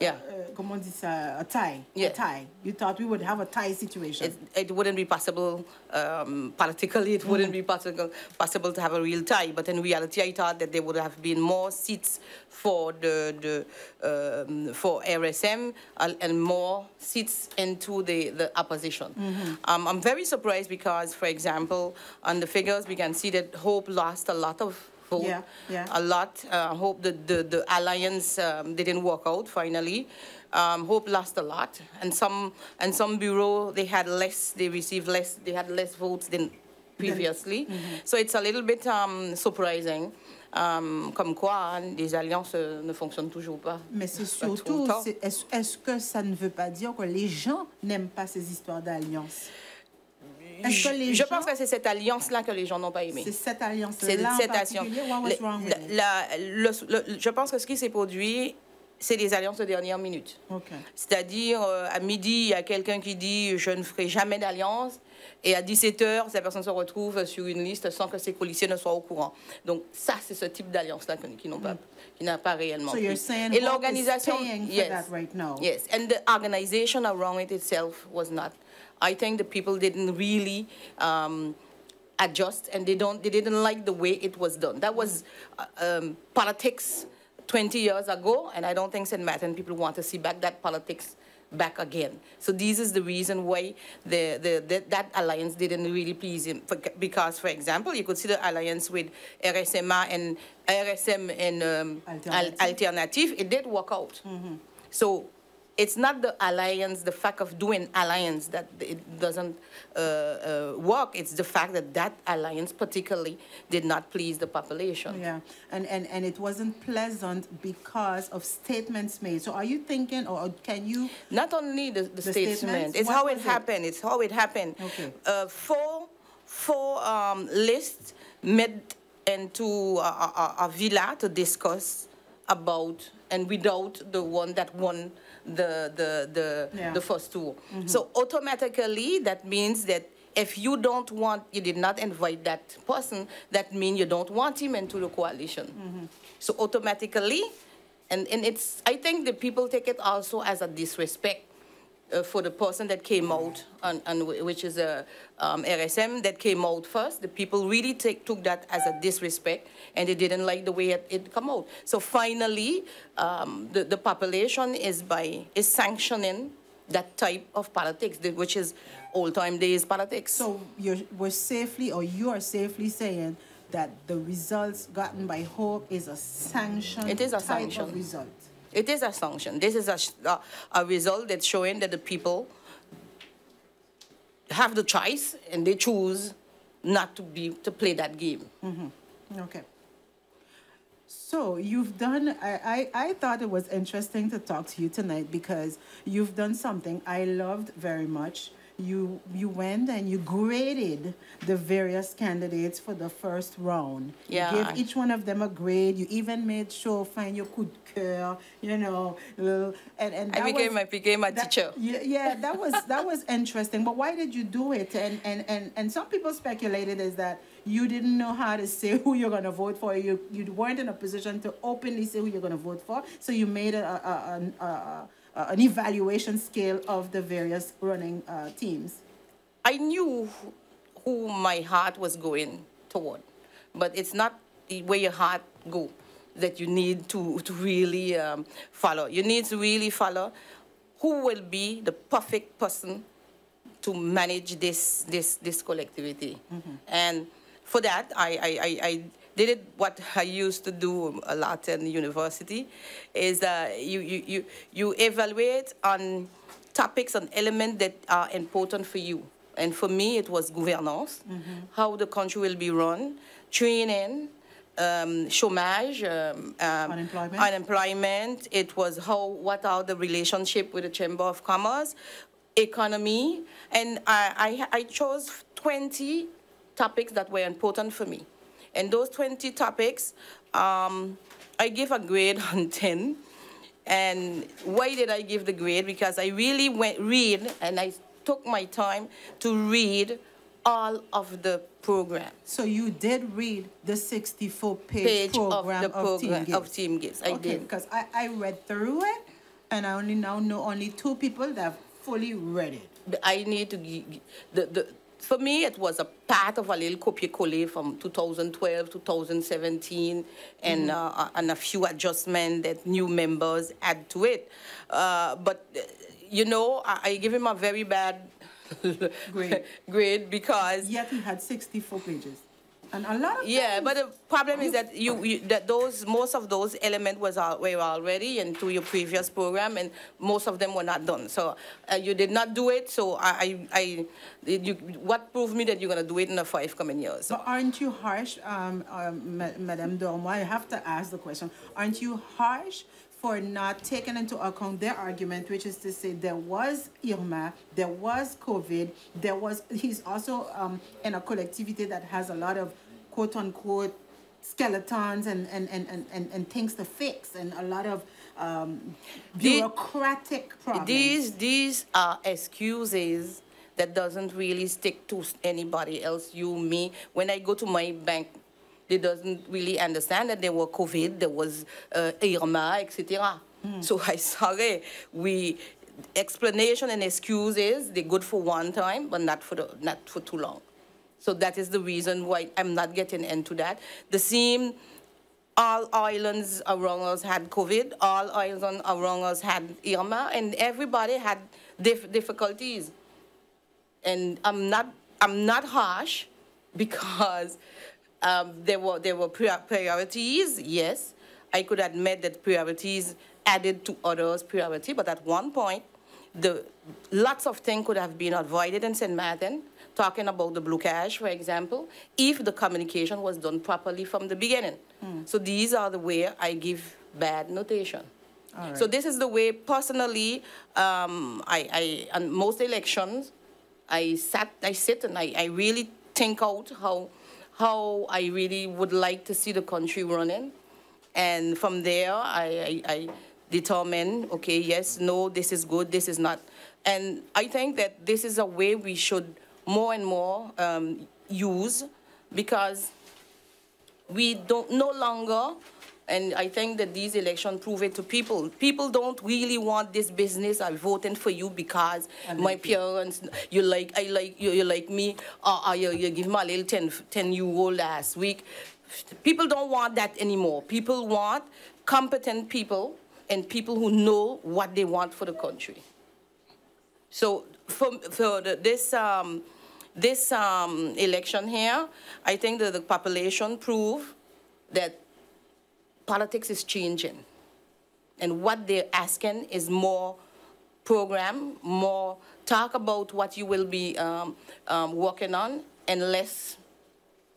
yeah, comment on dit ça, a tie. Yeah. A tie. You thought we would have a tie situation. It wouldn't be possible, politically, it wouldn't be possible to have a real tie. But in reality, I thought that there would have been more seats for for RSM and more seats into the opposition. I'm very surprised because, for example, on the figures, we can see that Hope lost a lot of vote, a lot. Hope the alliance didn't work out finally. Hope lost a lot, and some bureau they had less, they received less, they had less votes than previously. So it's a little bit surprising. Comme quoi, les alliances ne fonctionnent toujours pas. Mais c'est surtout, est-ce que ça ne veut pas dire que les gens n'aiment pas ces histoires d'alliance? Je pense que c'est cette alliance-là que les gens n'ont pas aimé. C'est cette alliance-là en particulier? What was wrong with it? Je pense que ce qui s'est produit, c'est des alliances de dernière minute. Okay. C'est-à-dire, à midi, il y a quelqu'un qui dit « je ne ferai jamais d'alliance ». Et à 17h, cette personne se retrouve sur une liste sans que ses policiers ne soient au courant. Donc ça, c'est ce type d'alliance-là qui n'a pas réellement pris. Et l'organisation, yes, right now. Yes, and the organization around it itself was not. I think the people didn't really adjust, and they didn't like the way it was done. That was politics 20 years ago, and I don't think St. Martin people want to see back that politics back again. So this is the reason why that alliance didn't really please him. Because, for example, you could see the alliance with RSM and Alternative. It did work out. So it's not the alliance, the fact of doing alliance that it doesn't work. It's the fact that that alliance particularly did not please the population. Yeah, and it wasn't pleasant because of statements made. So are you thinking, or can you... Not only the statement, it's how it happened. It's how it happened. Okay. Four lists met into a villa to discuss about, and without the one that won the first tour. So automatically that means that if you did not invite that person, that means you don't want him into the coalition. So automatically, and I think the people take it also as a disrespect for the person that came out, which is RSM, that came out first. The people really took that as a disrespect, and they didn't like the way it come out. So finally, the population is sanctioning that type of politics, which is old-time days politics. So you are safely saying that the results gotten by Hope is a sanctioned type of result. It is a sanction. This is a result that's showing that the people have the choice and they choose not to play that game. Okay. So you've done, I thought it was interesting to talk to you tonight because you've done something I loved very much. You went and you graded the various candidates for the first round. Yeah. You gave each one of them a grade. You even made sure find your coup de cœur, you know, and that I became a that- teacher. Yeah, that was interesting. But why did you do it? And some people speculated is that you didn't know how to say who you're gonna vote for. You weren't in a position to openly say who you're gonna vote for. So you made an evaluation scale of the various running teams. I knew who my heart was going toward, but it's not where your heart go that you need to really follow. You need to really follow who will be the perfect person to manage this collectivity. And for that, I did it what I used to do a lot in university, is you evaluate on topics and elements that are important for you. And for me, it was governance, how the country will be run, training, chômage, unemployment. It was what are the relationship with the Chamber of Commerce, economy, and I chose 20 topics that were important for me. And those 20 topics, I gave a grade on 10. And why did I give the grade? Because I really read, and I took my time to read all of the program. So you did read the 64-page program of Team Gibbs. I did. Because I read through it, and I only now know only 2 people that have fully read it. I need to for me, it was a part of a little copy-coller from 2012, 2017, and a few adjustments that new members add to it. But, you know, I give him a very bad grade because... Yet he had 64 pages. And a lot of yeah, but the problem is that most of those elements were already into your previous program, and most of them were not done. So you did not do it. So what proved me that you're going to do it in the 5 coming years? So. But aren't you harsh, Madame Dormo? I have to ask the question. Aren't you harsh for not taking into account their argument, which is to say there was Irma, there was COVID, he's also in a collectivity that has a lot of quote-unquote skeletons and things to fix, and a lot of bureaucratic problems. These are excuses that doesn't really stick to anybody else, you, me. When I go to my bank, they doesn't really understand that there was COVID, there was Irma, etc. So I sorry, explanation and excuses, they're good for one time, but not for too long. So that is the reason why I'm not getting into that. The same, all islands around us had COVID, all islands around us had Irma, and everybody had difficulties. And I'm not harsh because there were priorities, yes. I could admit that priorities added to others' priority, but at one point, lots of things could have been avoided in St. Martin, talking about the blocage, for example, if the communication was done properly from the beginning. So these are the way I give bad notation. All right. So this is the way, personally, on most elections, I sit and I really think out how I really would like to see the country running. And from there, I determine, okay, yes, no, this is good, this is not. And I think that this is a way we should more and more use, because we don't no longer, and I think that these elections prove it to people. People don't really want this business of voting for you because my parents, you like me, or you give me a little 10 euro last week. People don't want that anymore. People want competent people and people who know what they want for the country. So for this election here, I think that the population proved that politics is changing. And what they're asking is more program, more talk about what you will be working on, and less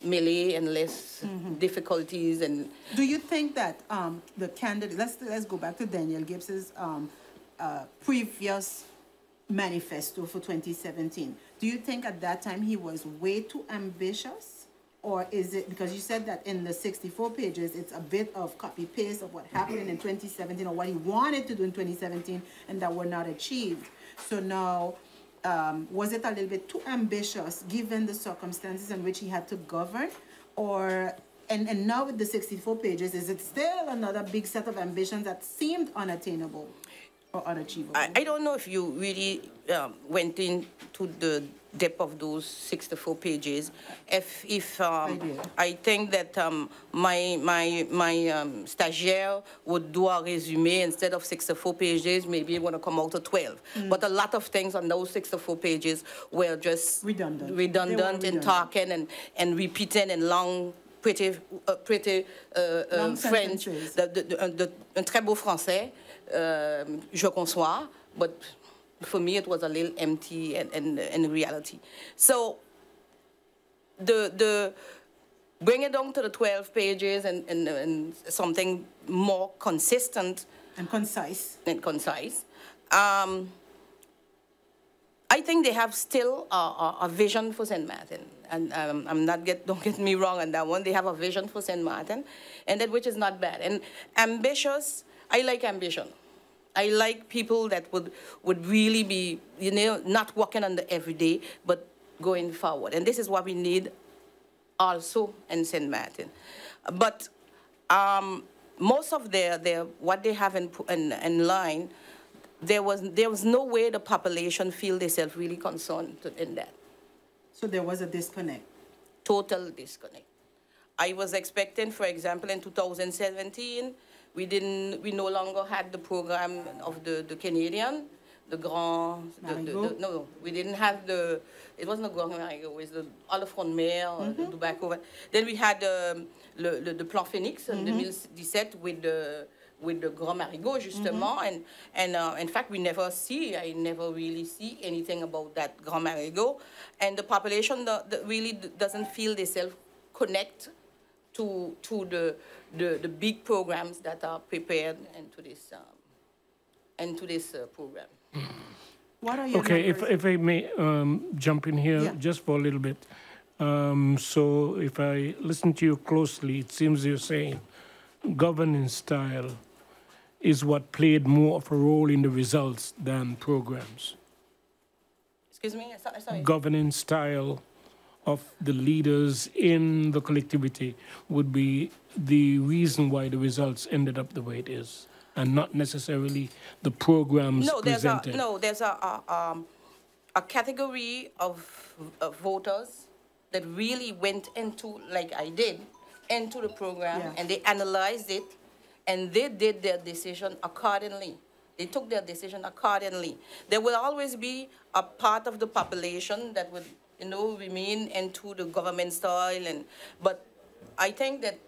melee and less difficulties. And Do you think that the candidate, let's go back to Daniel Gibbs's previous manifesto for 2017. Do you think at that time he was way too ambitious? Or is it, because you said that in the 64 pages, it's a bit of copy-paste of what happened in 2017 or what he wanted to do in 2017 and that were not achieved. So now, was it a little bit too ambitious given the circumstances in which he had to govern? Or, and now with the 64 pages, is it still another big set of ambitions that seemed unattainable or unachievable? I don't know if you really went into the depth of those 64 pages. I think that my stagiaire would do a resume instead of 64 pages, maybe it would have come out to 12. But a lot of things on those 64 pages were just redundant and talking and repeating in long, pretty Long French, sentences. un très beau français, je conçois, but for me it was a little empty in reality. So the bring it down to the 12 pages and something more consistent And concise. I think they have still a vision for St. Martin. And don't get me wrong on that one. They have a vision for St. Martin, and that which is not bad. And ambitious, I like ambition. I like people that would really be, not working on the everyday, but going forward. And this is what we need also in St. Martin. But most of what they have in line, there was no way the population feel themselves really concerned in that. So there was a disconnect. Total disconnect. I was expecting, for example, in 2017, we no longer had the program of the Canadian, the Grand, no, we didn't have it wasn't the Grand Marigot, it was the All of Front Mer, the tobacco. Then we had the Plan Phoenix in 2017 with the Grand Marigot, justement, and in fact, I never really see anything about that Grand Marigot, and the population really doesn't feel themselves connect to the big programs that are prepared into this program. What are your Okay, numbers? if I may jump in here Yeah. just for a little bit. So if I listen to you closely, it seems you're saying governance style is what played more of a role in the results than programs. Excuse me, sorry. Governance style of the leaders in the collectivity would be the reason why the results ended up the way it is, and not necessarily the programs presented. There's a category of voters that really went into, like I did, into the program, and they analyzed it, and they did their decision accordingly. They took their decision accordingly. There will always be a part of the population that would, remain into the government style, but I think that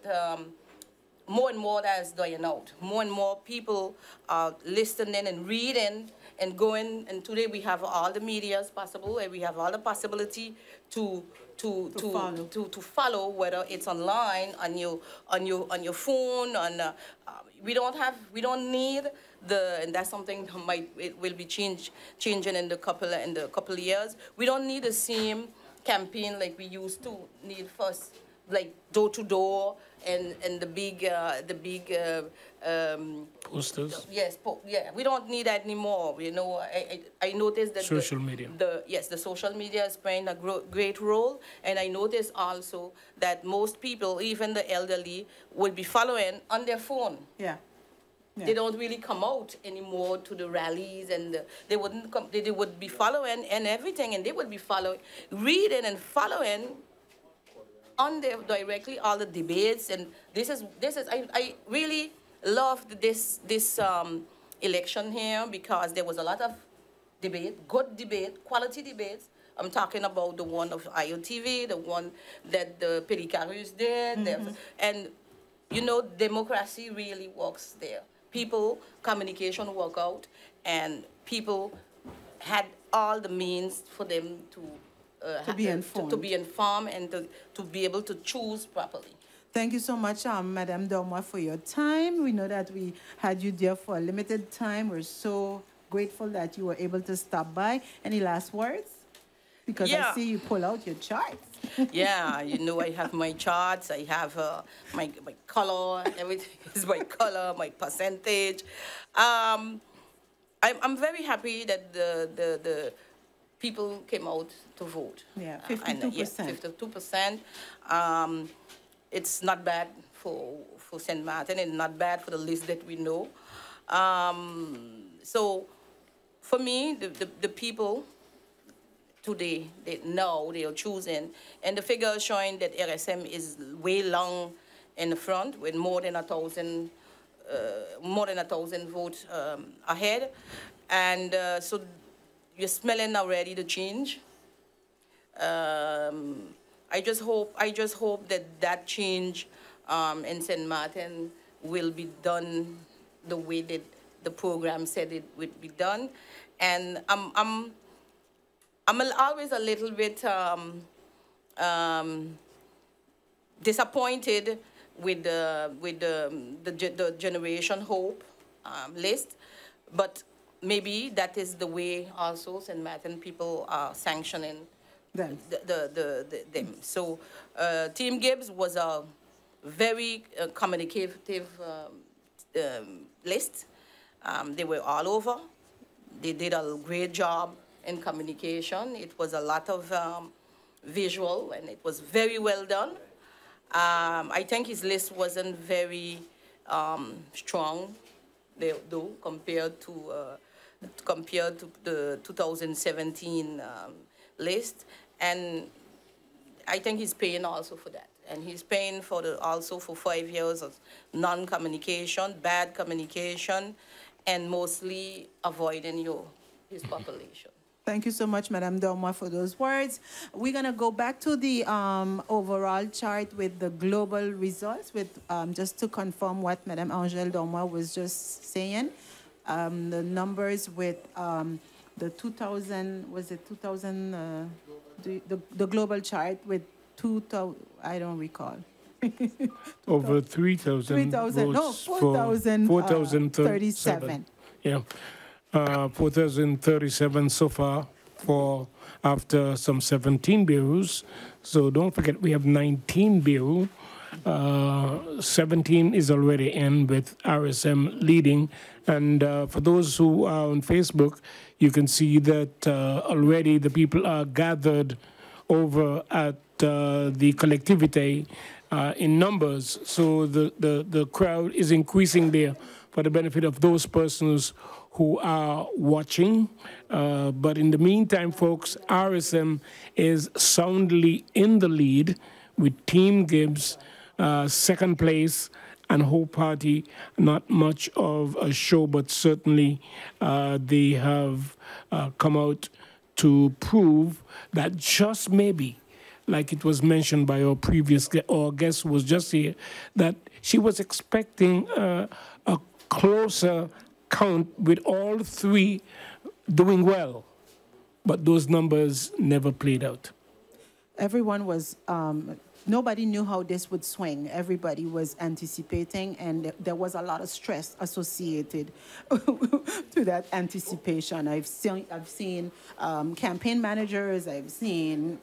more and more that is dying out. More and more people are listening and reading and going. And today we have all the medias possible, and we have all the possibility to follow, whether it's online, on your phone, we don't need and that's something it will be changing in the couple of years. We don't need the same campaign like we used to need first, like door to door and the big Posters. Yes, we don't need that anymore. I noticed that Social media. The social media is playing a great role, and I noticed also that most people, even the elderly, will be following on their phone. Yeah. They don't really come out anymore to the rallies, and they wouldn't come. They would be following and everything, and they would be reading and following on there directly all the debates. And this is I really loved this election here because there was a lot of debate, good debate, quality debates. I'm talking about the one of IOTV, the one that the Pelicarus did, and democracy really works there. People, communication work out, and people had all the means for them to To be informed. To be informed and to be able to choose properly. Thank you so much, Madame Dormois, for your time. We know that we had you there for a limited time. We're so grateful that you were able to stop by. Any last words? Because Yeah. I see you pull out your charts. Yeah, you know, I have my charts, I have my color, everything is my color, my percentage. I'm very happy that the people came out to vote. Yeah, 52%. 52%. It's not bad for St. Martin and not bad for the list that we know. So for me, the people today, they are choosing, and the figure showing that RSM is way long in the front with more than 1,000 votes ahead, and so you're smelling already the change. I just hope that change in St. Martin will be done the way that the program said it would be done, and I'm always a little bit disappointed with the Generation Hope list, but maybe that is the way also St. Martin people are sanctioning them. So Team Gibbs was a very communicative list. They were all over. They did a great job in communication. It was a lot of visual, and it was very well done. I think his list wasn't very strong, though, compared to the 2017 list, and I think he's paying also for that. And he's paying also for 5 years of non-communication, bad communication, and mostly avoiding his population. Thank you so much, Madame Dormois, for those words. We're going to go back to the overall chart with the global results, with just to confirm what Madame Angèle Dormois was just saying. The numbers with the 2000, was it 2000, the global chart with 2,000, I don't recall. Over 3,000 votes. 4,037. Yeah. 4,037 so far after some 17 bureaus. So don't forget we have 19 bureaus. 17 is already in with RSM leading. And for those who are on Facebook, you can see that already the people are gathered over at the collectivity in numbers. So the crowd is increasing there for the benefit of those persons who are watching. But in the meantime, folks, RSM is soundly in the lead with Team Gibbs, second place, and Hope Party, not much of a show, but certainly they have come out to prove that just maybe, like it was mentioned by our previous guest who was just here, that she was expecting a closer count with all three doing well, but those numbers never played out. Everyone was, nobody knew how this would swing. Everybody was anticipating, and there was a lot of stress associated to that anticipation. I've seen campaign managers, I've seen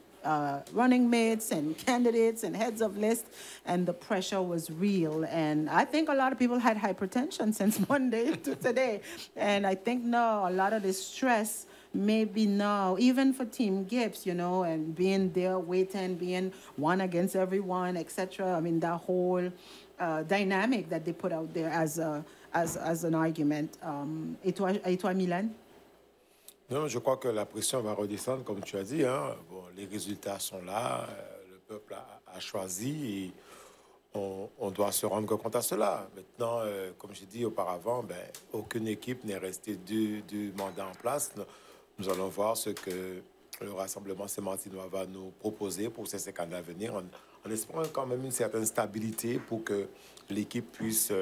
running mates and candidates and heads of list, and the pressure was real. And I think a lot of people had hypertension since Monday to today. And I think now a lot of the stress maybe now, even for Team Gibbs, you know, and being there waiting, being one against everyone, etc. I mean, that whole dynamic that they put out there as an argument. Et toi, Milan? Non, je crois que la pression va redescendre, comme tu as dit. Hein. Bon, les résultats sont là, le peuple a choisi et on doit se rendre compte à cela. Maintenant, comme j'ai dit auparavant, aucune équipe n'est restée deux mandats en place. Nous allons voir ce que le Rassemblement Saint-Martinois va nous proposer pour ces 5 ans à venir en espérant quand même une certaine stabilité pour que l'équipe puisse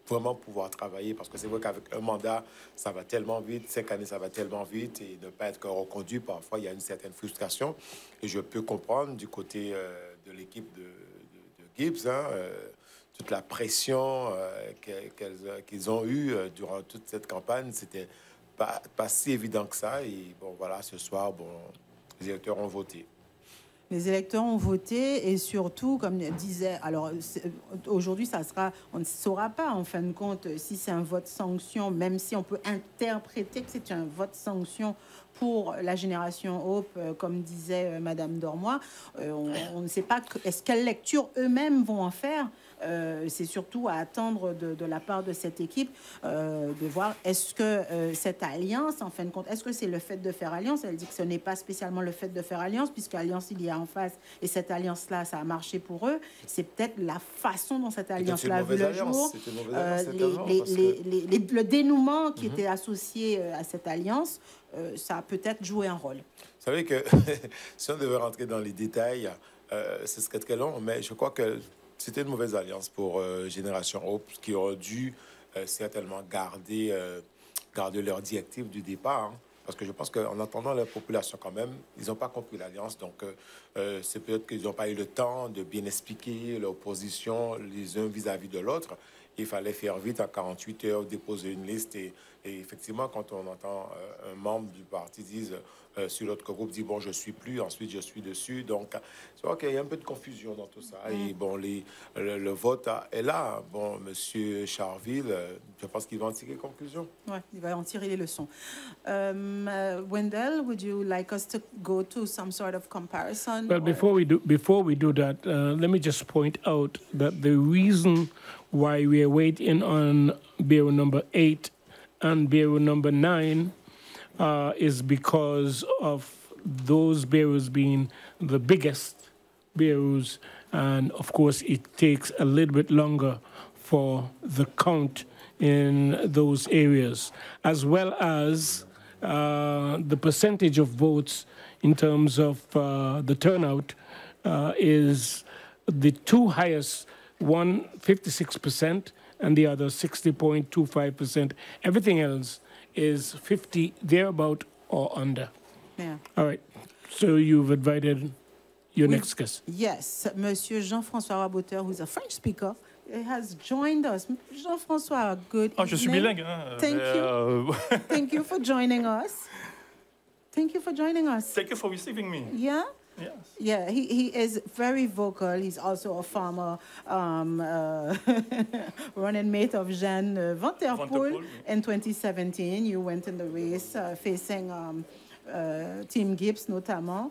vraiment pouvoir travailler. Parce que c'est vrai qu'avec un mandat, ça va tellement vite, 5 années, ça va tellement vite, et ne pas être reconduit, parfois, il y a une certaine frustration. Et je peux comprendre du côté de l'équipe de Gibbs, hein, toute la pression qu'ils ont eue durant toute cette campagne, c'était pas si évident que ça. Et bon, voilà, ce soir, bon, les électeurs ont voté. Les électeurs ont voté et surtout, comme disait, alors aujourd'hui, on ne saura pas en fin de compte si c'est un vote sanction, même si on peut interpréter que c'est un vote sanction pour la génération Hope, comme disait Madame Dormoy. On ne sait pas quelle lecture eux-mêmes vont en faire. C'est surtout à attendre de la part de cette équipe de voir est-ce que cette alliance, en fin de compte, est-ce que c'est le fait de faire alliance? Elle dit que ce n'est pas spécialement le fait de faire alliance, puisque alliance il y a en face, et cette alliance-là, ça a marché pour eux. C'est peut-être la façon dont cette alliance-là a vu le jour, le dénouement qui était associé à cette alliance, ça a peut-être joué un rôle. Vous savez que si on devait rentrer dans les détails, ce serait très long, mais je crois que c'était une mauvaise alliance pour Génération Hope, qui aurait dû certainement garder leur directive du départ. Hein, parce que je pense qu'en attendant la population quand même, ils n'ont pas compris l'alliance. Donc, c'est peut-être qu'ils n'ont pas eu le temps de bien expliquer leur position les uns vis-à-vis de l'autre. Il fallait faire vite, en 48 heures, déposer une liste. Et effectivement, quand on entend un membre du parti dire sur l'autre groupe, dit bon, je suis plus, ensuite je suis dessus. Donc, c'est vrai qu'il y a un peu de confusion dans tout ça. Et bon, le vote est là. Bon, Monsieur Charville, je pense qu'il va en tirer conclusion. Oui, il va en tirer les leçons. Wendell, would you like us to go to some sort of comparison? Well, before we do that, let me just point out that the reason why we are waiting on Bureau number 8 and Bureau number 9 is because of those bureaus being the biggest bureaus, and of course it takes a little bit longer for the count in those areas, as well as the percentage of votes in terms of the turnout is the two highest, one 56% and the other 60.25%. Everything else is 50, thereabout or under. Yeah. All right. So you've invited your next guest. Yes, Monsieur Jean-François Raboteur, who's a French speaker, has joined us. Jean-François, good evening. Je suis bilingue. Hein, Thank you. Thank you for joining us. Thank you for joining us. Thank you for receiving me. Yeah? Yes. Yeah, he is very vocal. He's also a former running mate of Jeanne Van Der Poel. In 2017, you went in the race facing Team Gibbs, notamment.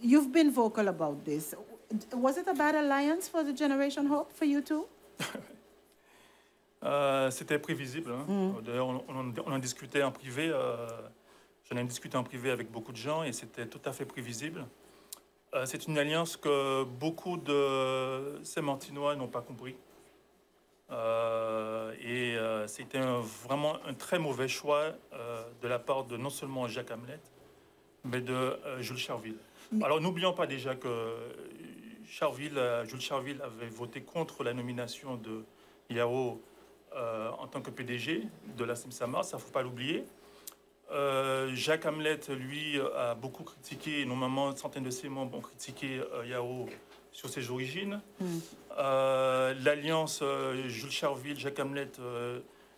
You've been vocal about this. Was it a bad alliance for the Generation Hope for you too? C'était prévisible. Hein. D'ailleurs, on en discutait en privé. J'en ai discuté en privé avec beaucoup de gens et c'était tout à fait prévisible. C'est une alliance que beaucoup de Saint-Martinois n'ont pas compris. C'était vraiment un très mauvais choix de la part de non seulement Jacques Hamlet, mais de Jules Charville. Alors n'oublions pas déjà que Jules Charville avait voté contre la nomination de Yao en tant que PDG de la SIMSAMA, ça ne faut pas l'oublier. Jacques Hamlet, lui, a beaucoup critiqué, normalement, centaines de ses membres ont critiqué Yao sur ses origines. L'alliance Jules Charville, Jacques Hamlet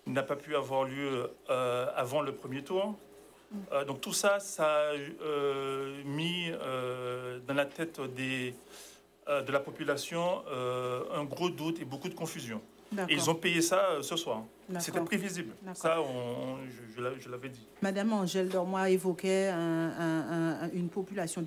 n'a pas pu avoir lieu avant le premier tour. Donc tout ça, ça a mis dans la tête de la population un gros doute et beaucoup de confusion. Et ils ont payé ça ce soir. C'était prévisible. Ça, je l'avais dit. Madame Angèle Dormoy évoquait une population,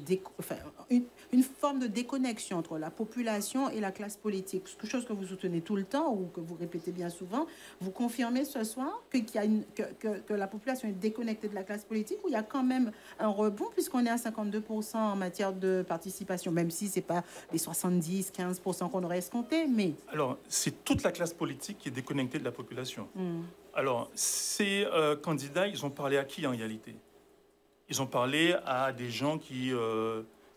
une forme de déconnexion entre la population et la classe politique. Quelque chose que vous soutenez tout le temps ou que vous répétez bien souvent. Vous confirmez ce soir que la population est déconnectée de la classe politique, ou il y a quand même un rebond puisqu'on est à 52% en matière de participation, même si ce n'est pas les 70-15% qu'on aurait escompté, mais... Alors, c'est toute la classe politique qui est déconnectée de la population. Alors, ces candidats, ils ont parlé à qui en réalité? Ils ont parlé à des gens qui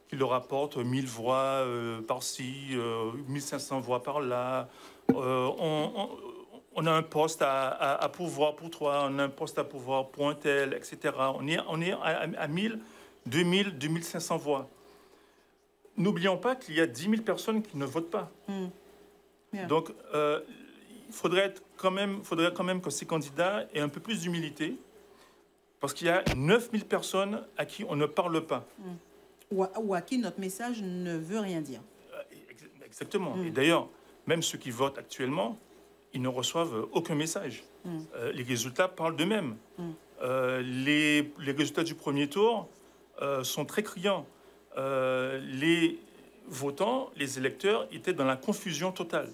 qui leur apporte 1000 voix par-ci, 1500 voix par-là. On a un poste à pouvoir pour toi, on a un poste à pouvoir pour un tel, etc. On est à 1000, 2000, 2500 voix. N'oublions pas qu'il y a 10 000 personnes qui ne votent pas. Yeah. Donc, il faudrait quand même que ces candidats aient un peu plus d'humilité, parce qu'il y a 9 000 personnes à qui on ne parle pas. Ou à qui notre message ne veut rien dire. Exactement. Et d'ailleurs, même ceux qui votent actuellement, ils ne reçoivent aucun message. Les résultats parlent d'eux-mêmes. Les résultats du premier tour sont très criants. Les votants, les électeurs étaient dans la confusion totale.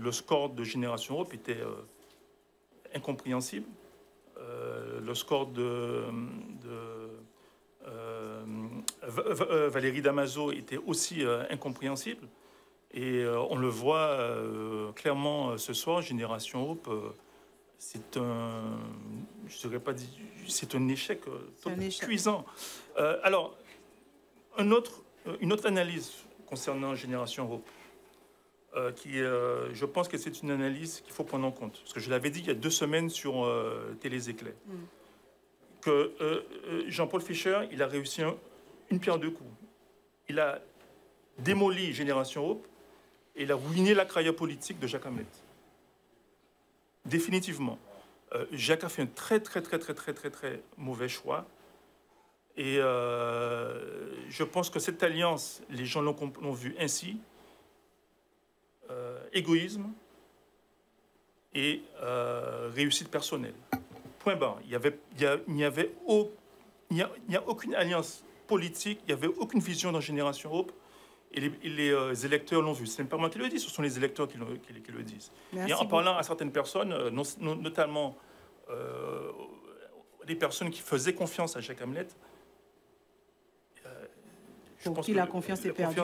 Le score de Génération Europe était incompréhensible. Le score de Valérie Damaso était aussi incompréhensible. Et on le voit clairement ce soir, Génération Europe, c'est un échec cuisant. Alors, une autre analyse concernant Génération Europe, je pense que c'est une analyse qu'il faut prendre en compte. Parce que je l'avais dit il y a 2 semaines sur Télé Éclairs, que Jean-Paul Fischer, il a réussi une pierre deux coups. Il a démoli Génération Europe et il a ruiné la carrière politique de Jacques Hamlet. Définitivement. Jacques a fait un très mauvais choix. Et je pense que cette alliance, les gens l'ont vu ainsi, égoïsme et réussite personnelle. Point barre. Il n'y a aucune alliance politique, il n'y avait aucune vision dans Génération Europe. Et les électeurs l'ont vu. Ce n'est pas moi qui le dis, ce sont les électeurs qui le disent. Et en parlant à certaines personnes, notamment des personnes qui faisaient confiance à Jacques Hamlet, pour qui la confiance est perdue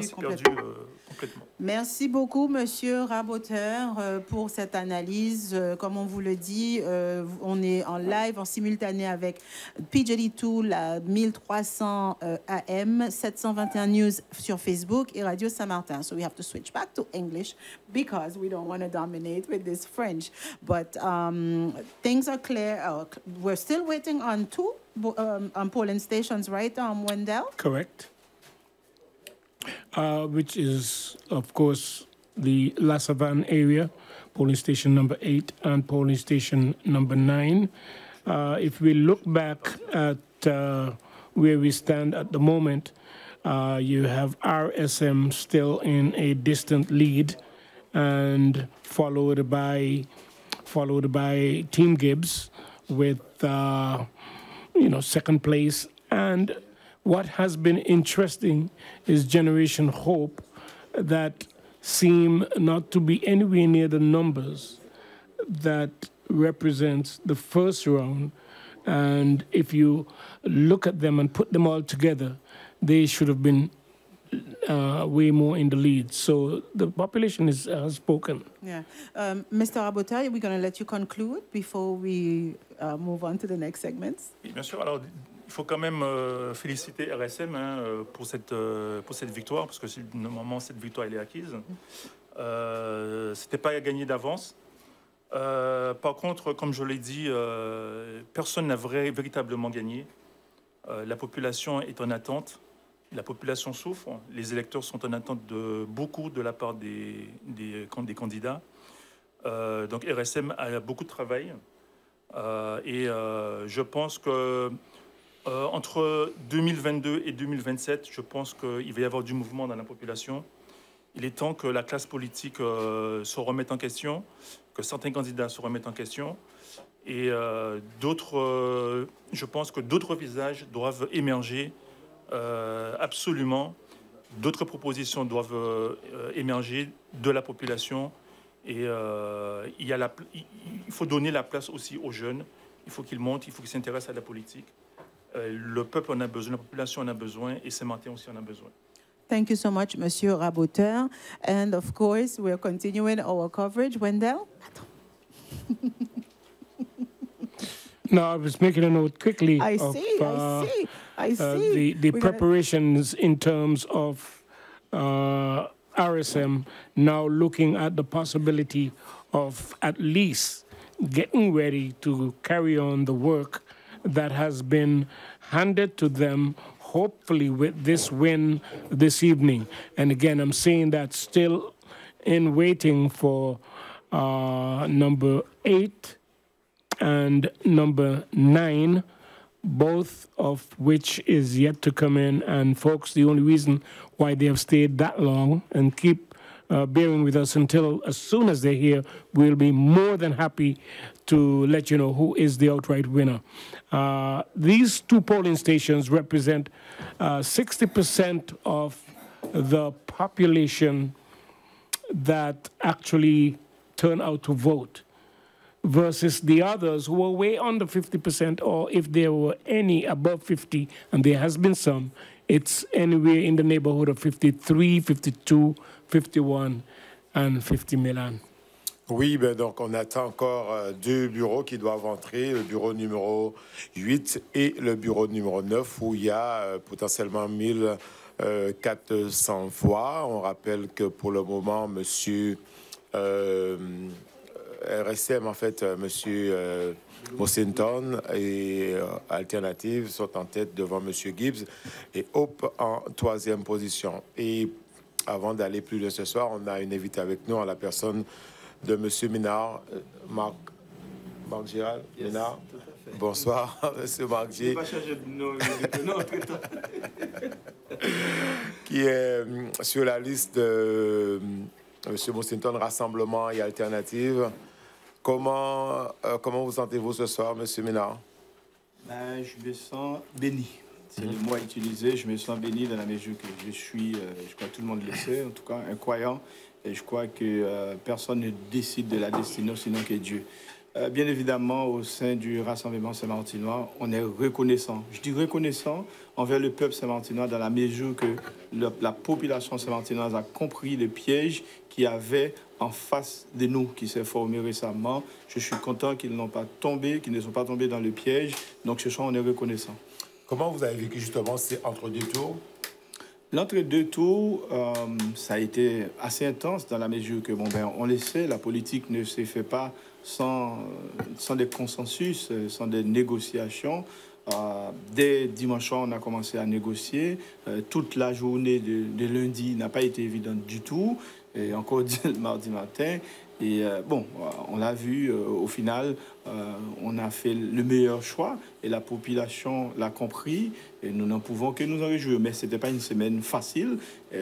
complètement. Merci beaucoup, Monsieur Raboteur, pour cette analyse. Comme on vous le dit, on est en live, en simultané avec PJD2, la 1300 AM, 721 News sur Facebook et Radio Saint-Martin. So we have to switch back to English because we don't want to dominate with this French. But things are clear. We're still waiting on 2 polling stations, right, Wendell? Correct. Which is, of course, the La Savane area, polling station number 8 and polling station number 9. If we look back at where we stand at the moment, you have RSM still in a distant lead, and followed by Team Gibbs with second place. And what has been interesting is Generation Hope that seem not to be anywhere near the numbers that represents the first round. And if you look at them and put them all together, they should have been way more in the lead. So the population has spoken. Yeah. Mr. Raboteur, we're going to let you conclude before we move on to the next segments. Bien sûr. Alors, il faut quand même féliciter RSM pour cette victoire, parce que normalement cette victoire elle est acquise. C'était pas gagné d'avance. Par contre, comme je l'ai dit, personne n'a véritablement gagné. La population est en attente. La population souffre. Les électeurs sont en attente de beaucoup de la part des candidats. Donc RSM a beaucoup de travail. Et je pense que entre 2022 et 2027, je pense qu'il va y avoir du mouvement dans la population. Il est temps que la classe politique se remette en question, que certains candidats se remettent en question. Et je pense que d'autres visages doivent émerger absolument. D'autres propositions doivent émerger de la population. Et il faut donner la place aussi aux jeunes. Il faut qu'ils montent, il faut qu'ils s'intéressent à la politique. Le peuple en a besoin, la population en a besoin, et Saint-Martin aussi en a besoin. Thank you so much, Monsieur Raboteur. And of course, we're continuing our coverage. Wendell? No, I was making a note quickly. I see. I see. the preparations in terms of RSM now looking at the possibility of at least getting ready to carry on the work that has been handed to them, hopefully with this win this evening. And again, I'm saying that still in waiting for number 8 and number 9, both of which is yet to come in. And folks, the only reason why they have stayed that long and keep bearing with us until as soon as they're here, we'll be more than happy to let you know who is the outright winner. These 2 polling stations represent 60% of the population that actually turn out to vote, versus the others who were way under 50%, or if there were any above 50, and there has been some, it's anywhere in the neighborhood of 53, 52, 51 and 50 million. Oui, ben donc on attend encore 2 bureaux qui doivent entrer, le bureau numéro 8 et le bureau numéro 9, où il y a potentiellement 1400 voix. On rappelle que pour le moment, monsieur RSM, en fait, monsieur Mosenton et Alternative sont en tête devant monsieur Gibbs et Hope en 3e position. Et avant d'aller plus loin ce soir, on a une invitée avec nous en la personne de monsieur Ménard, Marc Gérald. Yes, Ménard. Bonsoir, monsieur Marc G. Qui est sur la liste de monsieur Mosenton, Rassemblement et Alternative. Comment vous sentez-vous ce soir, monsieur Ménard? Ben, je me sens béni. C'est le mot à utiliser. Je me sens béni dans la mesure que je suis, je crois que tout le monde le sait, en tout cas, un croyant. Et je crois que personne ne décide de la destinée sinon que Dieu. Bien évidemment, au sein du Rassemblement Saint-Martinois, on est reconnaissant. Je dis reconnaissant envers le peuple saint-martinois dans la mesure que la population saint-martinoise a compris le piège qu'il y avait en face de nous, qui s'est formé récemment. Je suis content qu'ils n'ont pas tombé, qu'ils ne sont pas tombés dans le piège. Donc, ce soir, on est reconnaissant. Comment vous avez vécu justement ces entre-deux tours? L'entre-deux tours, ça a été assez intense dans la mesure que, bon, ben, on le sait, la politique ne se fait pas sans des consensus, sans des négociations. Dès dimanche soir, on a commencé à négocier. Toute la journée de lundi n'a pas été évidente du tout. Et encore le mardi matin. Et bon, on l'a vu, au final, on a fait le meilleur choix et la population l'a compris et nous n'en pouvons que nous en réjouir. Mais ce n'était pas une semaine facile,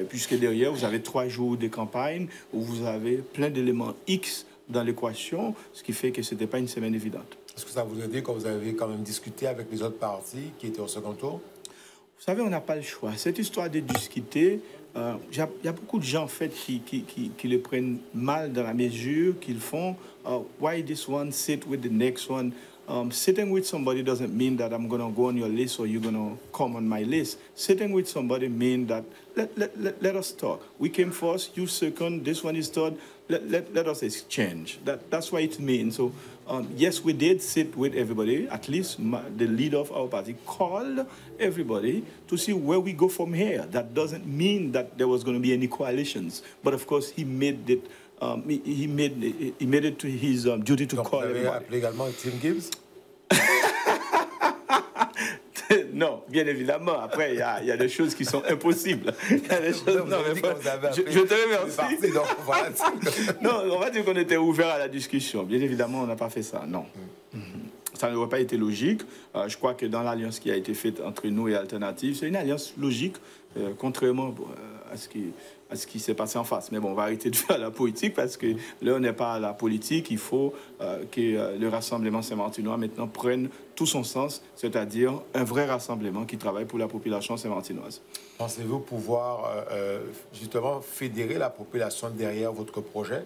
puisque derrière, vous avez 3 jours de campagne où vous avez plein d'éléments X dans l'équation, ce qui fait que ce n'était pas une semaine évidente. Est-ce que ça vous a aidé quand vous avez quand même discuté avec les autres partis qui étaient au second tour? Vous savez, on n'a pas le choix. Cette histoire de discuter, il y a beaucoup de gens en fait qui le prennent mal dans la mesure qu'ils font why this one sit with the next one. Sitting with somebody doesn't mean that I'm going to go on your list or you're going to come on my list. Sitting with somebody means that let us talk. We came first, you second, this one is third. Let us exchange. That's what it means. So, yes, we did sit with everybody. At least the leader of our party called everybody to see where we go from here. That doesn't mean that there was going to be any coalitions. But, of course, he made it, he made it to his duty to call everybody. Vous avez appelé également Tim Gibbs? Non, bien évidemment. Après, il y a des choses qui sont impossibles. Il y a des choses... Non, mais je te remercie. Non, on va dire qu'on était ouvert à la discussion. Bien évidemment, on n'a pas fait ça, non. Ça n'aurait pas été logique. Je crois que dans l'alliance qui a été faite entre nous et Alternative, c'est une alliance logique, contrairement à ce qui s'est passé en face. Mais bon, on va arrêter de faire la politique parce que là, on n'est pas à la politique. Il faut que le Rassemblement Saint-Martinois maintenant prenne tout son sens, c'est-à-dire un vrai rassemblement qui travaille pour la population saint-martinoise. Pensez-vous pouvoir justement fédérer la population derrière votre projet?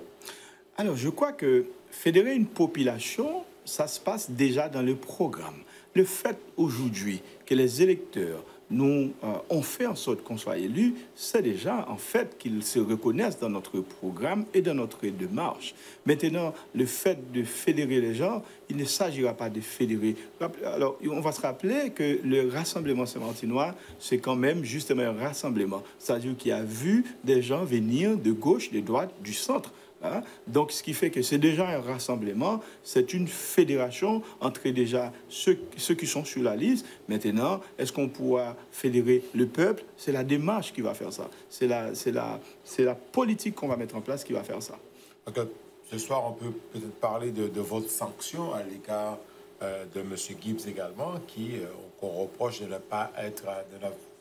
Alors, je crois que fédérer une population, ça se passe déjà dans le programme. Le fait aujourd'hui que les électeurs nous on fait en sorte qu'on soit élu, c'est déjà en fait qu'ils se reconnaissent dans notre programme et dans notre démarche. Maintenant, le fait de fédérer les gens, il ne s'agira pas de fédérer. Alors, on va se rappeler que le Rassemblement Saint-Martinois, c'est quand même justement un rassemblement. C'est-à-dire qu'il a vu des gens venir de gauche, de droite, du centre. Hein? Donc, ce qui fait que c'est déjà un rassemblement, c'est une fédération entre déjà ceux qui sont sur la liste. Maintenant, est-ce qu'on pourra fédérer le peuple? C'est la démarche qui va faire ça. C'est la politique qu'on va mettre en place qui va faire ça. Donc, ce soir, on peut peut-être parler de votre sanction à l'égard de M. Gibbs également, qu'on reproche de ne pas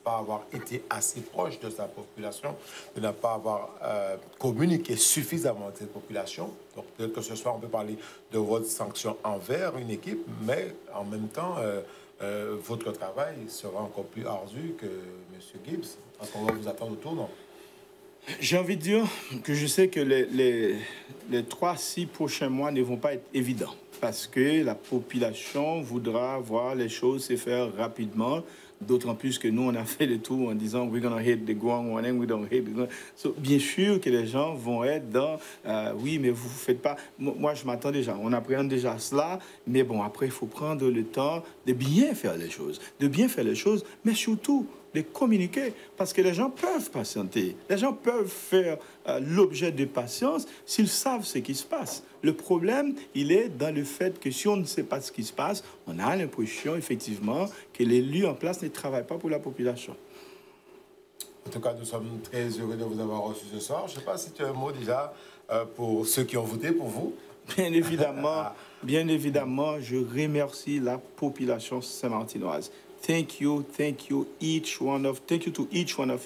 avoir été assez proche de sa population, de ne pas avoir communiqué suffisamment avec cette population. Donc peut-être que ce soir, on peut parler de votre sanction envers une équipe, mais en même temps, votre travail sera encore plus ardu que M. Gibbs, parce qu'on va vous attendre au tournant. J'ai envie de dire que je sais que les 3-6 prochains mois ne vont pas être évidents, parce que la population voudra voir les choses se faire rapidement. D'autant plus que nous, on a fait le tour en disant « we're gonna hit the ground running, we don't hit the ground ». So, bien sûr que les gens vont être dans « oui, mais vous ne faites pas ». Moi, je m'attends déjà, on appréhende déjà cela. Mais bon, après, il faut prendre le temps de bien faire les choses. De bien faire les choses, mais surtout de communiquer. Parce que les gens peuvent patienter. Les gens peuvent faire l'objet de patience s'ils savent ce qui se passe. Le problème, il est dans le fait que si on ne sait pas ce qui se passe, on a l'impression, effectivement, que l'élu en place ne travaille pas pour la population. En tout cas, nous sommes très heureux de vous avoir reçu ce soir. Je ne sais pas si tu as un mot déjà pour ceux qui ont voté pour vous. Bien évidemment, je remercie la population saint-martinoise. Thank you to each one of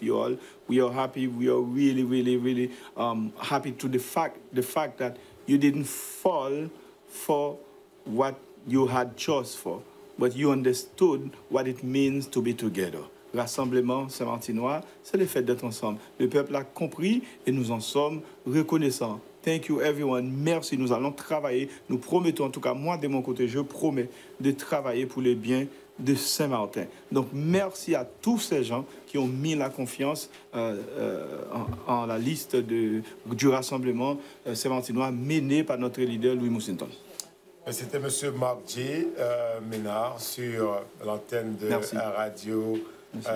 you all. We are happy. We are really happy to the fact that you didn't fall for what you had chose for, but you understood what it means to be together. Rassemblement Saint-Martinois, c'est le fait d'être ensemble. Le peuple a compris et nous en sommes reconnaissants. Thank you everyone. Merci. Nous allons travailler. Nous promettons, en tout cas moi de mon côté, je promets de travailler pour le bien de Saint-Martin. Donc merci à tous ces gens qui ont mis la confiance en la liste du rassemblement Saint-Martinois mené par notre leader Louis Moussington. C'était M. Marc J. Ménard sur l'antenne de la radio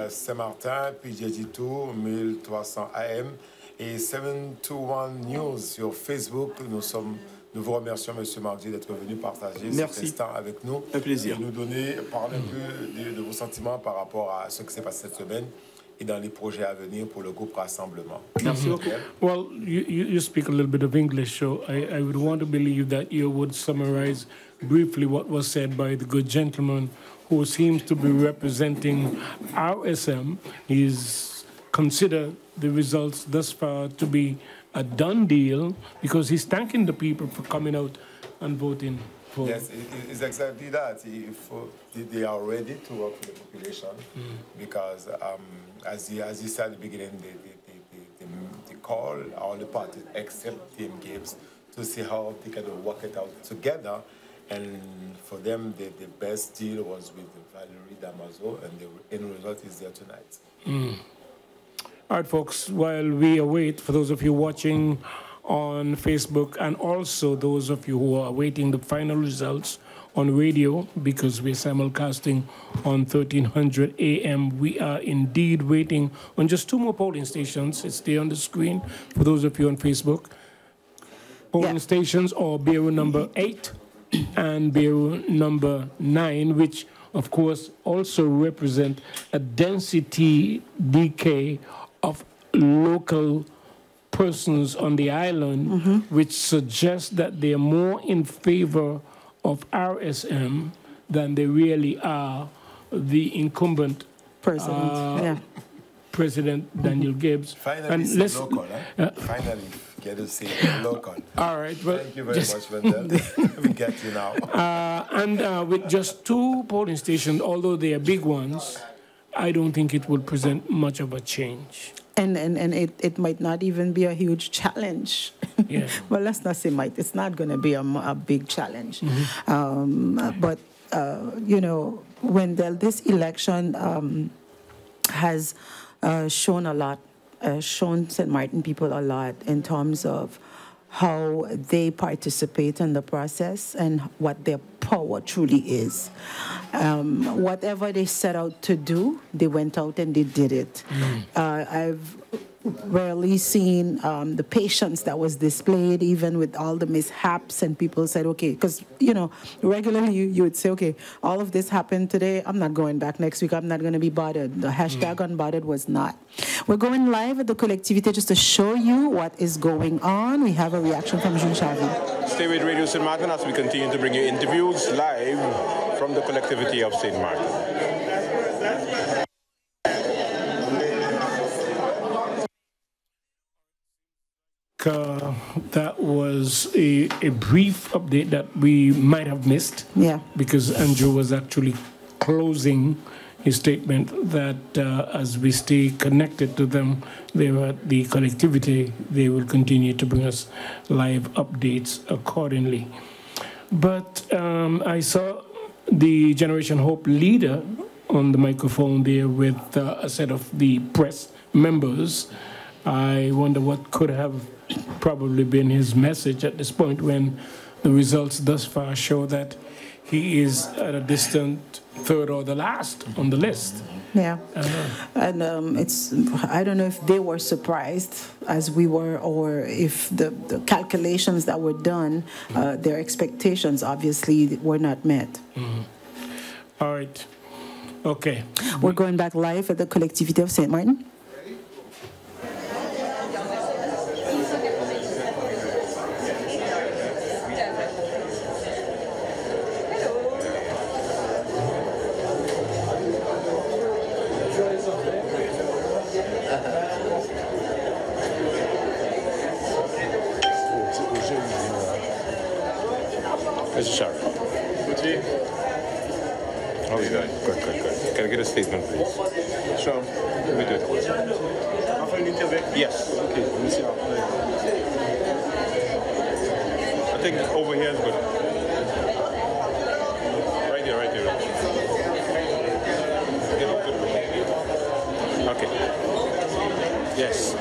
Saint-Martin, PJD2 1300 AM et 721 News sur Facebook. Nous vous remercions, M. Marc J, d'être venu partager cet instant avec nous. Un plaisir. Et nous parler un peu de vos sentiments par rapport à ce qui s'est passé cette semaine et dans les projets à venir pour le groupe Rassemblement. Merci beaucoup. Well, you speak a little bit of English, so I would want to believe that you would summarize briefly what was said by the good gentleman who seems to be representing RSM. He's considered the results thus far to be a done deal because he's thanking the people for coming out and voting for. Yes, it's exactly that. They are ready to work with the population because, as he said at the beginning, they call all the parties except Tim Gibbs to see how they can work it out together. And for them, the best deal was with Valerie Damaso, and the end result is there tonight. All right, folks, while we await, for those of you watching on Facebook and also those of you who are awaiting the final results on radio, because we're simulcasting on 1300 AM, we are indeed waiting on just 2 more polling stations. It's there on the screen for those of you on Facebook. Polling stations are Bureau number 8 and Bureau number 9, which, of course, also represent a density decay of local persons on the island, which suggests that they are more in favor of RSM than they really are the incumbent President Daniel Gibbs. Finally, and local, finally, get to see local. All right. Well, thank you very much, Wendell. We get you now. And with just 2 polling stations, although they are big ones, I don't think it will present much of a change. And it might not even be a huge challenge. Yeah. Well, let's not say might. It's not going to be a big challenge. But, you know, Wendell, this election has shown a lot, shown St. Martin people a lot in terms of how they participate in the process and what their power truly is. Whatever they set out to do, they went out and they did it. I've rarely seen the patience that was displayed, even with all the mishaps, and people said, okay, because, you know, regularly you would say, okay, all of this happened today, I'm not going back next week, I'm not going to be bothered. The hashtag unbothered was not. We're going live at the Collectivité just to show you what is going on. We have a reaction from Jules Charville. Stay with Radio St. Martin as we continue to bring you interviews live from the Collectivity of St. Martin. That was a brief update that we might have missed. Yeah. Because Andrew was actually closing his statement that as we stay connected to them, they were at the collectivity, they will continue to bring us live updates accordingly. But I saw the Generation Hope leader on the microphone there with a set of the press members. I wonder what could have probably been his message at this point when the results thus far show that he is at a distant third or the last on the list. Yeah, and I don't know if they were surprised as we were, or if the calculations that were done, their expectations obviously were not met. All right, okay. We're going back live at the Collectivité of St. Martin. Mr. Sharp. How are you doing? Good. Can I get a statement, please? Sure. Let me do it. Yes. Okay. Let me see how. I think over here is good. Right here. Okay. Yes.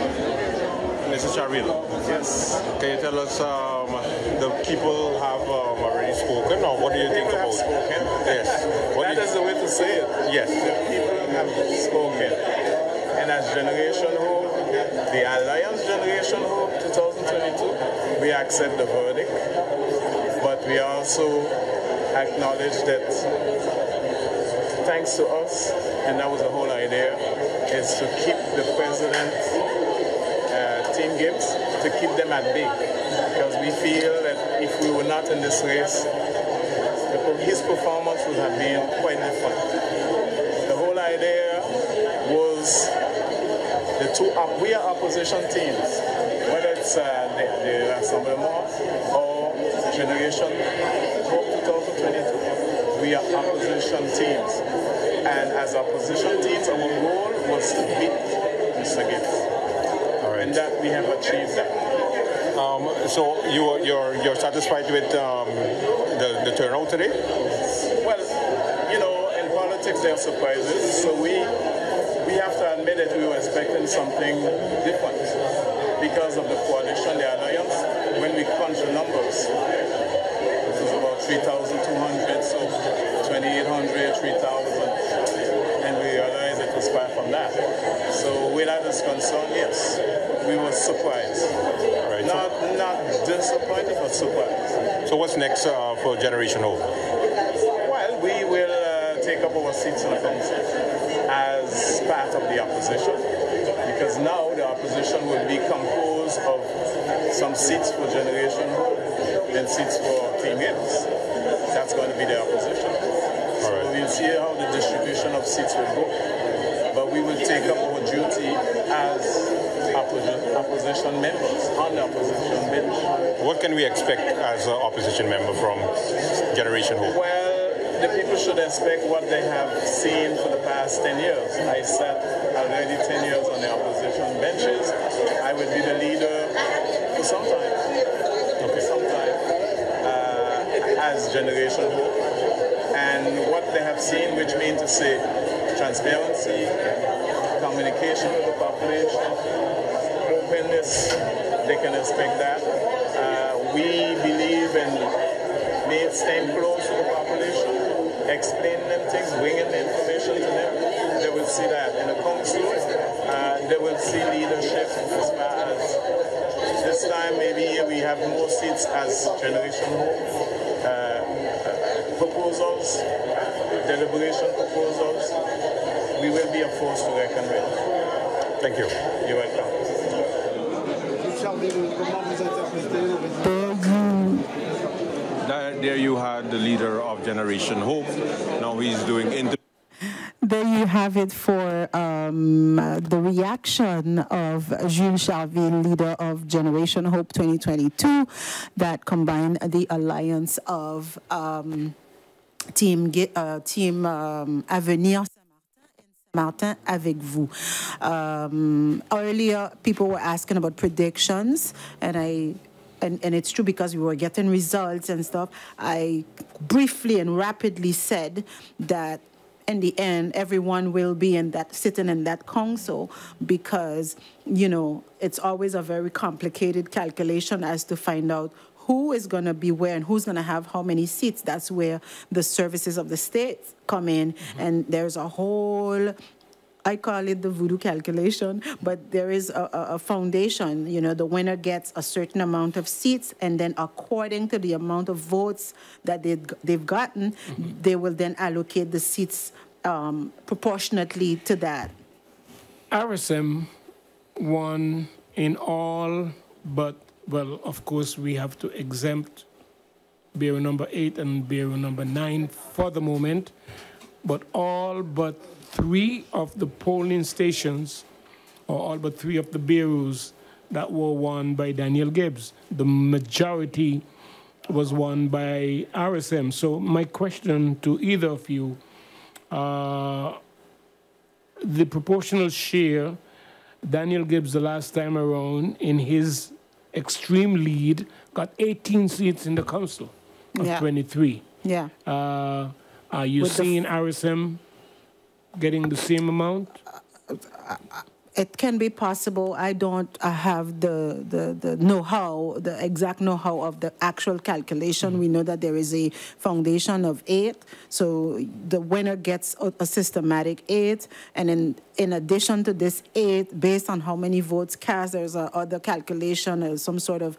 Mr. Charville. Yes. Can you tell us the people have already spoken, or what do you think about? Spoken. Yes. That is the way to say it. Yes. The people have spoken, and as Generation Hope, the Alliance Generation Hope 2022, we accept the verdict, but we also acknowledge that thanks to us, and that was the whole idea, is to keep the president, Team Gibbs, to keep them at bay, because we feel that if we were not in this race, his performance would have been quite different. The whole idea was we are opposition teams, whether it's the Rassemblement or Generation Hope 2022, we are opposition teams. And as opposition teams, our goal was to beat Mr. Gibbs. All right. And that we have achieved that. So you're satisfied with the turnout today? Well, you know, in politics there are surprises, so we have to admit that we were expecting something different because of the coalition, the alliance. When we crunch the numbers, it was about 3,200, so 2,800, 3,000, and we realized it was far from that. So where that is concerned, yes, we were surprised. Right. Not disappointed, but surprised. So what's next for Generation Hope? Well, we will take up our seats in the council as part of the opposition, because now the opposition will be composed of some seats for Generation Hope and seats for Team Gibbs. That's going to be the opposition. So we'll see how the distribution of seats will go. But we will take up our duty as opposition members on the opposition bench. What can we expect as an opposition member from Generation Hope? Well, the people should expect what they have seen for the past 10 years. I sat already 10 years on the opposition benches. I will be the leader for some time. Okay. Some time as Generation Hope. And what they have seen, which means to say transparency, communication with the population, openness, they can expect that. We believe in staying close to the population, explaining them things, bringing the information to them. They will see that in the council. They will see leadership as far as this time. Maybe we have more seats as Generation Hope. Proposals, deliberation proposals. We will be a force to reckon with. Thank you. You're welcome. There you had the leader of Generation Hope. Now he's doing There you have it for the reaction of Jules Charville, leader of Generation Hope 2022, that combined the alliance of Team Avenir Martin avec vous. Earlier, people were asking about predictions, and it's true because we were getting results and stuff. I briefly and rapidly said that in the end, everyone will be sitting in that council because, you know, it's always a very complicated calculation as to find out who is going to be where and who's going to have how many seats. That's where the services of the state come in. Mm-hmm. And there's a whole, I call it the voodoo calculation, but there is a foundation. You know, the winner gets a certain amount of seats, and then according to the amount of votes that they've gotten, mm-hmm. they will then allocate the seats proportionately to that. RSM won in all but, well, of course, we have to exempt Bureau number 8 and Bureau number 9 for the moment, but all but 3 of the polling stations, or all but 3 of the bureaus that were won by Daniel Gibbs. The majority was won by RSM. So my question to either of you, the proportional share, Daniel Gibbs the last time around in his extreme lead got 18 seats in the council of 23. Yeah. Are you seeing RSM getting the same amount? It can be possible. I don't have the know-how, the exact know-how of the actual calculation. Mm-hmm. We know that there is a foundation of 8, so the winner gets a systematic 8, and in addition to this 8, based on how many votes cast, there's other calculation or some sort of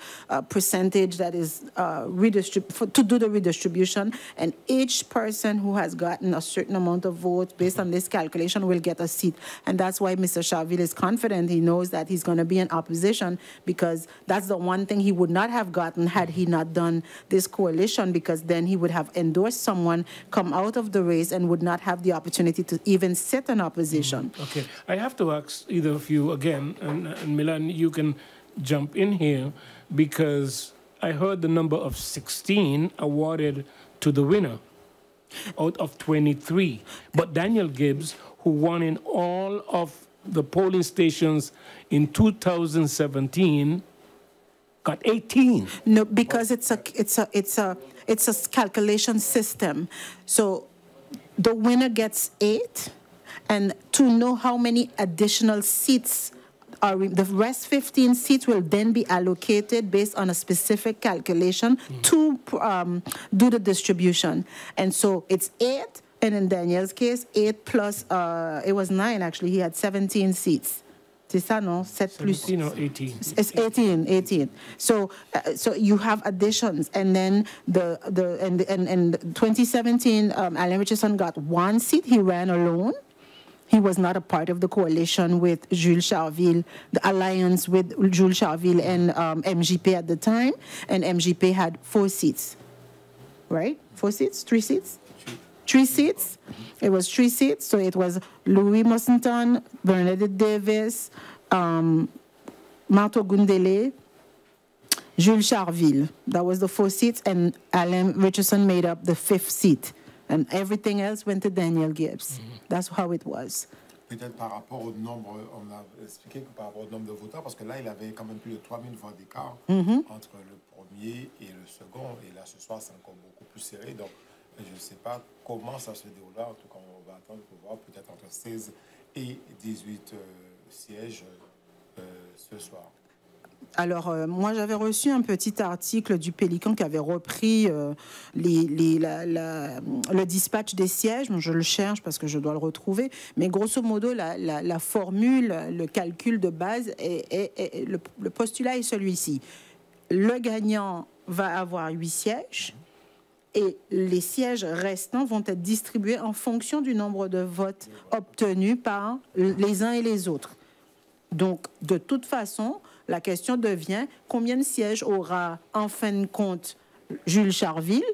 percentage that is to do the redistribution, and each person who has gotten a certain amount of votes based on this calculation will get a seat, and that's why Mr. Charville is confident. He knows that he's going to be in opposition because that's the one thing he would not have gotten had he not done this coalition, because then he would have endorsed someone, come out of the race, and would not have the opportunity to even sit in opposition. Mm-hmm. Okay, I have to ask either of you again, and Milan, you can jump in here, because I heard the number of 16 awarded to the winner out of 23. But Daniel Gibbs, who won in all of the polling stations in 2017, got 18. No, because it's a calculation system. So the winner gets 8, and to know how many additional seats are the rest 15 seats will then be allocated based on a specific calculation to do the distribution. And so it's 8. And in Daniel's case, 8 plus, it was 9 actually. He had 17 seats. C'est ça, non? 17 or 18? It's 18. So you have additions, and then the 2017, Alain Richardson got 1 seat. He ran alone. He was not a part of the coalition with Jules Charville, the alliance with Jules Charville and MJP at the time, and MJP had 4 seats, right? 4 seats? 3 seats? 3 seats. It was 3 seats. So it was Louis Mossenton, Bernadette Davis, Marto Gundele, Jules Charville. That was the 4 seats, and Alain Richardson made up the 5th seat. And everything else went to Daniel Gibbs. Mm-hmm. That's how it was. Peut-être par rapport au nombre, on a expliqué que par rapport au nombre de votants, parce que là, il avait quand même plus de 3000 voix d'écart entre le premier et le second. Et là, ce soir, c'est encore beaucoup plus serré. Donc, je ne sais pas comment ça se déroulera. En tout cas, on va attendre pour voir, peut-être entre 16 et 18 sièges ce soir. Alors, moi, j'avais reçu un petit article du Pélican qui avait repris le dispatch des sièges. Je le cherche parce que je dois le retrouver. Mais grosso modo, la formule, le calcul de base, le postulat est celui-ci. Le gagnant va avoir 8 sièges et les sièges restants vont être distribués en fonction du nombre de votes obtenus par les uns et les autres. Donc, de toute façon, la question devient combien de sièges aura en fin de compte Jules Charville,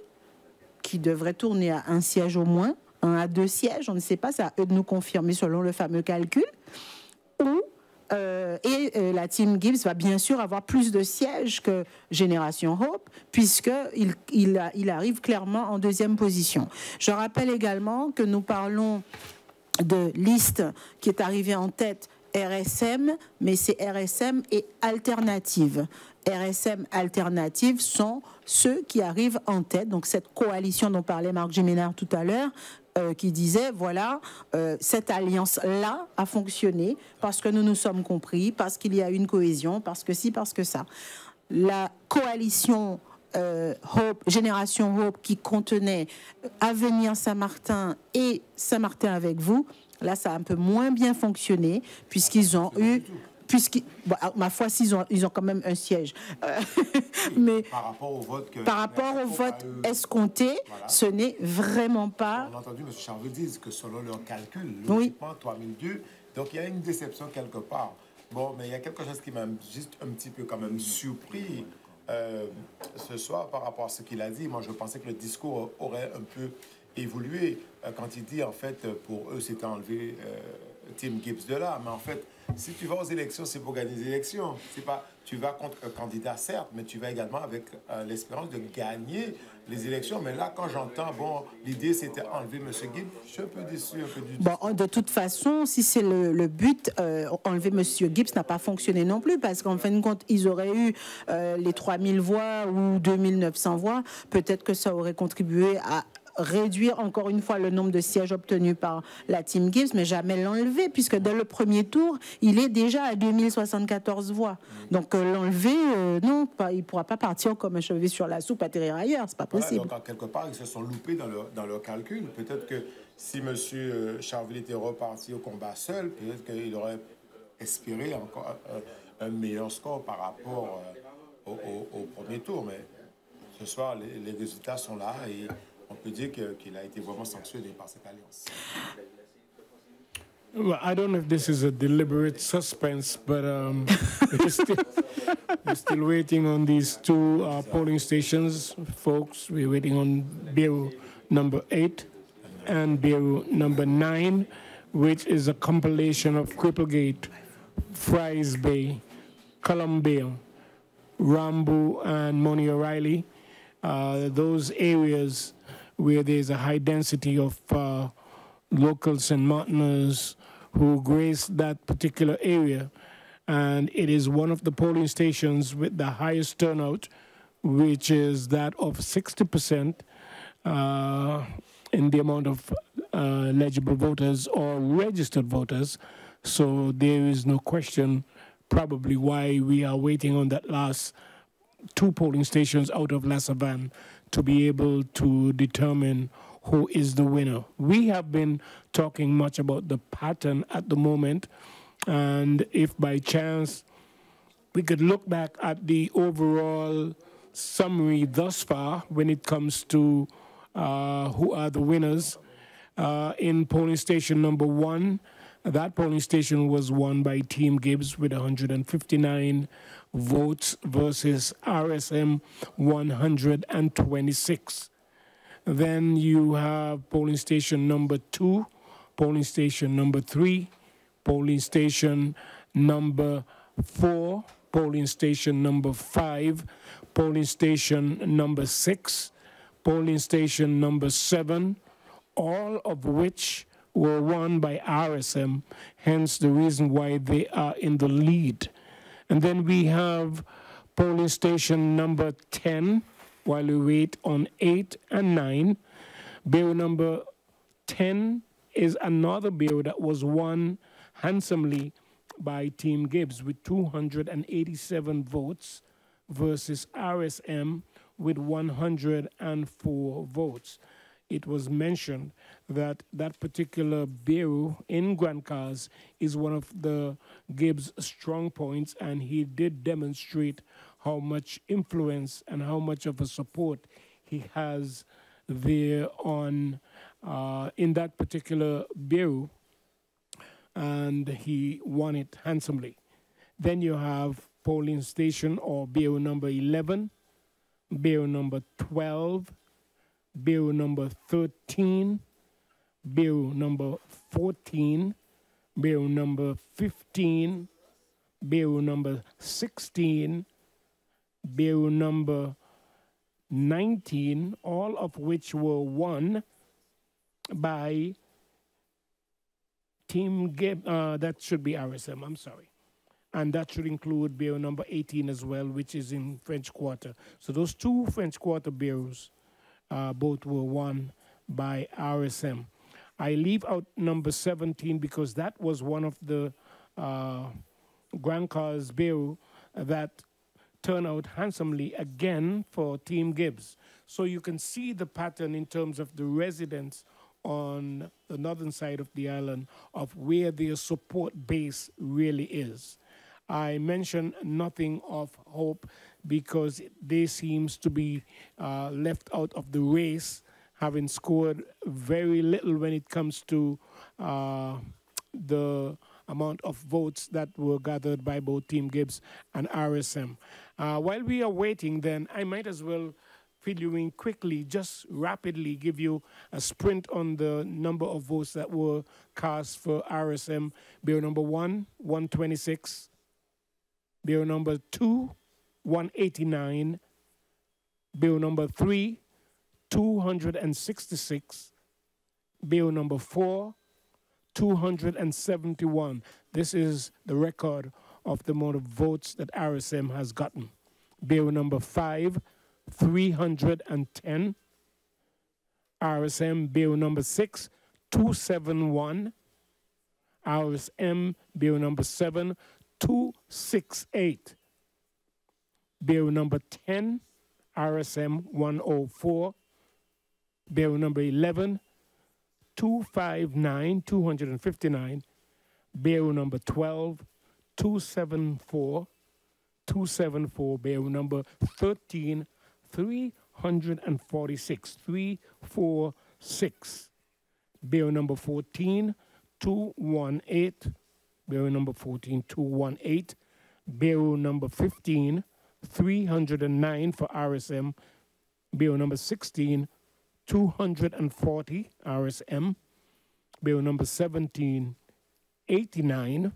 qui devrait tourner à 1 siège au moins, 1 à 2 sièges, on ne sait pas, c'est à eux de nous confirmer selon le fameux calcul, ou la Team Gibbs va bien sûr avoir plus de sièges que Génération Hope, puisqu'il arrive clairement en 2e position. Je rappelle également que nous parlons de liste qui est arrivée en tête RSM, mais c'est RSM et Alternative. RSM Alternative sont ceux qui arrivent en tête, donc cette coalition dont parlait Marc Géménard tout à l'heure, qui disait, voilà, cette alliance-là a fonctionné parce que nous nous sommes compris, parce qu'il y a une cohésion, parce que ci, parce que ça. La coalition Hope, Génération Hope, qui contenait Avenir Saint-Martin et Saint-Martin avec vous, là, ça a un peu moins bien fonctionné, puisqu'ils ont eu... ma foi, ils ont quand même un siège. Mais par rapport au vote, escompté, voilà. Ce n'est vraiment pas... On a entendu M. Charville dire que selon leur calcul, oui. 3002, donc il y a une déception quelque part. Bon, mais il y a quelque chose qui m'a juste un petit peu quand même surpris ce soir par rapport à ce qu'il a dit. Moi, je pensais que le discours aurait un peu évolué quand il dit, en fait, pour eux, c'était enlever Tim Gibbs de là. Mais en fait, si tu vas aux élections, c'est pour gagner des élections. C'est pas, tu vas contre un candidat, certes, mais tu vas également avec l'espérance de gagner les élections. Mais là, quand j'entends, bon, l'idée, c'était enlever M. Gibbs, je suis un peu déçu. Bon, de toute façon, si c'est le but, enlever M. Gibbs n'a pas fonctionné non plus, parce qu'en fin de compte, ils auraient eu les 3000 voix ou 2900 voix. Peut-être que ça aurait contribué à réduire encore une fois le nombre de sièges obtenus par la Team Gibbs, mais jamais l'enlever, puisque dès le premier tour, il est déjà à 2074 voix. Donc l'enlever, non, il ne pourra pas partir comme un cheveu sur la soupe, atterrir ailleurs, c'est pas possible. Voilà, donc quelque part, ils se sont loupés dans leur calcul. Peut-être que si M. Charville était reparti au combat seul, peut-être qu'il aurait espéré encore un meilleur score par rapport au premier tour. Mais ce soir, les résultats sont là et on peut dire qu'il a été vraiment sanctionné par cette alliance. Well, I don't know if this is a deliberate suspense, but we're still waiting on these two polling stations, folks. We're waiting on Bureau number 8 and Bureau number 9, which is a compilation of Cripplegate, Fries Bay, Columbia, Rambo, and Money O'Reilly. Those areas where there's a high density of local St. Martiners who grace that particular area. And it is one of the polling stations with the highest turnout, which is that of 60% in the amount of legible voters or registered voters. So there is no question probably why we are waiting on that last two polling stations out of La Savane to be able to determine who is the winner. We have been talking much about the pattern at the moment, and if by chance we could look back at the overall summary thus far when it comes to who are the winners. In polling station number 1, that polling station was won by Team Gibbs with 159 votes versus RSM 126. Then you have polling station number 2, polling station number 3, polling station number 4, polling station number 5, polling station number 6, polling station number 7, all of which were won by RSM, hence the reason why they are in the lead. And then we have polling station number 10, while we wait on 8 and 9. Bureau number 10 is another bureau that was won handsomely by Team Gibbs with 287 votes versus RSM with 104 votes. It was mentioned that that particular bureau in Grand Cars is one of the Gibbs' strong points, and he did demonstrate how much influence and how much of a support he has there on in that particular bureau, and he won it handsomely. Then you have polling station or bureau number 11, bureau number 12, bureau number 13, bureau number 14, bureau number 15, bureau number 16, bureau number 19, all of which were won by Team Gibbs. That should be RSM, I'm sorry. And that should include bureau number 18 as well, which is in French Quarter. So those two French Quarter bureaus both were won by RSM. I leave out number 17 because that was one of the Grand Cars bureau that turned out handsomely again for Team Gibbs. So you can see the pattern in terms of the residents on the northern side of the island of where their support base really is. I mentioned nothing of Hope because they seems to be left out of the race, having scored very little when it comes to the amount of votes that were gathered by both Team Gibbs and RSM. While we are waiting, then I might as well fill you in quickly, just rapidly give you a sprint on the number of votes that were cast for RSM. Bureau number 1, 126. Bureau number 2, 189. Bureau number 3, 266. Bureau number 4, 271. This is the record of the amount of votes that RSM has gotten. Bureau number 5, 310. RSM Bureau number 6, 271. RSM Bureau number 7, 268. Bureau number 10, RSM 104. Bureau number 11, 259. Bureau number 12, 274. Bureau number 13, 346. 346. Bureau number 14, 218. Bureau number 14, 218. Bureau number 15, 309 for RSM. Bureau number 16, 240 RSM. Bureau number 17, 89.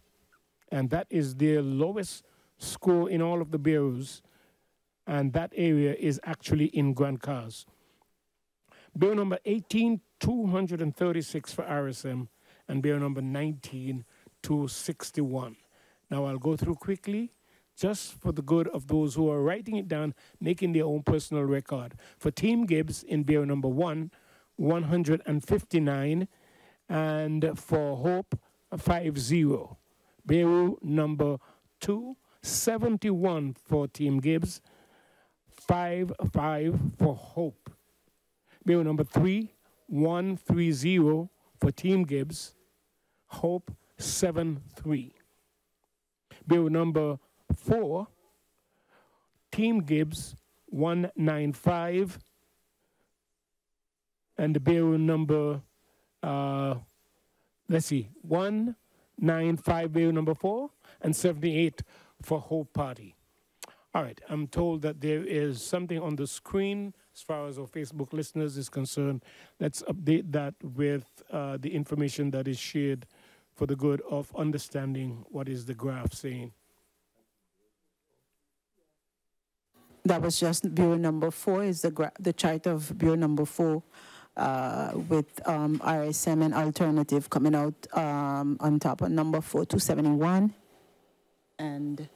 And that is their lowest score in all of the bureaus. And that area is actually in Grand Cars. Bureau number 18, 236 for RSM. And bureau number 19, 261. Now I'll go through quickly, just for the good of those who are writing it down, making their own personal record. For Team Gibbs in bureau number 1, 159, and for Hope, 50. Bureau number 2, 71 for Team Gibbs, 55 for Hope. Bureau number 3, 130 for Team Gibbs, Hope 73. Bureau number 4, Team Gibbs 195, and the bureau number 195 bureau number 4, and 78 for Hope Party. All right, I'm told that there is something on the screen as far as our Facebook listeners is concerned. Let's update that with the information that is shared for the good of understanding what is the graph saying. That was just bureau number 4 is the chart of bureau number 4 with RSM and alternative coming out on top on number 4, 271. And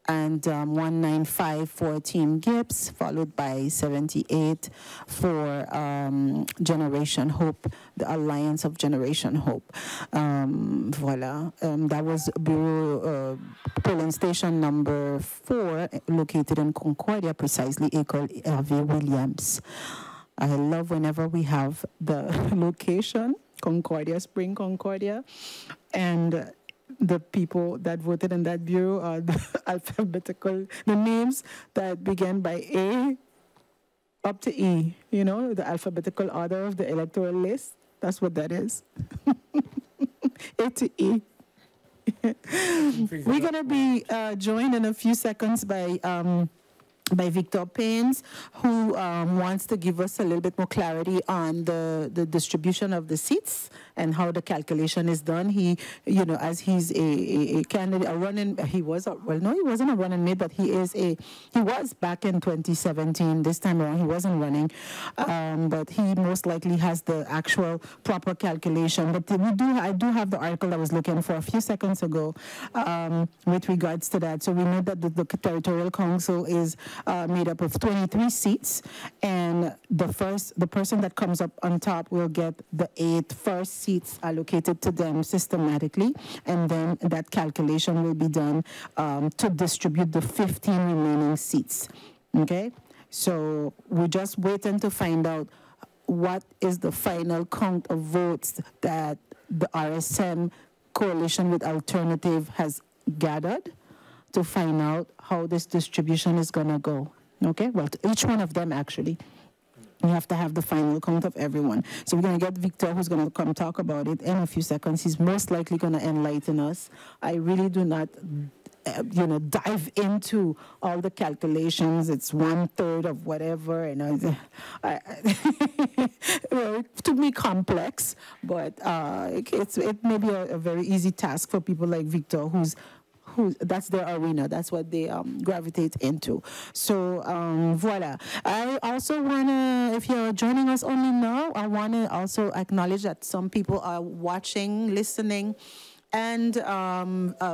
and 195 for Team Gibbs, followed by 78 for Generation Hope, the Alliance of Generation Hope. Voilà. That was Bureau polling station number 4, located in Concordia, precisely École Hervé Williams. I love whenever we have the location, Concordia, Spring Concordia, and the people that voted in that bureau are the alphabetical, the names that began by A up to E, you know, the alphabetical order of the electoral list. That's what that is. A to E. We're going to be joined in a few seconds by Victor Paynes, who wants to give us a little bit more clarity on the distribution of the seats and how the calculation is done. He, you know, as he's a candidate, a running, he was, well, no, he wasn't a running mate, but he was back in 2017. This time around, he wasn't running, but he most likely has the actual proper calculation. But I do have the article I was looking for a few seconds ago with regards to that. So we know that the Territorial Council is made up of 23 seats, and the person that comes up on top will get the 8 first seats allocated to them systematically, and then that calculation will be done to distribute the 15 remaining seats. Okay, so we're just waiting to find out what is the final count of votes that the RSM coalition with Alternative has gathered, to find out how this distribution is going to go. Okay, well, to each one of them, actually. We have to have the final count of everyone. So we're going to get Victor, who's going to come talk about it in a few seconds. He's most likely going to enlighten us. I really do not, you know, dive into all the calculations. It's 1/3 of whatever, and well, it took me complex, but it may be a very easy task for people like Victor, who's that's their arena. That's what they gravitate into. So, voila. I also want to, if you're joining us only now, I want to also acknowledge that some people are watching, listening, and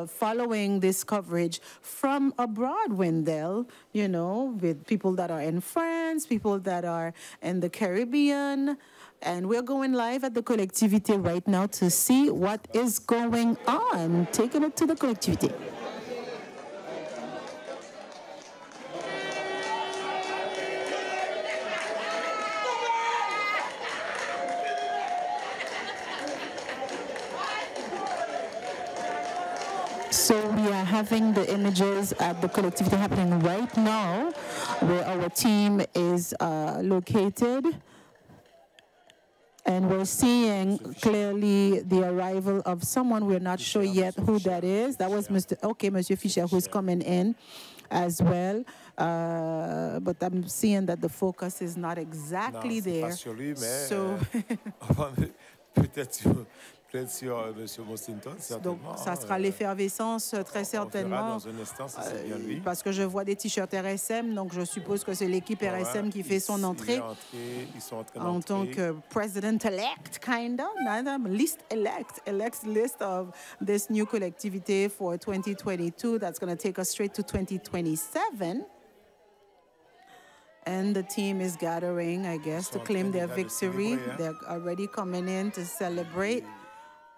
following this coverage from abroad, Wendell, you know, with people that are in France, people that are in the Caribbean. And we're going live at the Collectivité right now to see what is going on. Taking it to the Collectivité. So we are having the images at the Collectivité happening right now, where our team is located. And we're seeing clearly the arrival of someone. We're not sure yet who that is. That was Monsieur Fischer, who's coming in as well. But I'm seeing that the focus is not exactly there. So peut-être sur M. Mostynton, donc, ça sera l'effervescence, très certainement. Dans un instant, si c'est bien lui. Parce que je vois des t-shirts RSM, donc je suppose que c'est l'équipe RSM qui fait son entrée. Ils sont en train en tant que president-elect, kind of, elect list of this new collectivity for 2022. That's going to take us straight to 2027. And the team is gathering, I guess, to claim their victory. They're already coming in to celebrate.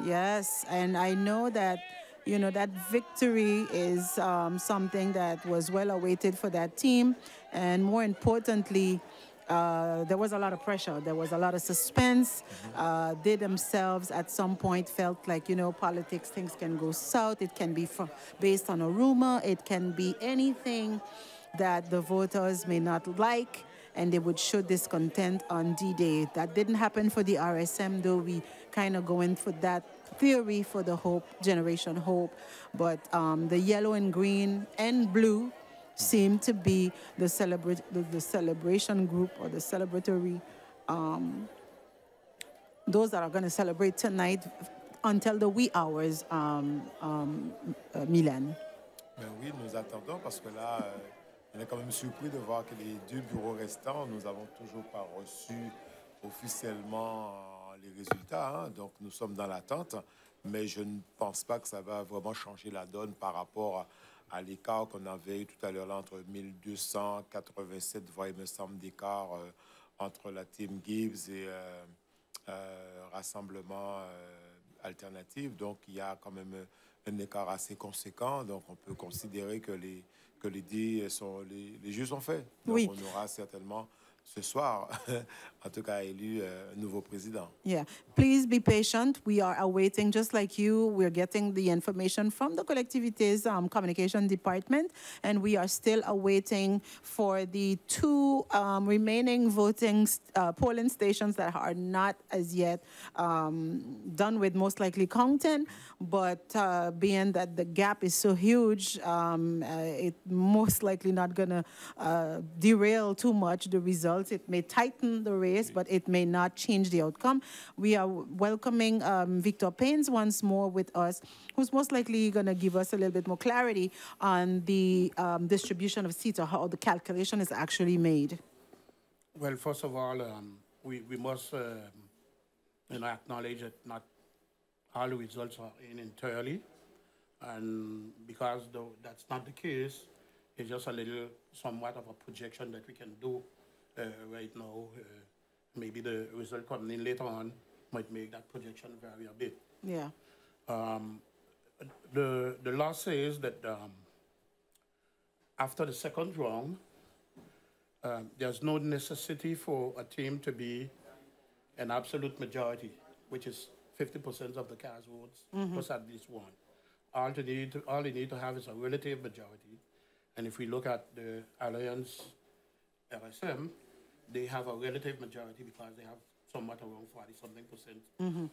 Yes, and I know that, you know, that victory is something that was well awaited for that team. And more importantly, there was a lot of pressure. There was a lot of suspense. They themselves at some point felt like, you know, politics, things can go south. It can be based on a rumor. It can be anything that the voters may not like, and they would show discontent on D-Day. That didn't happen for the RSM, though we kind of going for that theory for the Hope, Generation Hope. But the yellow and green and blue seem to be the celebration group, or the celebratory, those that are going to celebrate tonight until the wee hours, Milan. Ben oui, nous attendons parce que là, on est quand même surpris de voir que les 2 bureaux restants, nous n'avons toujours pas reçu officiellement les résultats. Hein, donc nous sommes dans l'attente, mais je ne pense pas que ça va vraiment changer la donne par rapport à l'écart qu'on avait eu tout à l'heure, entre 1287 voix, il me semble, d'écart entre la team Gibbs et Rassemblement Alternatif. Donc, il y a quand même un écart assez conséquent. Donc, on peut considérer que les jeux sont faits. Donc, Oui. on aura certainement ce soir, en tout cas, élu un nouveau président. Yeah, please be patient. We are awaiting, just like you, we're getting the information from the collectivity's communication department, and we are still awaiting for the two remaining polling stations that are not as yet done with, most likely counting, but being that the gap is so huge, it most likely not gonna derail too much the results. It may tighten the race, but it may not change the outcome. We are welcoming Victor Paynes once more with us, who's most likely going to give us a little bit more clarity on the distribution of seats or how the calculation is actually made. Well, first of all, we must acknowledge that not all the results are in entirely, and because that's not the case, it's just a little, somewhat of a projection that we can do right now. Maybe the result coming in later on might make that projection vary a bit. Yeah. The law says that after the second round, there's no necessity for a team to be an absolute majority, which is 50% of the cast votes, plus at least one. All they need to have is a relative majority. And if we look at the Alliance RSM, they have a relative majority because they have somewhat around 40-something%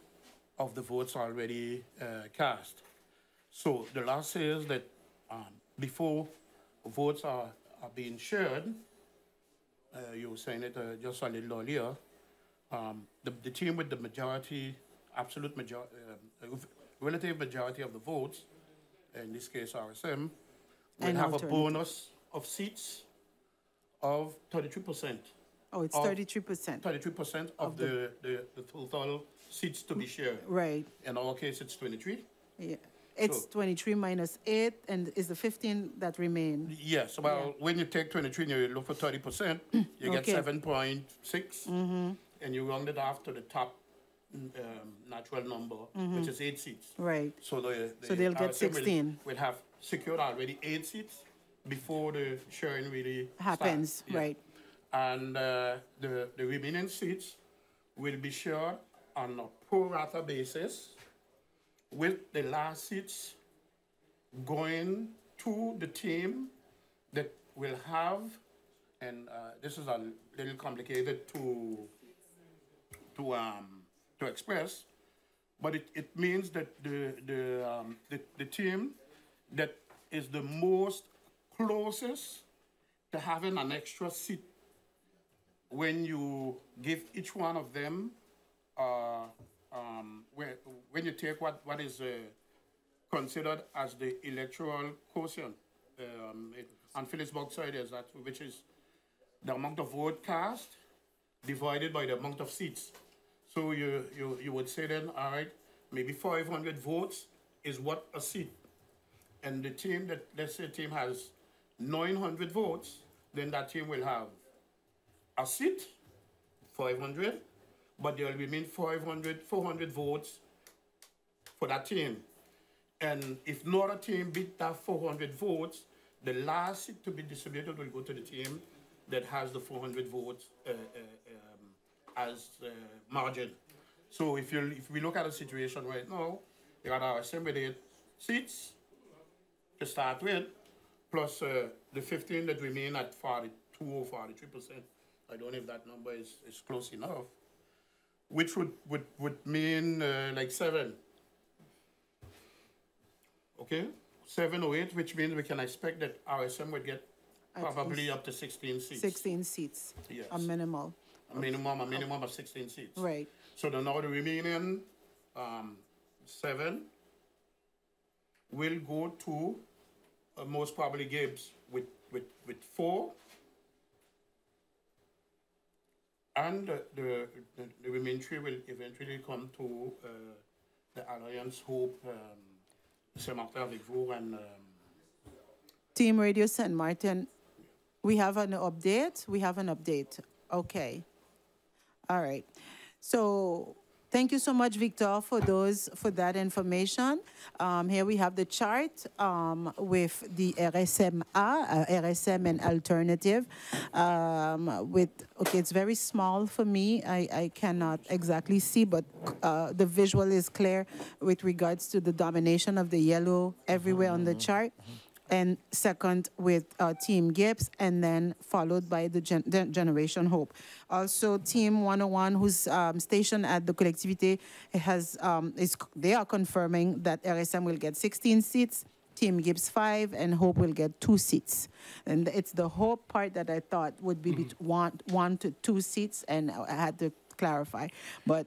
of the votes already cast. So the law says that before votes are being shared, you were saying it just a little earlier, the team with the majority, relative majority of the votes, in this case RSM, will have a bonus of seats of 33%. Oh, it's 33%. 33% of the total seats to be shared. Right. In our case, it's 23. Yeah. It's 23 minus 8, and is the 15 that remain? Yes. Well, when you take 23 and you look for 30%, you get 7.6, and you round it off to the top natural number, which is 8 seats. Right. So so they'll get 16. We'll have secured already 8 seats before the sharing really happens. Starts. Yeah. Right. And the remaining seats will be shared on a pro rata basis, with the last seats going to the team that will have, and this is a little complicated to express, but it means that the team that is the most closest to having an extra seat, when you give each one of them, when you take what is considered as the electoral quotient, on Phillipsburg side is that, which is the amount of vote cast divided by the amount of seats. So you would say then, all right, maybe 500 votes is what a seat. And the team that, let's say, team has 900 votes, then that team will have a seat, 500, but there will remain 400 votes for that team. And if no other team beat that 400 votes, the last seat to be distributed will go to the team that has the 400 votes as margin. So if we look at the situation right now, you got our assembly seats to start with, plus the 15 that remain at 42 or 43%. I don't know if that number is close enough, which would mean like 7. Okay, 7 or 8, which means we can expect that RSM would get probably up to 16 seats. 16 seats, yes. A minimum. A minimum of 16 seats. Right. So now the remaining 7 will go to most probably Gibbs with 4. And the remaining 3 will eventually come to the Alliance Hope, Saint-Martin avec vous, and Team Radio St. Martin, we have an update? We have an update. Okay. All right. So thank you so much, Victor, for that information. Here we have the chart with the RSM and alternative. Okay, it's very small for me. I cannot exactly see, but the visual is clear with regards to the domination of the yellow everywhere on the chart. And second with Team Gibbs, and then followed by the Generation Hope. Also, Team 101, who's stationed at the collectivité, they are confirming that RSM will get 16 seats, Team Gibbs 5, and Hope will get 2 seats. And it's the Hope part that I thought would be one to 2 seats, and I had to clarify. But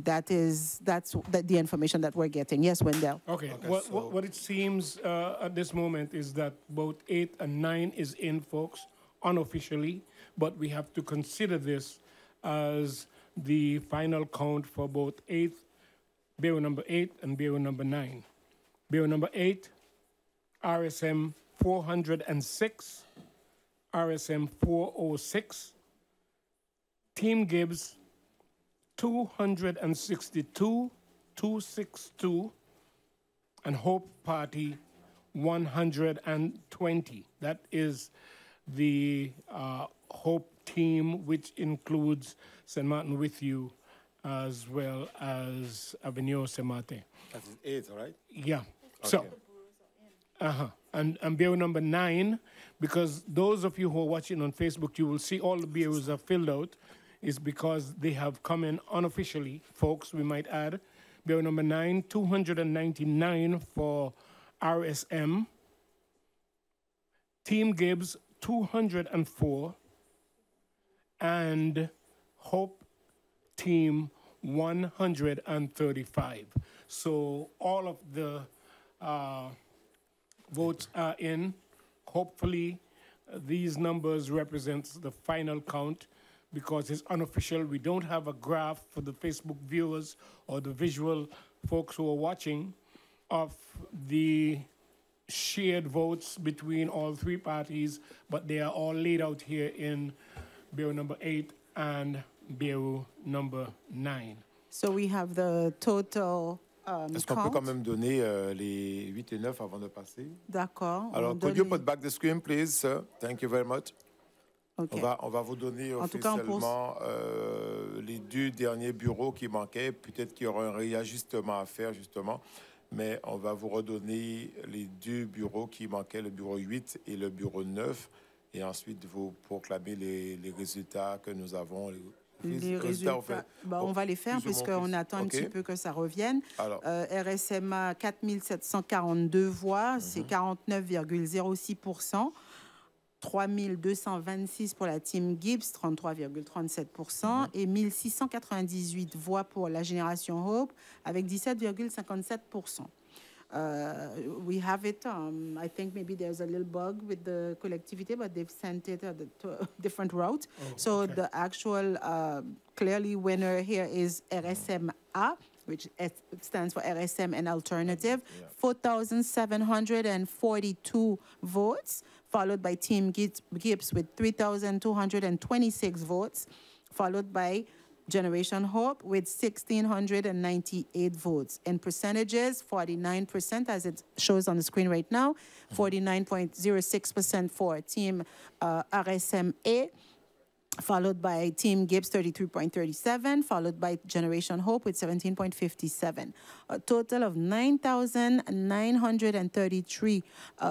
that's the information that we're getting. Yes, Wendell. Okay. What it seems at this moment is that both 8 and 9 is in, folks, unofficially, but we have to consider this as the final count for both Bureau number 8 and Bureau number 9. Bureau number 8, RSM 406, RSM 406, Team Gibbs 262, 262, and Hope Party 120. That is the Hope team, which includes St. Martin With You as well as Avenue St. Martin. That's 8, right? Yeah. Okay. So, and bureau number 9, because those of you who are watching on Facebook, you will see all the bureaus are filled out, is because they have come in unofficially, folks, we might add. Bureau number 9, 299 for RSM. Team Gibbs, 204. And Hope Team, 135. So all of the votes are in. Hopefully, these numbers represent the final count, because it's unofficial. We don't have a graph for the Facebook viewers or the visual folks who are watching of the shared votes between all 3 parties, but they are all laid out here in Bureau number 8 and Bureau number 9. So we have the total Est-ce qu'on peut quand même donner les 8 et 9 avant de passer? D'accord. Alors, could you put back the screen, please, sir? Thank you very much. Okay. On va vous donner officiellement les 2 derniers bureaux qui manquaient. Peut-être qu'il y aura un réajustement à faire, justement. Mais on va vous redonner les 2 bureaux qui manquaient, le bureau 8 et le bureau 9. Et ensuite, vous proclamer les résultats que nous avons. Les résultats, on va les faire puisqu'on attend un petit peu que ça revienne. Alors, RSMA, 4742 voix, c'est 49,06%. 3226 pour la team Gibbs, 33,37%, et 1698 voix pour la génération Hope, avec 17,57%. We have it, I think maybe there's a little bug with the collectivity, but they've sent it to a different route. The actual clearly winner here is RSMA, which stands for RSM and Alternative, 4,742 votes, followed by Team Gibbs with 3,226 votes, followed by Generation Hope with 1,698 votes. In percentages, 49%, as it shows on the screen right now, 49.06% for Team RSMA, followed by Team Gibbs, 33.37, followed by Generation Hope with 17.57. A total of 9,933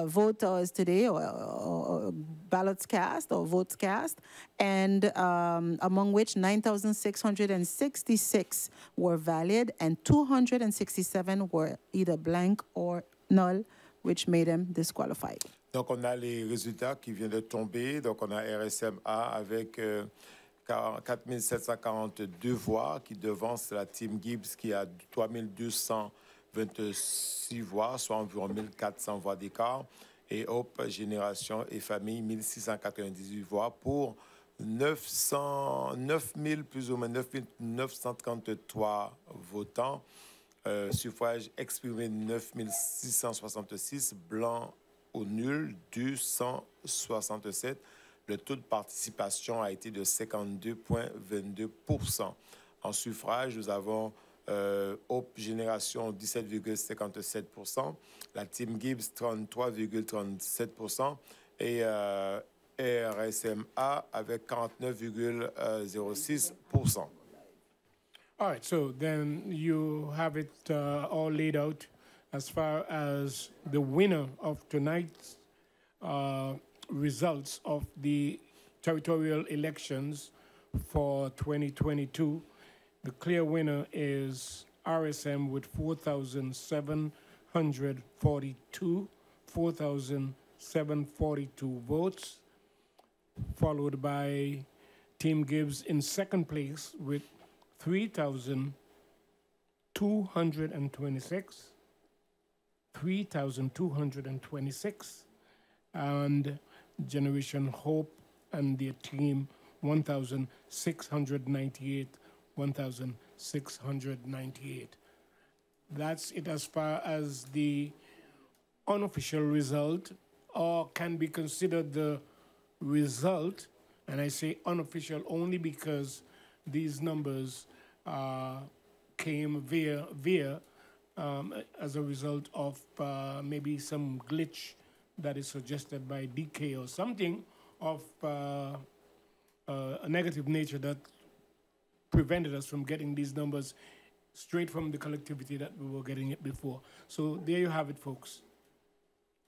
voters today, or ballots cast, or votes cast, and among which 9,666 were valid, and 267 were either blank or null, which made them disqualified. Donc, on a les résultats qui viennent de tomber. Donc, on a RSMA avec 4742 voix qui devance la team Gibbs qui a 3226 voix, soit environ 1400 voix d'écart. Et Hope, Génération et Famille, 1698 voix pour 9000, plus ou moins 9933 votants. Suffrage exprimé 9666, blanc au nul du 167. Le taux de participation a été de 52,22%. En suffrage, nous avons Hope Génération 17,57%, la Team Gibbs 33,37% et RSMA avec 49,06%. All right, so then you have it all laid out as far as the winner of tonight's results of the territorial elections for 2022. The clear winner is RSM with 4,742 votes, followed by Team Gibbs in second place with 3,226, and Generation Hope and their team 1,698. That's it as far as the unofficial result, or can be considered the result. And I say unofficial only because these numbers came via as a result of maybe some glitch that is suggested by DK or something of a negative nature that prevented us from getting these numbers straight from the collectivity that we were getting it before. So there you have it, folks.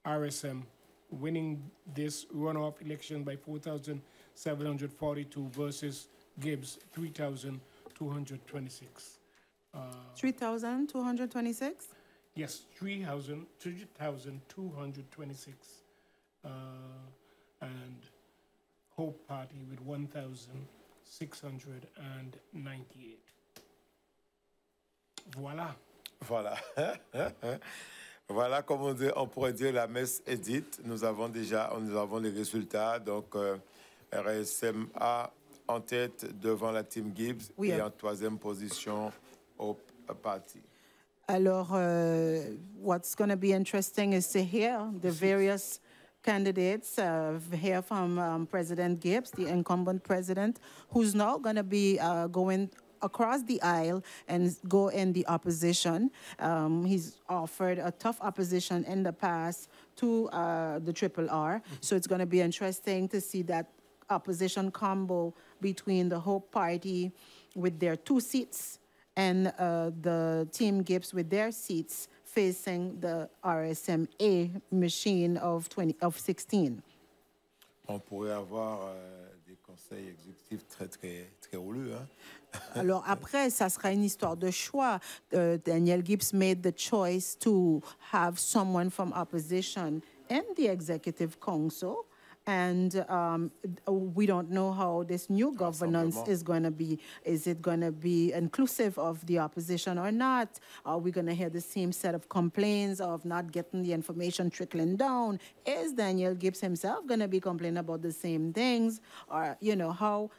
RSM winning this runoff election by 4,742 versus Gibbs 3,226. 3,226? Yes, 3,226. And Hope Party with 1,698. Voilà. Voilà. Voilà, comme on pourrait dire, la messe est dite. Nous avons les résultats. Donc, RSMA en tête devant la Team Gibbs et en troisième position Hope Party. Alors, what's going to be interesting is to hear the various candidates, hear from President Gibbs, the incumbent president, who's now going to be going across the aisle and go in the opposition. He's offered a tough opposition in the past to the Triple R. So it's going to be interesting to see that opposition combo between the Hope Party with their 2 seats and the Team Gibbs with their seats facing the RSMA machine of 16. On pourrait avoir des conseils exécutifs très houleux, hein? Alors après, ça sera une histoire de choix. Daniel Gibbs made the choice to have someone from opposition in the executive council. And we don't know how this new governance is going to be. Is it going to be inclusive of the opposition or not? Are we going to hear the same set of complaints of not getting the information trickling down? Is Daniel Gibbs himself going to be complaining about the same things? Or, you know, how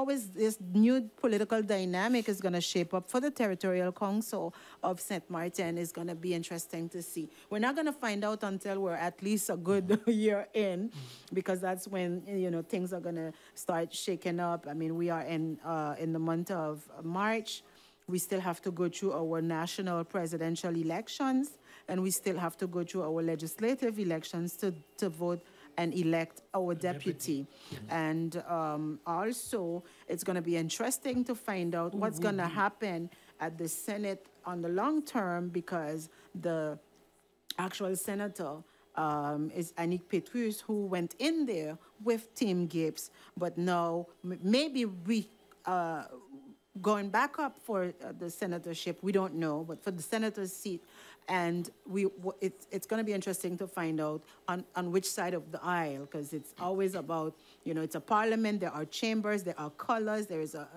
is this new political dynamic is going to shape up for the Territorial Council of St. Martin is going to be interesting to see. We're not going to find out until we're at least a good year in, because that's when, you know, things are going to start shaking up. I mean, we are in the month of March. We still have to go through our national presidential elections, and we still have to go through our legislative elections to vote and elect our deputy. And also, it's going to be interesting to find out what's going to happen at the Senate on the long term, because the actual senator is Annick Petrus, who went in there with Team Gibbs, but now maybe we going back up for the senatorship, we don't know, but for the senator's seat. And it's going to be interesting to find out on which side of the aisle, because it's always about, you know, it's a parliament, there are chambers, there are colors, there is a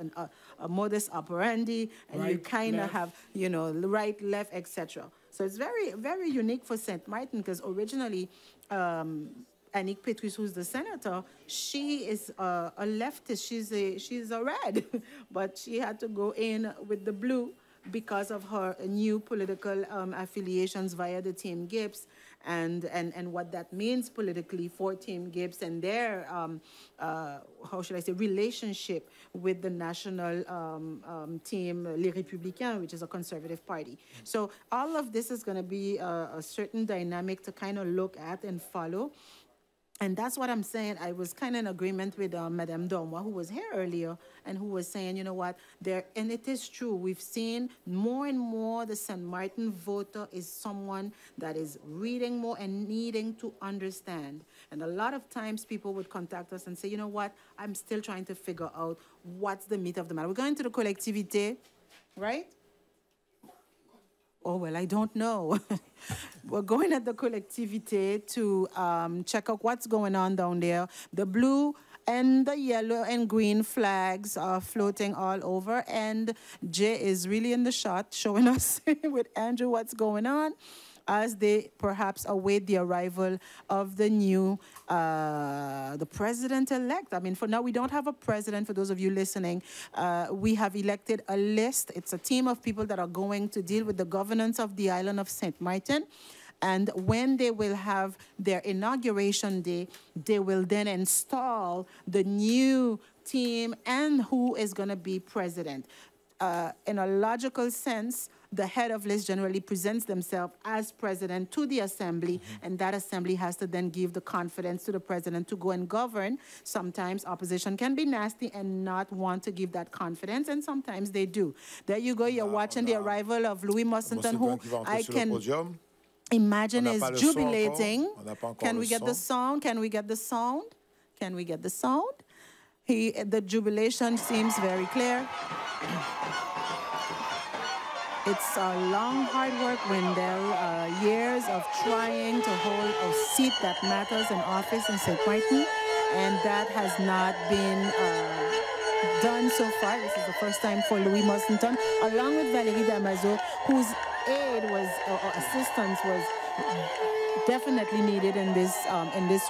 modus operandi, and right, you kind of have, you know, right, left, etc. So it's very, very unique for St. Martin, because originally, Annick Petrus, who's the senator, she is a leftist. She's a red, but she had to go in with the blue because of her new political affiliations via the Team Gibbs and what that means politically for Team Gibbs and their, how should I say, relationship with the national team, Les Républicains, which is a conservative party. So all of this is going to be a certain dynamic to kind of look at and follow. And that's what I'm saying. I was kind of in agreement with Madame Domwa, who was here earlier, and who was saying, you know what, and it is true, we've seen more and more the St. Martin voter is someone that is reading more and needing to understand. And a lot of times people would contact us and say, you know what, I'm still trying to figure out what's the meat of the matter. We're going to the collectivité, right? Oh, well, I don't know. We're going at the collectivité to check out what's going on down there. The blue and the yellow and green flags are floating all over. And Jay is really in the shot showing us with Andrew what's going on as they perhaps await the arrival of the new, the president-elect. I mean, for now, we don't have a president, for those of you listening. We have elected a list. It's a team of people that are going to deal with the governance of the island of St. Martin. And when they will have their inauguration day, they will then install the new team and who is going to be president. In a logical sense, the head of list generally presents themselves as president to the assembly, and that assembly has to then give the confidence to the president to go and govern. Sometimes opposition can be nasty and not want to give that confidence, and sometimes they do. There you go, you're watching the arrival of Louis Musselton, who I can imagine is jubilating. Can we get the sound? Can we get the sound? Can we get the sound? The jubilation seems very clear. It's a long, hard work, Wendell, years of trying to hold a seat that matters in office in St. Martin, and that has not been done so far. This is the first time for Louis Musselton, along with Valérie Damazo, whose aid was, or assistance was definitely needed in this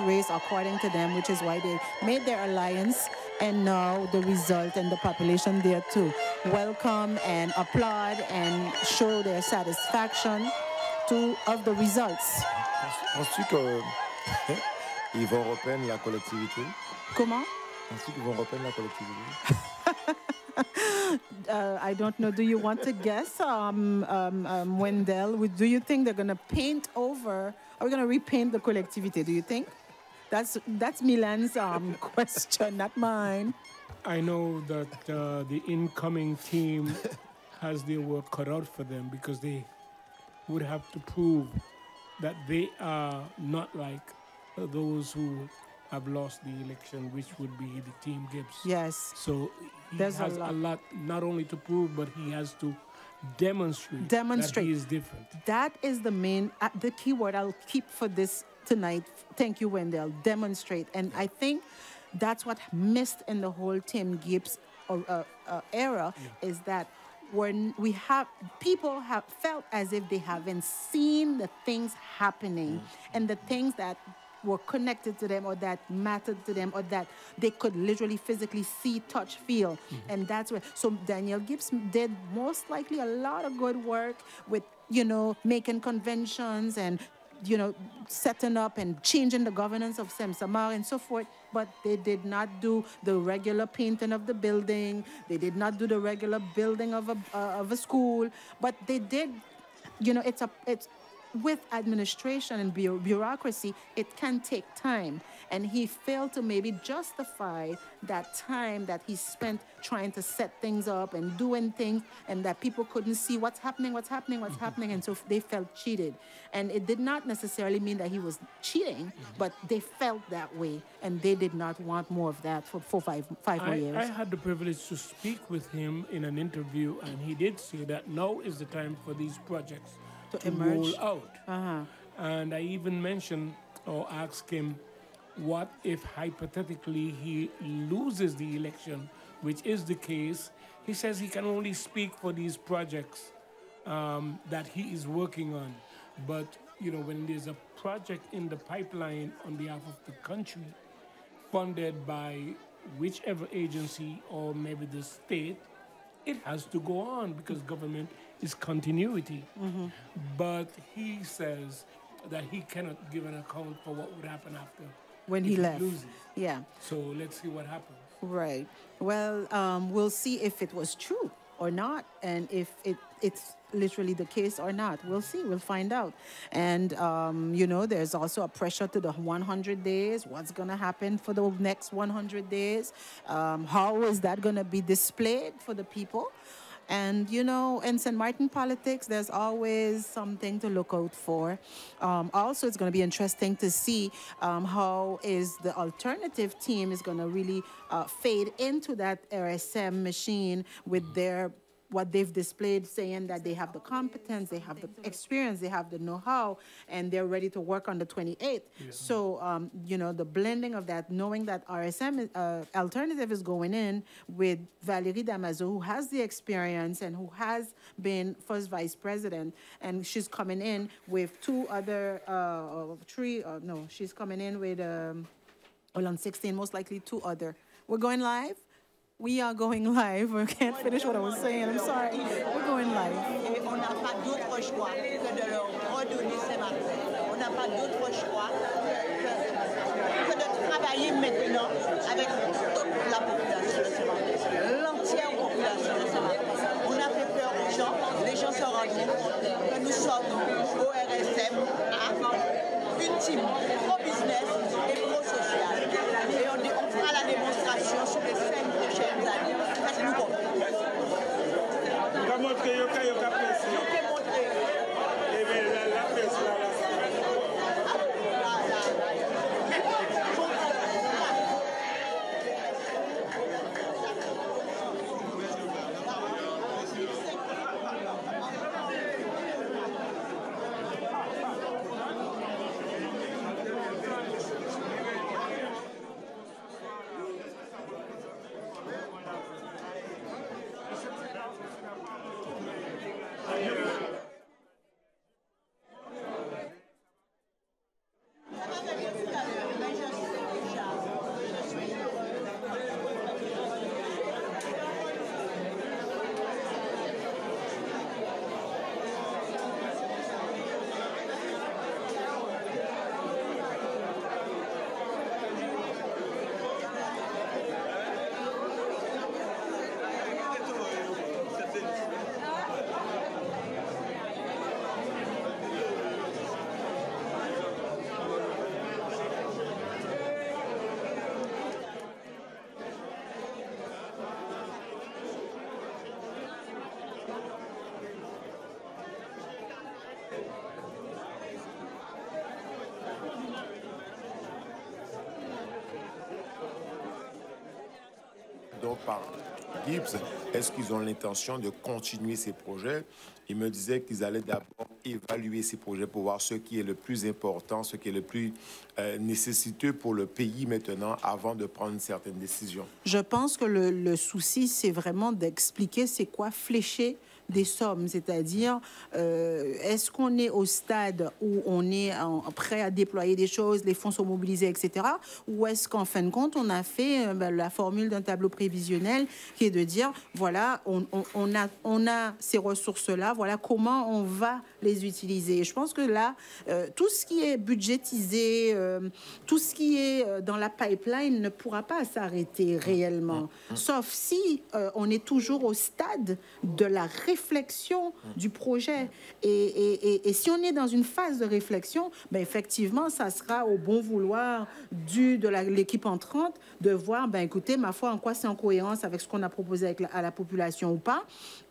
race, according to them, which is why they made their alliance. And now the result and the population there too welcome and applaud and show their satisfaction of the results. Penses-tu qu'ils vont repeindre la collectivité? Comment? Penses-tu qu'ils vont repeindre la collectivité? I don't know. Do you want to guess, Wendell? Do you think they're going to paint over? Are we going to repaint the collectivité? Do you think? That's Milan's question, not mine. I know that the incoming team has their work cut out for them because they would have to prove that they are not like those who have lost the election, which would be the Team Gibbs. Yes. So he has a lot not only to prove, but he has to demonstrate that he is different. That is the main, the key word I'll keep for this tonight. Thank you, Wendell. Demonstrate. And I think that's what missed in the whole Tim Gibbs era, is that when people have felt as if they haven't seen the things happening and the things that were connected to them or that mattered to them or that they could literally physically see, touch, feel. And that's where, so Daniel Gibbs did most likely a lot of good work with, making conventions and, setting up and changing the governance of Semsamar and so forth, but they did not do the regular painting of the building. They did not do the regular building of a school, but they did, it's with administration and bureaucracy, it can take time. And he failed to maybe justify that time that he spent trying to set things up and doing things, and that people couldn't see what's happening, and so they felt cheated. And it did not necessarily mean that he was cheating, but they felt that way, and they did not want more of that for five more years. I had the privilege to speak with him in an interview, and he did say that now is the time for these projects to roll out. And I even mentioned or asked him, what if hypothetically he loses the election, which is the case? He says he can only speak for these projects that he is working on. But, when there's a project in the pipeline on behalf of the country, funded by whichever agency or maybe the state, it has to go on because government is continuity. But he says that he cannot give an account for what would happen after when if he left. loses. Yeah. So let's see what happens. Right. Well, we'll see if it was true or not, and if it's literally the case or not. We'll see. We'll find out. And, you know, there's also a pressure to the 100 days. What's going to happen for the next 100 days? How is that going to be displayed for the people? And, you know, in St. Martin politics, there's always something to look out for. Also, it's going to be interesting to see how is the alternative team is going to really fade into that RSM machine with their what they've displayed, saying that they have the competence, they have the experience, they have the know-how, and they're ready to work on the 28th. Yeah. So, you know, the blending of that, knowing that RSM alternative is going in with Valérie Damazo, who has the experience and who has been first vice president, and she's coming in with two other, she's coming in with, on 16, most likely two other. We're going live? We are going live. I can't finish what I was saying. I'm sorry. We're going live. Et on n'a pas d'autre choix que de leur redonner ces marques. On n'a pas d'autre choix que de travailler maintenant avec toute la population de Saint-Martin, l'entière population de Saint-Martin. On a fait peur aux gens. Les gens se rendent compte que nous sommes au RSM à une team pro-business et pro-social. Et on fera la démonstration sur les 5 prochaines années. Faites-nous confiance. On va montrer au cas où on va presser. Et bien, la presse là. Donc, par Gibbs, est-ce qu'ils ont l'intention de continuer ces projets? Il me disait qu'ils allaient d'abord évaluer ces projets pour voir ce qui est le plus important, ce qui est le plus nécessiteux pour le pays maintenant avant de prendre une certaine décision. Je pense que le souci, c'est vraiment d'expliquer c'est quoi flécher des sommes, c'est-à-dire est-ce qu'on est au stade où on est prêt à déployer des choses, les fonds sont mobilisés, etc., ou est-ce qu'en fin de compte, on a fait la formule d'un tableau prévisionnel qui est de dire, voilà, on a ces ressources-là, voilà comment on va les utiliser. Et je pense que là, tout ce qui est budgétisé, tout ce qui est dans la pipeline ne pourra pas s'arrêter réellement, sauf si on est toujours au stade de la réflexion du projet. Et si on est dans une phase de réflexion, ben effectivement, ça sera au bon vouloir de l'équipe entrante de voir, ben écoutez, ma foi, en quoi c'est en cohérence avec ce qu'on a proposé à la population ou pas.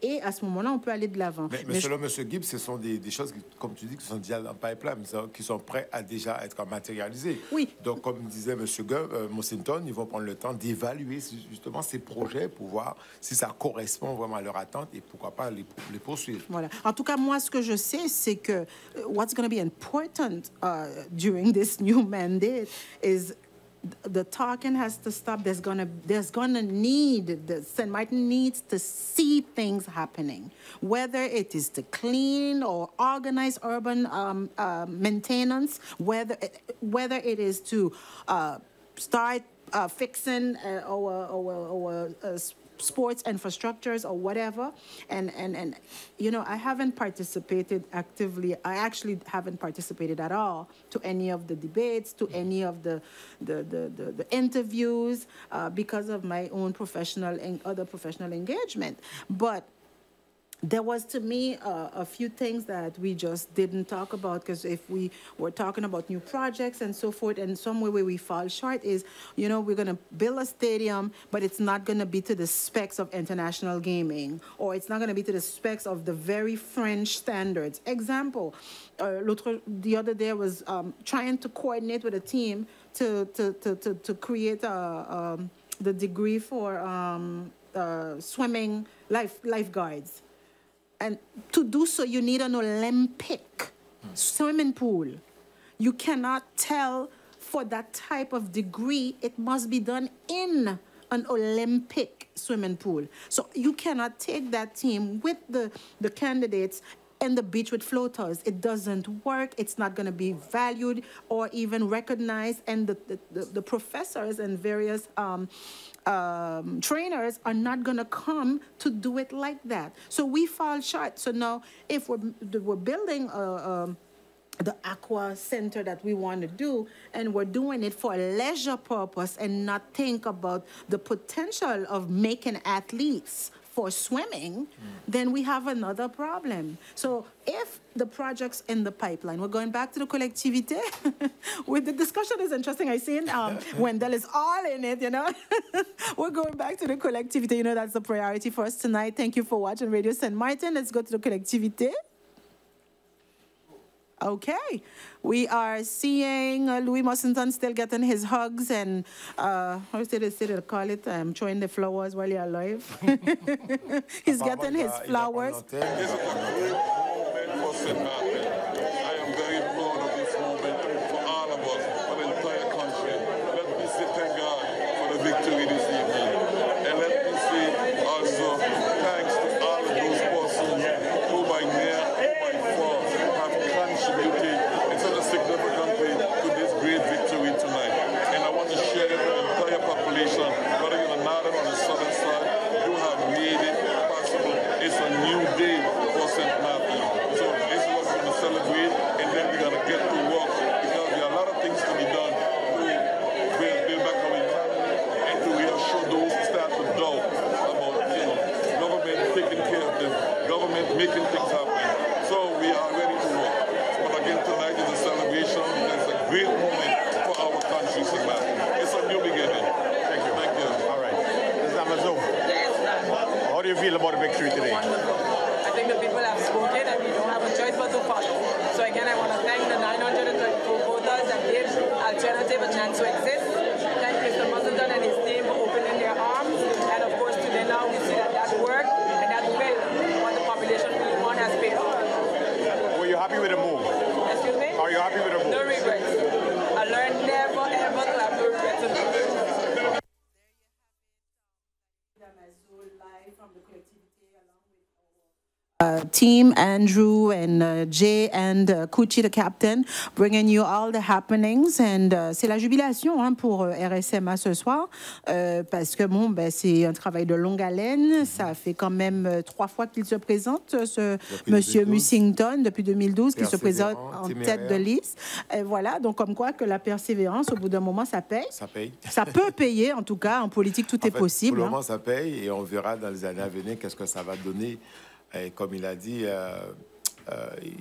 Et à ce moment-là, on peut aller de l'avant. Mais selon M. Gibbs, ce sont des choses, comme tu dis, qui sont déjà dans le pipeline, qui sont prêts à déjà être matérialisées. Oui. Donc, comme disait M. Mossinton, ils vont prendre le temps d'évaluer justement ces projets pour voir si ça correspond vraiment à leur attente et pourquoi pas les poursuivre. Voilà. En tout cas, moi, ce que je sais, c'est que what's going to be important during this new mandate is the talking has to stop. There's gonna need, the St. Martin needs to see things happening, whether it is to clean or organize urban maintenance, whether it is to start fixing our sports infrastructures or whatever. And you know, I haven't participated actively. I actually haven't participated at all to any of the debates, to any of the interviews because of my own professional and other professional engagement. But there was, to me, a few things that we just didn't talk about, because if we were talking about new projects and so forth, and somewhere where we fall short is, you know, we're going to build a stadium, but it's not going to be to the specs of international gaming, or it's not going to be to the specs of the very French standards. Example, the other day I was trying to coordinate with a team to create the degree for swimming lifeguards. And to do so, you need an Olympic swimming pool. You cannot tell for that type of degree, it must be done in an Olympic swimming pool. So you cannot take that team with the candidates and the beach with floaters. It doesn't work. It's not going to be valued or even recognized. And the professors and various trainers are not going to come to do it like that. So we fall short. So now, if we're building the aqua center that we want to do, and we're doing it for a leisure purpose and not think about the potential of making athletes for swimming, then we have another problem. So if the projects in the pipeline, we're going back to the collectivité. With the discussion is interesting. I seen Wendell is all in it, you know. We're going back to the collectivité. You know, that's the priority for us tonight. Thank you for watching Radio St. Martin. Let's go to the collectivité. Okay, we are seeing Louis Mossington still getting his hugs and, how do they call it, throwing the flowers while you're alive. He's getting his flowers. I am very proud of this movement for all of us, for the entire country. Let me say thank God for the victory this evening. And let me say also thanks to all of those persons who by near or by far have contributed in such a significant way to this great victory tonight. And I want to share it with the entire population, whether you're on the northern or the southern side, you have made it possible. It's a new day for St. Martin. So this is what we're going to celebrate, and then we're going to get to work, because there are a lot of things to be done to build back our economy and to reassure those who start to doubt about, you know, government taking care of them, government making things happen. So we are ready to work. But again, tonight is a celebration. It's a great moment for our country, St. Martin. It's a new beginning. Thank you. Thank you. All right. This is Amazon. How do you feel about the victory today? I think the people have spoken and we don't have a choice but to follow. So again, I want to thank the 934 voters that gave Alternative a chance to exist. Thank Mr. Mossington and his team for opening their arms. And of course, today now we see that worked and that will what the population really want has paid off. Were you happy with the move? Excuse me? Are you happy with the move? No regrets. I learned never ever to have no regrets in life. Team, Andrew and Jay and Kuchi, the captain, bringing you all the happenings. And c'est la jubilation hein, pour RSMA ce soir, parce que bon, ben, c'est un travail de longue haleine. Ça fait quand même 3 fois qu'il se présente, ce monsieur Mussington, depuis 2012, qui se présente en tête de liste. Et voilà, donc comme quoi que la persévérance, au bout d'un moment, ça paye. Ça paye. Ça peut payer, en tout cas. En politique, tout est possible. Pour le moment, ça paye, et on verra dans les années à venir qu'est-ce que ça va donner. Et comme il a dit,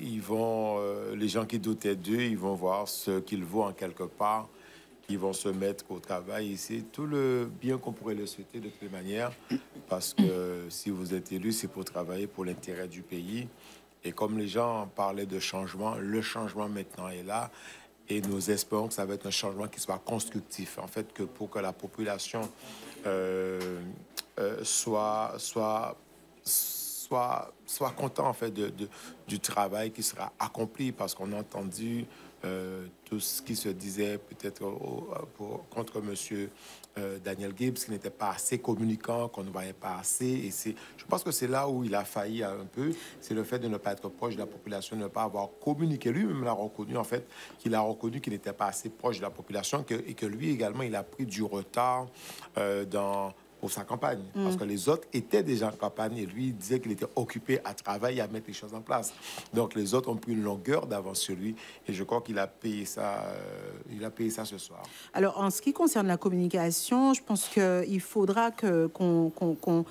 ils vont, les gens qui doutaient d'eux, ils vont voir ce qu'il vaut en quelque part, ils vont se mettre au travail. C'est tout le bien qu'on pourrait le souhaiter de toutes les manières, parce que si vous êtes élu, c'est pour travailler pour l'intérêt du pays. Et comme les gens parlaient de changement, le changement maintenant est là. Et nous espérons que ça va être un changement qui soit constructif. En fait, que pour que la population soit content en fait du travail qui sera accompli, parce qu'on a entendu tout ce qui se disait peut-être contre monsieur Daniel Gibbs, qui n'était pas assez communicant, qu'on ne voyait pas assez. Et je pense que c'est là où il a failli un peu, c'est le fait de ne pas être proche de la population, de ne pas avoir communiqué. Lui-même l'a reconnu, en fait, qu'il a reconnu qu'il n'était pas assez proche de la population, et que lui également, il a pris du retard pour sa campagne. Parce que les autres étaient déjà en campagne et lui, il disait qu'il était occupé à travailler, à mettre les choses en place. Donc, les autres ont pris une longueur d'avance sur lui et je crois qu'il a payé ça, ce soir. Alors, en ce qui concerne la communication, je pense qu'il faudra qu'on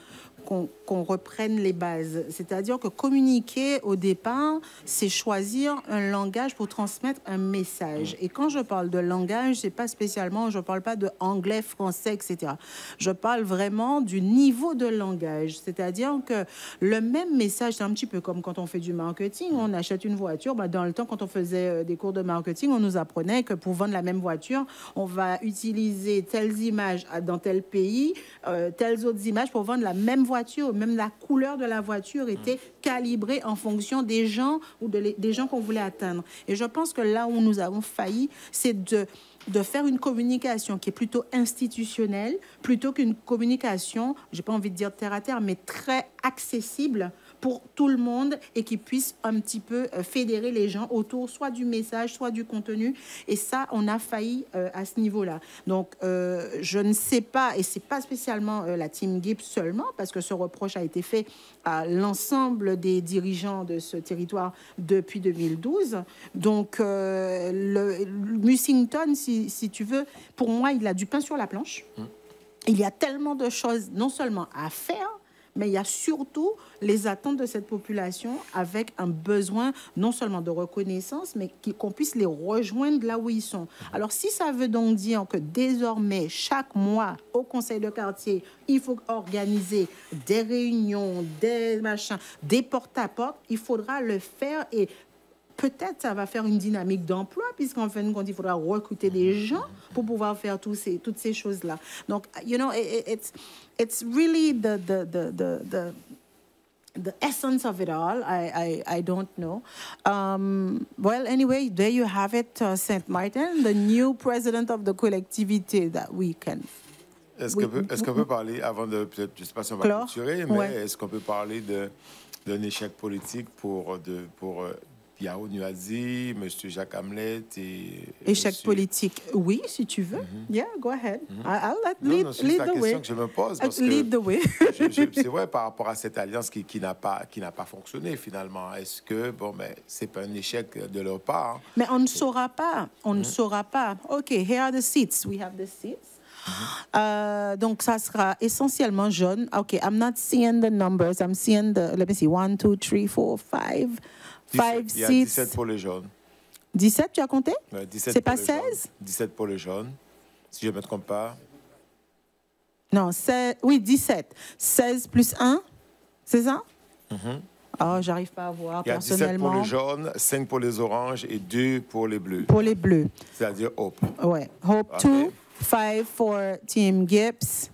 reprenne les bases. C'est-à-dire que communiquer, au départ, c'est choisir un langage pour transmettre un message. Et quand je parle de langage, je ne parle pas de anglais, français, etc. Je parle vraiment du niveau de langage. C'est-à-dire que le même message, c'est un petit peu comme quand on fait du marketing, on achète une voiture. Dans le temps, quand on faisait des cours de marketing, on nous apprenait que pour vendre la même voiture, on va utiliser telles images dans tel pays, telles autres images pour vendre la même voiture. Même la couleur de la voiture était calibrée en fonction des gens ou des gens qu'on voulait atteindre. Et je pense que là où nous avons failli, c'est de faire une communication qui est plutôt institutionnelle, plutôt qu'une communication, j'ai pas envie de dire terre à terre, mais très accessible pour tout le monde et qui puisse un petit peu fédérer les gens autour soit du message, soit du contenu. Et ça, on a failli à ce niveau-là. Donc, je ne sais pas, et c'est pas spécialement la team Gibbs seulement, parce que ce reproche a été fait à l'ensemble des dirigeants de ce territoire depuis 2012. Donc, le Mussington, si tu veux, pour moi, il a du pain sur la planche. Il y a tellement de choses, non seulement à faire, mais il y a surtout les attentes de cette population avec un besoin non seulement de reconnaissance, mais qu'on puisse les rejoindre là où ils sont. Alors, si ça veut donc dire que désormais, chaque mois, au conseil de quartier, il faut organiser des réunions, des machins, des porte-à-porte, il faudra le faire et peut-être ça va faire une dynamique d'emploi, puisqu'en fin de compte, il faudra recruter des gens pour pouvoir faire toutes ces choses-là. Donc, you know, it's really the essence of it all. I don't know. Well, anyway, there you have it, St. Martin, the new president of the collectivity that we can. Est-ce qu'on peut parler, avant de, peut-être, je ne sais pas si on va clôturer, mais est-ce qu'on peut parler d'un échec politique pour Yao Nuazi, M. Jacques Hamlet et... Échec politique, oui, si tu veux. Yeah, go ahead. I'll lead the way. C'est la question que je me pose. Parce lead the way. C'est vrai, par rapport à cette alliance qui n'a pas fonctionné, finalement. Est-ce que, c'est pas un échec de leur part? Mais on ne saura pas. On ne saura pas. OK, here are the seats. We have the seats. Donc, ça sera essentiellement jaune. OK, I'm not seeing the numbers. I'm seeing let me see, 1, 2, 3, 4, 5... 5, 6. Il y a 17 pour les jaunes. 17, tu as compté? Ouais, 17 c'est pas les 16? Jaunes. 17 pour les jaunes, si je ne me trompe pas. Non, 16, oui, 17. 16 plus 1, c'est ça? Oh, j'arrive pas à voir personnellement. Il y a 17 pour les jaunes, 5 pour les oranges et 2 pour les bleus. Pour les bleus. C'est-à-dire Hope. Ouais, Hope 2, 5 for Team Gibbs.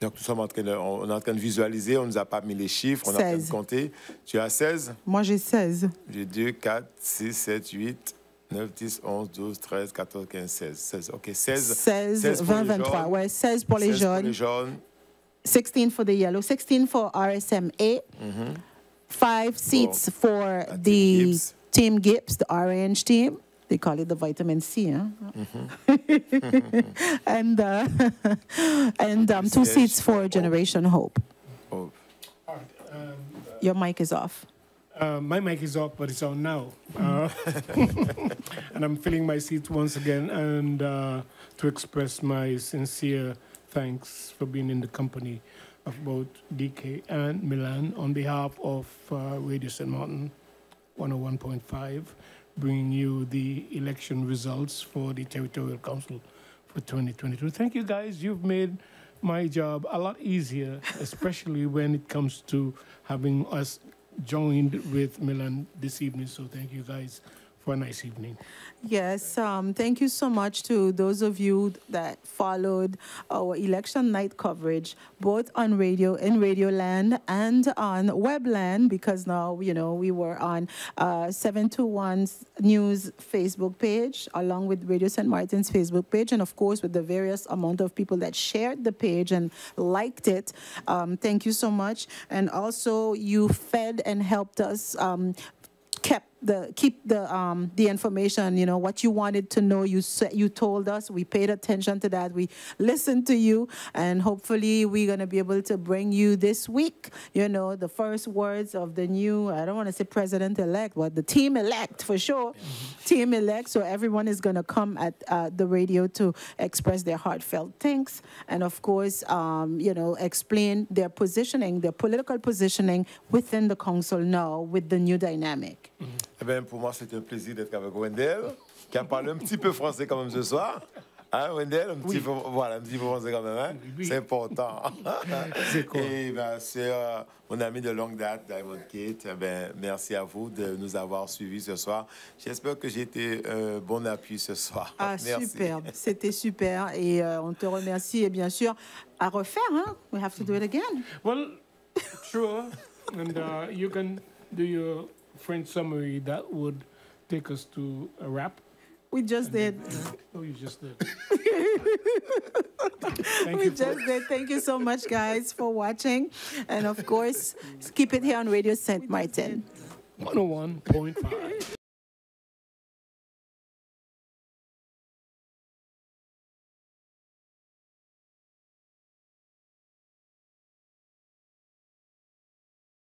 Donc, nous sommes on est en train de visualiser, on ne nous a pas mis les chiffres, on est en train de compter. Tu as 16? Moi, j'ai 16. J'ai 2, 4, 6, 7, 8, 9, 10, 11, 12, 13, 14, 15, 16. 16. OK, 16, 20, 23. Ouais, 16 pour les jaunes. 16 for the yellow, 16 for RSMA, 5 seats for the Team Gibbs, the orange team. They call it the vitamin C, huh? and 2 seats for Generation Hope. Your mic is off. My mic is off, but it's on now. And I'm filling my seat once again, and to express my sincere thanks for being in the company of both DK and Milan on behalf of Radio St. Martin 101.5. Bringing you the election results for the Territorial Council for 2022. Thank you, guys. You've made my job a lot easier, especially when it comes to having us joined with Milan this evening. So thank you, guys, for a nice evening. Yes, thank you so much to those of you that followed our election night coverage, both on radio, in Radioland, and on Webland, because now, you know, we were on 721's News Facebook page, along with Radio St. Martin's Facebook page, and of course, with the various amount of people that shared the page and liked it. Thank you so much. And also, you fed and helped us kept the information. You know what you wanted to know. You told us. We paid attention to that. We listened to you, and hopefully we're gonna be able to bring you this week. You know, the first words of the new. I don't want to say president-elect, but the team-elect for sure. Team-elect. So everyone is gonna come at the radio to express their heartfelt thanks, and of course, you know, explain their positioning, their political positioning within the council now with the new dynamic. Eh bien, pour moi, c'est un plaisir d'être avec Wendell, qui a parlé un petit peu français quand même ce soir. Hein, Wendell, un petit peu, voilà, un petit peu français quand même, hein? C'est important. C'est cool. Et ben, c'est mon ami de longue date, Diamond Kate. Eh ben, merci à vous de nous avoir suivis ce soir. J'espère que j'ai été bon appui ce soir. Ah, merci. Superbe, c'était super. Et on te remercie. Et bien sûr, à refaire, hein? We have to do it again. Well, sure. And you can do your French summary that would take us to a wrap. We just did. Oh, you just did. We just did. Thank you so much, guys, for watching. And of course, keep it here on Radio St. Martin. 101.5.